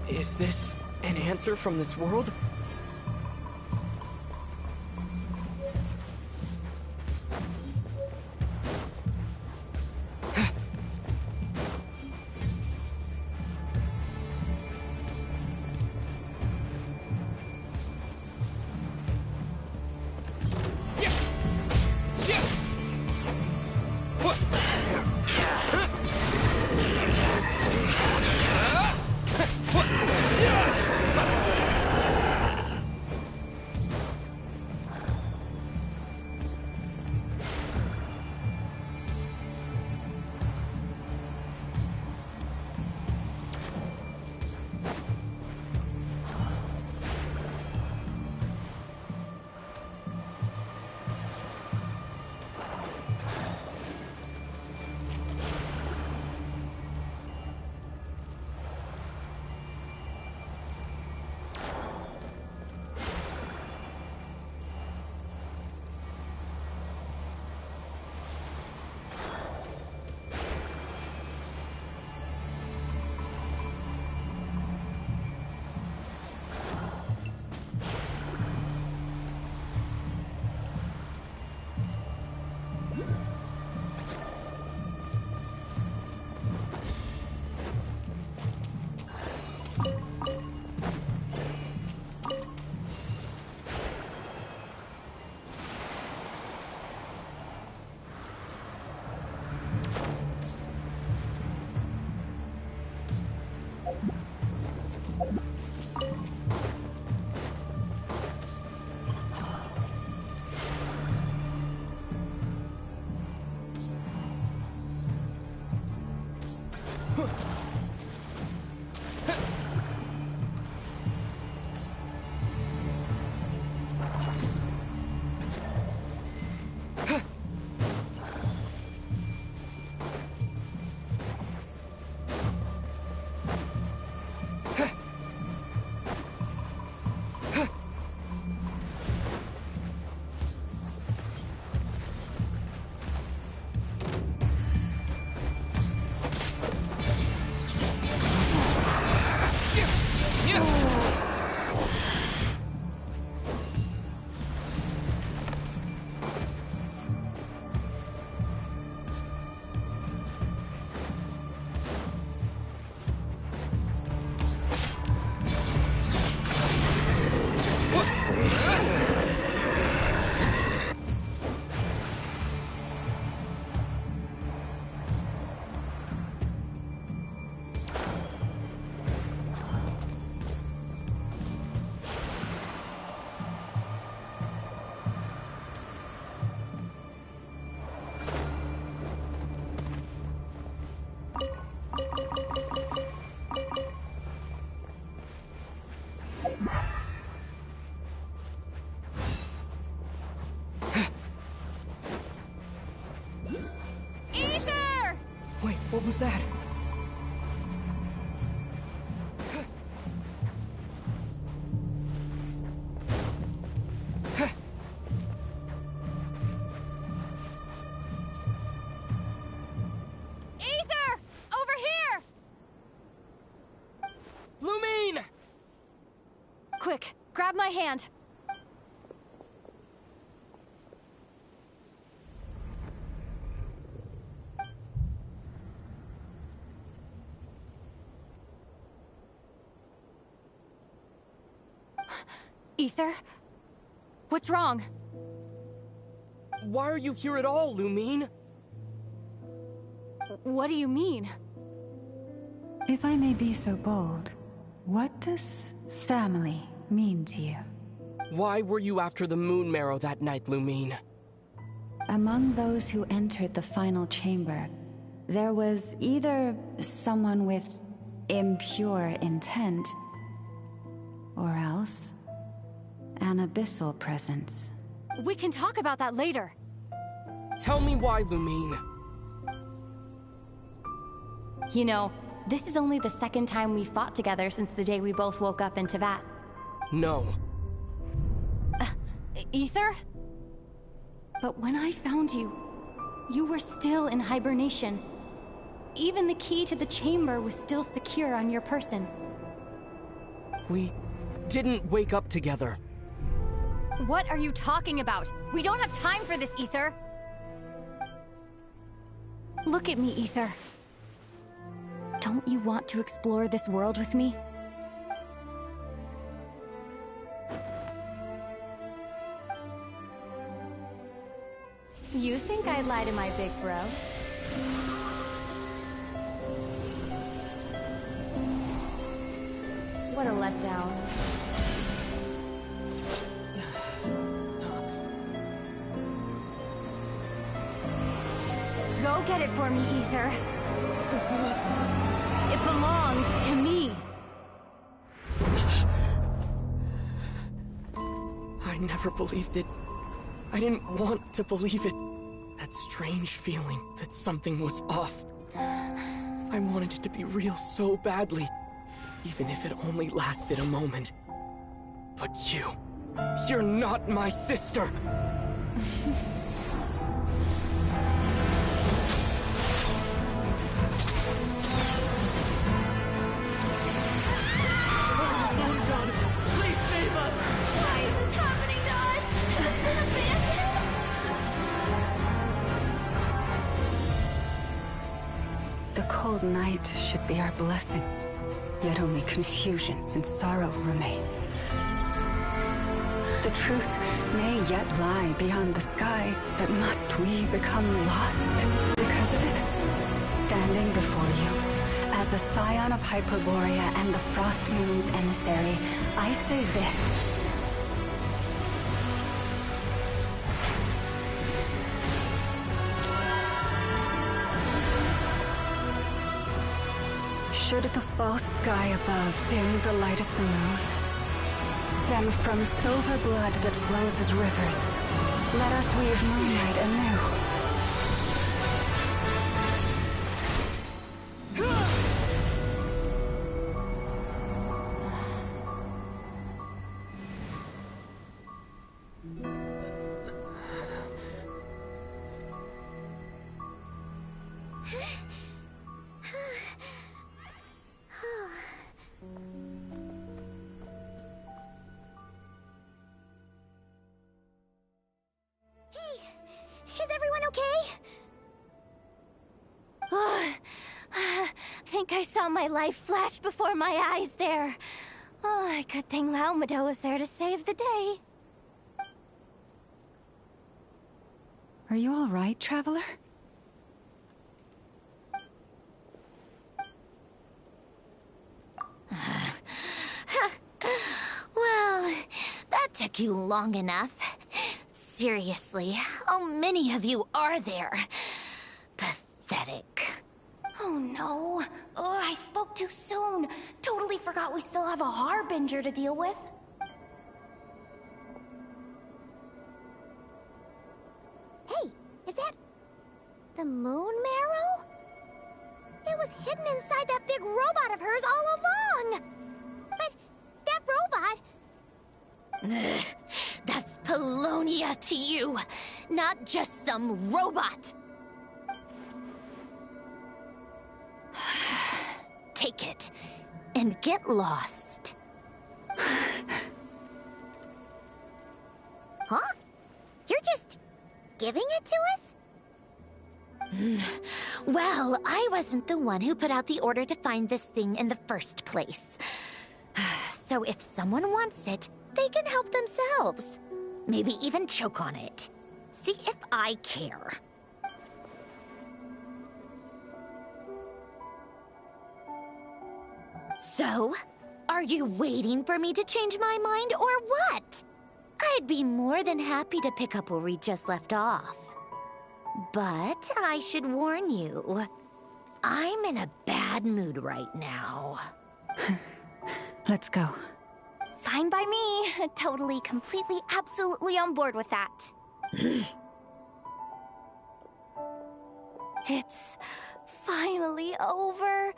Is this an answer from this world? Wait, what was that? Ether! Over here! Lumine! Quick, grab my hand. Ether? What's wrong? Why are you here at all, Lumine? What do you mean? If I may be so bold, what does family mean to you? Why were you after the moon marrow that night, Lumine? Among those who entered the final chamber, there was either someone with impure intent, or else an abyssal presence. We can talk about that later. Tell me why, Lumine. You know, this is only the second time we fought together since the day we both woke up in Teyvat. No. Ether? But when I found you, you were still in hibernation. Even the key to the chamber was still secure on your person. We didn't wake up together. What are you talking about? We don't have time for this, Ether. Look at me, Ether. Don't you want to explore this world with me? You think I'd lie to my big bro? What a letdown. Go get it for me, Ether. It belongs to me. I never believed it. I didn't want to believe it. That strange feeling that something was off. I wanted it to be real so badly, even if it only lasted a moment. But you're not my sister! The cold night should be our blessing, yet only confusion and sorrow remain. The truth may yet lie beyond the sky, but must we become lost because of it? Standing before you, as the scion of Hyperborea and the Frost Moon's emissary, I say this. Should the false sky above dim the light of the moon, then from silver blood that flows as rivers, let us weave moonlight anew. Is everyone okay? Think I saw my life flash before my eyes there. Oh, good thing Laumado was there to save the day. Are you all right, Traveler? Well, that took you long enough. Seriously, how many of you are there? Pathetic. Oh no. Oh, I spoke too soon. Totally forgot we still have a Harbinger to deal with. Hey, is that the moon marrow? It was hidden inside that big robot of hers all along. But that robot... That's Polonia to you, not just some robot. Take it and get lost. Huh? You're just giving it to us? Well, I wasn't the one who put out the order to find this thing in the first place. So if someone wants it, they can help themselves. Maybe even choke on it. See if I care. So, are you waiting for me to change my mind or what? I'd be more than happy to pick up where we just left off. But I should warn you, I'm in a bad mood right now. Let's go. Fine by me. Totally, completely, absolutely on board with that. It's finally over.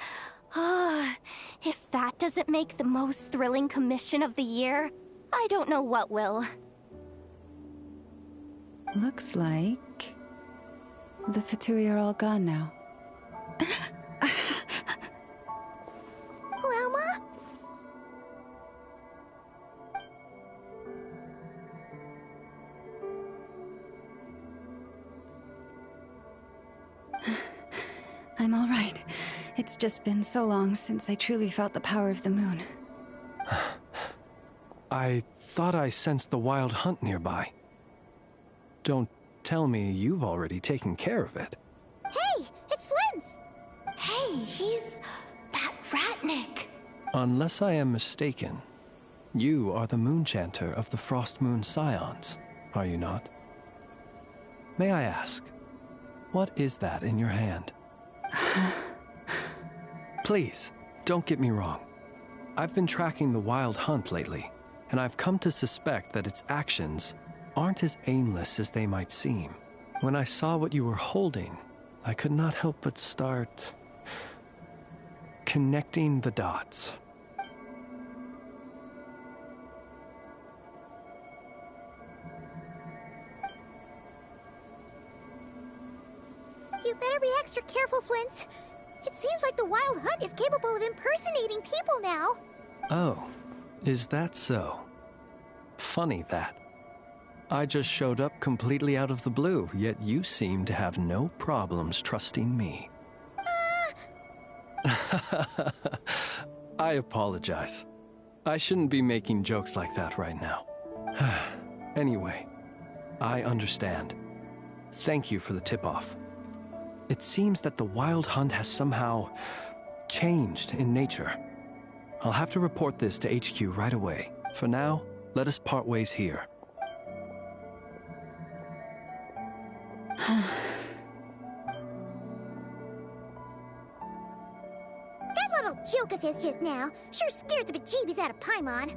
If that doesn't make the most thrilling commission of the year, I don't know what will. Looks like the Fatui are all gone now. Lelma? I'm all right. It's just been so long since I truly felt the power of the moon. I thought I sensed the wild hunt nearby. Don't tell me you've already taken care of it. Hey, it's Flint's! Hey, he's that Ratnik. Unless I am mistaken, you are the Moonchanter of the Frost Moon Scions, are you not? May I ask, what is that in your hand? Please, don't get me wrong. I've been tracking the wild hunt lately, and I've come to suspect that its actions aren't as aimless as they might seem. When I saw what you were holding, I could not help but start connecting the dots. You better be extra careful, Flint. It seems like the Wild Hunt is capable of impersonating people now. Oh, is that so? Funny that. I just showed up completely out of the blue, yet you seem to have no problems trusting me. I apologize. I shouldn't be making jokes like that right now. Anyway, I understand. Thank you for the tip-off. It seems that the Wild Hunt has somehow changed in nature. I'll have to report this to HQ right away. For now, let us part ways here. That That little joke of his just now sure scared the bejeebies out of Paimon.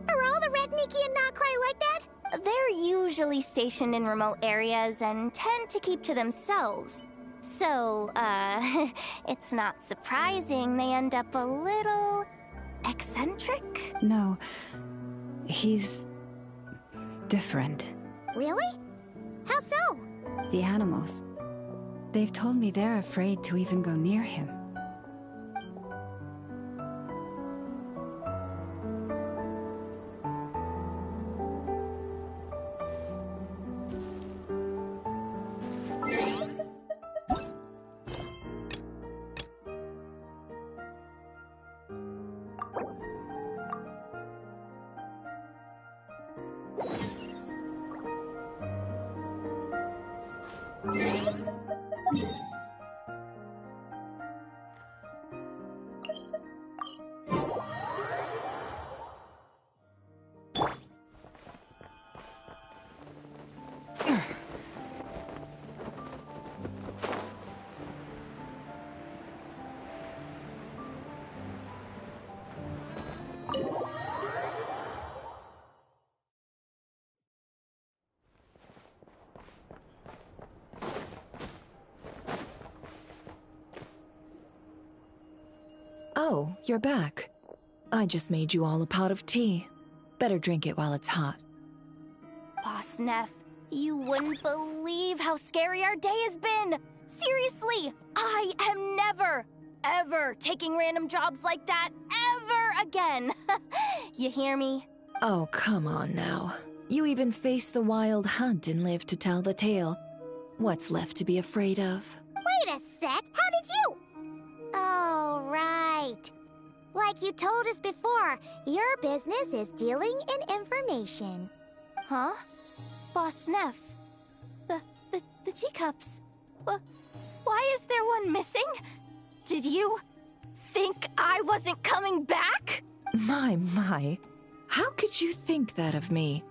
Are all the Red Nikki and Notcry like that? They're usually stationed in remote areas and tend to keep to themselves. So, it's not surprising they end up a little eccentric? No, he's different. Really? How so? The animals. They've told me they're afraid to even go near him. Oh, you're back. I just made you all a pot of tea. Better drink it while it's hot. Boss Neff, you wouldn't believe how scary our day has been! Seriously, I am never, ever taking random jobs like that ever again! You hear me? Oh, come on now. You even faced the wild hunt and lived to tell the tale. What's left to be afraid of? Wait a sec, how did you? Oh, right. Like you told us before, your business is dealing in information. Huh? Boss Neff, the teacups. Why is there one missing? Did you think I wasn't coming back? My. How could you think that of me?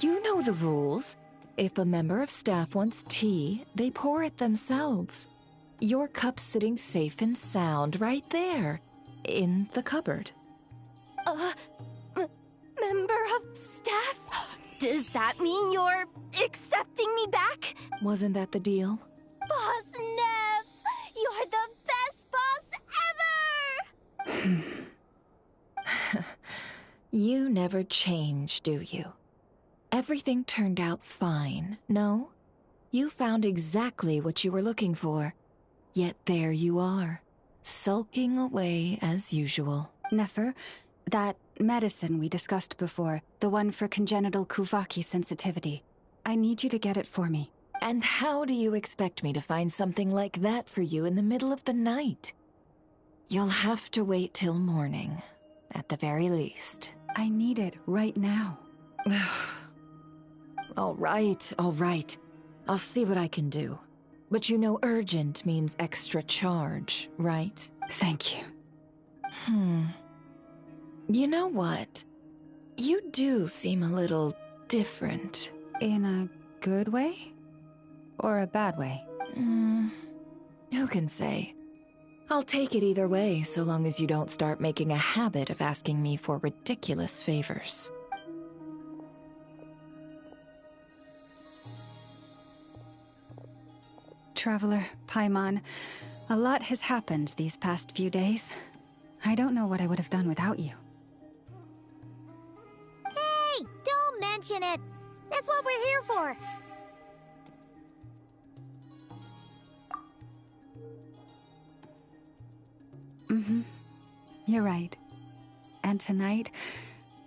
You know the rules. If a member of staff wants tea, they pour it themselves. Your cup's sitting safe and sound right there, in the cupboard. Member of staff? Does that mean you're accepting me back? Wasn't that the deal? Boss Neff, you're the best boss ever! You never change, do you? Everything turned out fine, no? You found exactly what you were looking for. Yet there you are, sulking away as usual. Nefer, that medicine we discussed before, the one for congenital Kuvaki sensitivity, I need you to get it for me. And how do you expect me to find something like that for you in the middle of the night? You'll have to wait till morning, at the very least. I need it right now. All right. I'll see what I can do. But you know urgent means extra charge, right? Thank you. You know what? You do seem a little different. In a good way? Or a bad way? Who can say? I'll take it either way, so long as you don't start making a habit of asking me for ridiculous favors. Traveler, Paimon, a lot has happened these past few days. I don't know what I would have done without you. Hey, don't mention it. That's what we're here for. You're right. And tonight,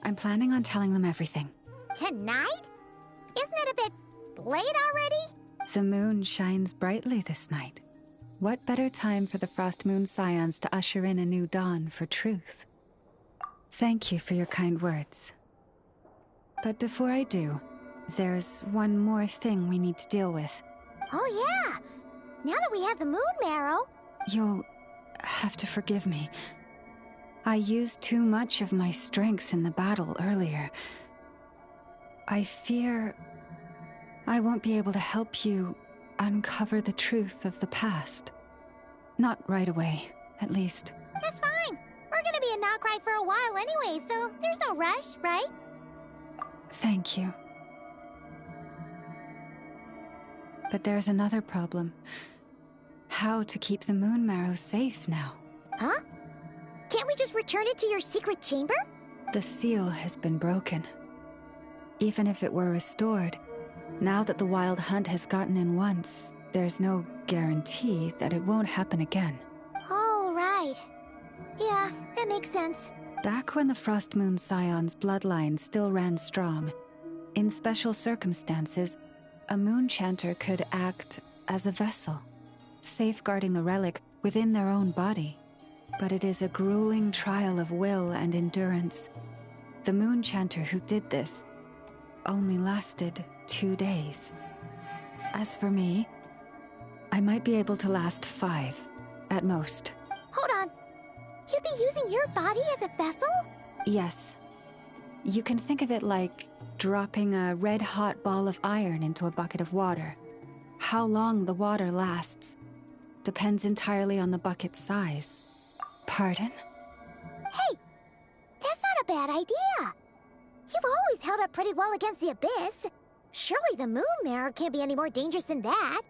I'm planning on telling them everything. Tonight? Isn't it a bit late already? The moon shines brightly this night. What better time for the Frost Moon Scions to usher in a new dawn for truth? Thank you for your kind words. But before I do, there's one more thing we need to deal with. Oh yeah! Now that we have the moon marrow... You'll have to forgive me. I used too much of my strength in the battle earlier. I fear I won't be able to help you uncover the truth of the past. Not right away, at least. That's fine. in Notcry for a while anyway, so there's no rush, right? Thank you. But there's another problem. How to keep the moon marrow safe now? Huh? Can't we just return it to your secret chamber? The seal has been broken. Even if it were restored, now that the wild hunt has gotten in once, there's no guarantee that it won't happen again. Oh, right. Yeah, that makes sense. Back when the Frost Moon Scion's bloodline still ran strong, in special circumstances, a moon chanter could act as a vessel, safeguarding the relic within their own body. But it is a grueling trial of will and endurance. The moon chanter who did this only lasted 2 days. As for me, I might be able to last 5, at most. Hold on. You'd be using your body as a vessel? Yes. You can think of it like dropping a red-hot ball of iron into a bucket of water. How long the water lasts depends entirely on the bucket's size. Pardon? Hey! That's not a bad idea! You've always held up pretty well against the abyss. Surely the moon marrow can't be any more dangerous than that.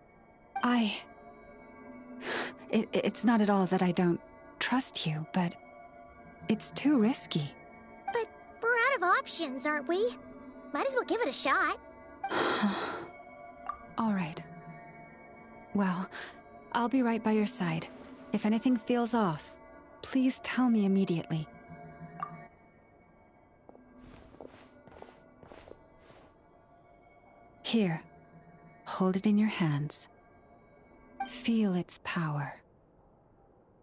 It's not at all that I don't trust you, but it's too risky. But we're out of options, aren't we? Might as well give it a shot. All right. Well, I'll be right by your side. If anything feels off, please tell me immediately. Here, hold it in your hands. Feel its power.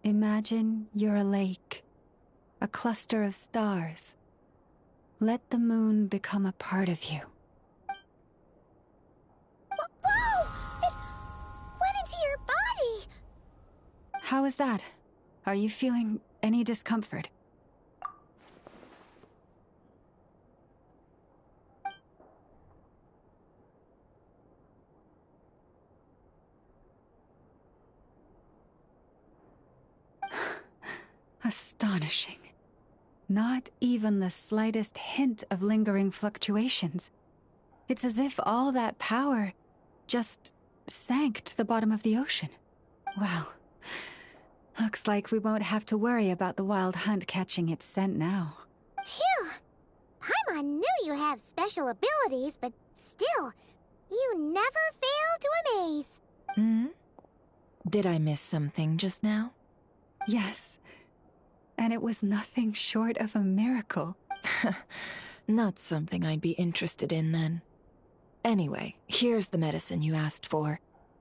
Imagine you're a lake, a cluster of stars. Let the moon become a part of you. Whoa! It went into your body! How is that? Are you feeling any discomfort? Astonishing. Not even the slightest hint of lingering fluctuations. It's as if all that power just sank to the bottom of the ocean. Well, looks like we won't have to worry about the wild hunt catching its scent now. Phew! Paimon knew you have special abilities, but still, you never fail to amaze. Hmm? Did I miss something just now? Yes. And it was nothing short of a miracle. Not something I'd be interested in then. Anyway, here's the medicine you asked for.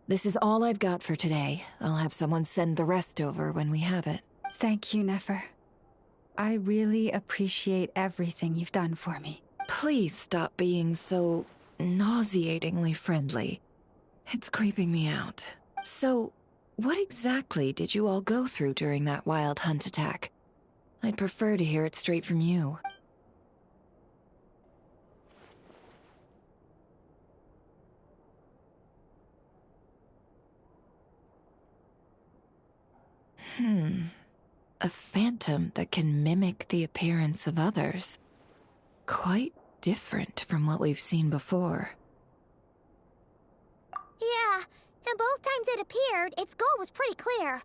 This is all I've got for today. I'll have someone send the rest over when we have it. Thank you, Nefer. I really appreciate everything you've done for me. Please stop being so nauseatingly friendly. It's creeping me out. So, what exactly did you all go through during that wild hunt attack? I'd prefer to hear it straight from you. A phantom that can mimic the appearance of others. Quite different from what we've seen before. Yeah, and both times it appeared, its goal was pretty clear.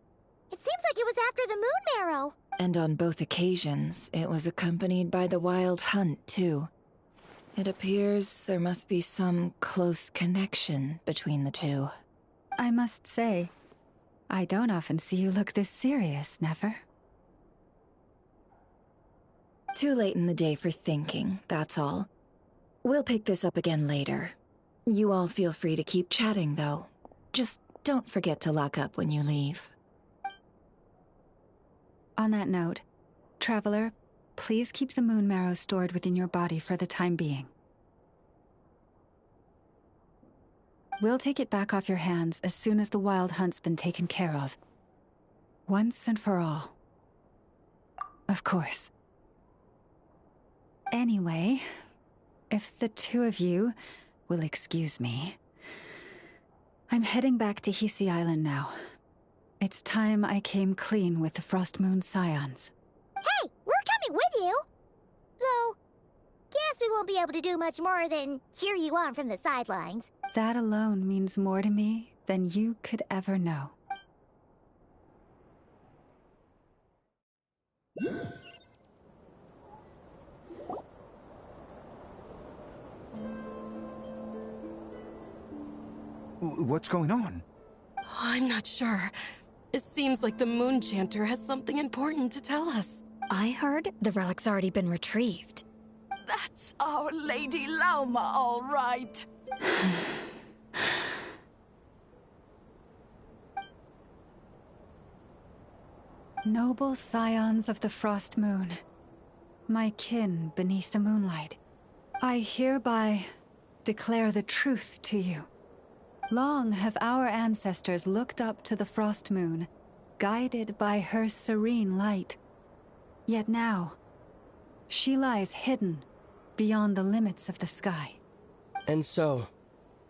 It seems like it was after the moon marrow. And on both occasions, it was accompanied by the wild hunt, too. It appears there must be some close connection between the two. I must say, I don't often see you look this serious, Nefer. Too late in the day for thinking, that's all. We'll pick this up again later. You all feel free to keep chatting, though. Just don't forget to lock up when you leave. On that note, Traveler, please keep the moon marrow stored within your body for the time being. We'll take it back off your hands as soon as the wild hunt's been taken care of. Once and for all. Of course. Anyway, if the two of you will excuse me, I'm heading back to Hisi Island now. It's time I came clean with the Frost Moon Scions. Hey, we're probably won't be able to do much more than cheer you on from the sidelines. That alone means more to me than you could ever know. What's going on? I'm not sure. It seems like the Moon Chanter has something important to tell us. I heard the relic's already been retrieved. That's our Lady Lauma, all right. Noble scions of the Frost Moon, my kin beneath the moonlight, I hereby declare the truth to you. Long have our ancestors looked up to the Frost Moon, guided by her serene light. Yet now, she lies hidden beyond the limits of the sky. And so,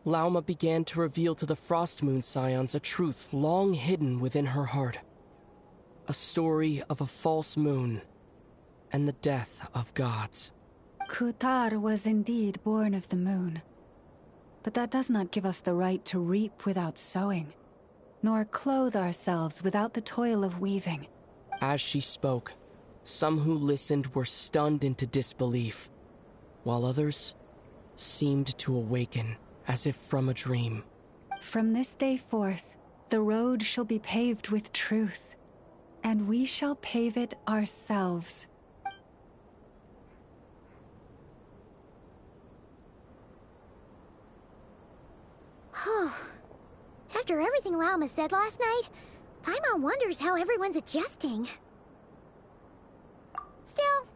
Lauma began to reveal to the Frost Moon Scions a truth long hidden within her heart. A story of a false moon and the death of gods. Kutar was indeed born of the moon. But that does not give us the right to reap without sowing, nor clothe ourselves without the toil of weaving. As she spoke, some who listened were stunned into disbelief, while others seemed to awaken as if from a dream. From this day forth, the road shall be paved with truth, and we shall pave it ourselves. After everything Lauma said last night, Paimon wonders how everyone's adjusting. Still,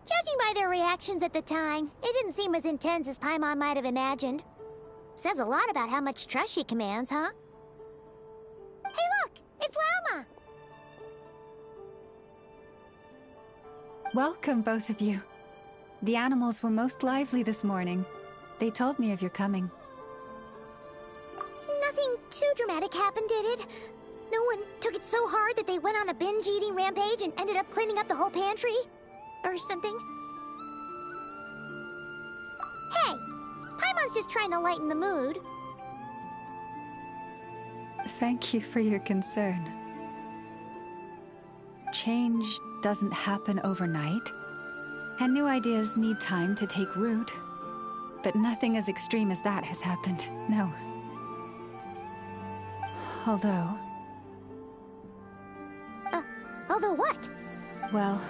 judging by their reactions at the time, it didn't seem as intense as Paimon might have imagined. Says a lot about how much trust she commands, huh? Hey look! It's Lauma! Welcome, both of you. The animals were most lively this morning. They told me of your coming. Nothing too dramatic happened, did it? No one took it so hard that they went on a binge-eating rampage and ended up cleaning up the whole pantry? Or something? Hey! Paimon's just trying to lighten the mood. Thank you for your concern. Change doesn't happen overnight, and new ideas need time to take root. But nothing as extreme as that has happened, no. Although what? Well,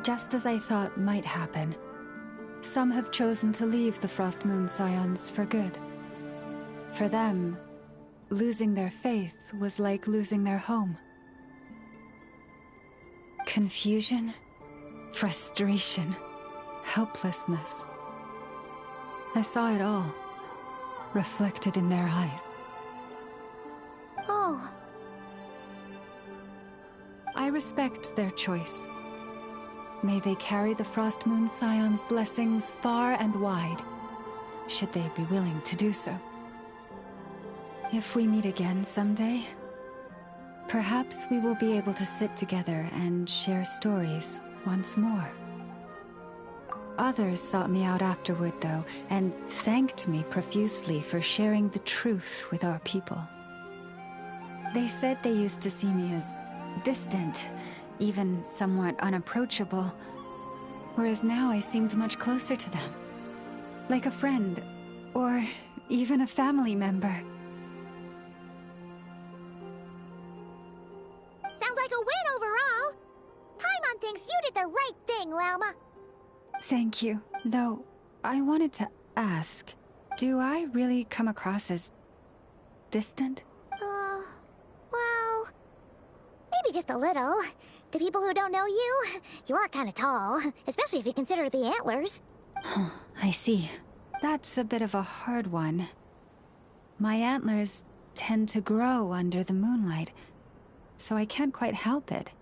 just as I thought might happen, some have chosen to leave the Frost Moon Scions for good. For them, losing their faith was like losing their home. Confusion, frustration, helplessness. I saw it all, reflected in their eyes. Oh. I respect their choice. May they carry the Frost Moon Scion's blessings far and wide, should they be willing to do so. If we meet again someday, perhaps we will be able to sit together and share stories once more. Others sought me out afterward, though, and thanked me profusely for sharing the truth with our people. They said they used to see me as distant, even somewhat unapproachable, whereas now I seemed much closer to them. Like a friend, or even a family member. Sounds like a win overall! Paimon thinks you did the right thing, Lauma. Thank you. Though, I wanted to ask, do I really come across as distant? Well, maybe just a little. To people who don't know you, you are kind of tall, especially if you consider the antlers. I see. That's a bit of a hard one. My antlers tend to grow under the moonlight, so I can't quite help it.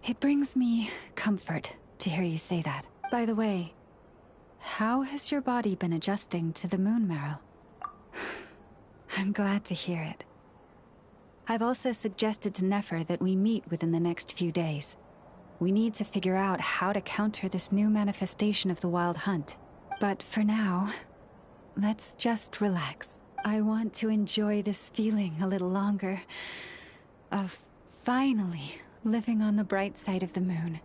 It brings me comfort to hear you say that. By the way, how has your body been adjusting to the moon marrow? I'm glad to hear it. I've also suggested to Nefer that we meet within the next few days. We need to figure out how to counter this new manifestation of the Wild Hunt. But for now, let's just relax. I want to enjoy this feeling a little longer of finally living on the bright side of the moon.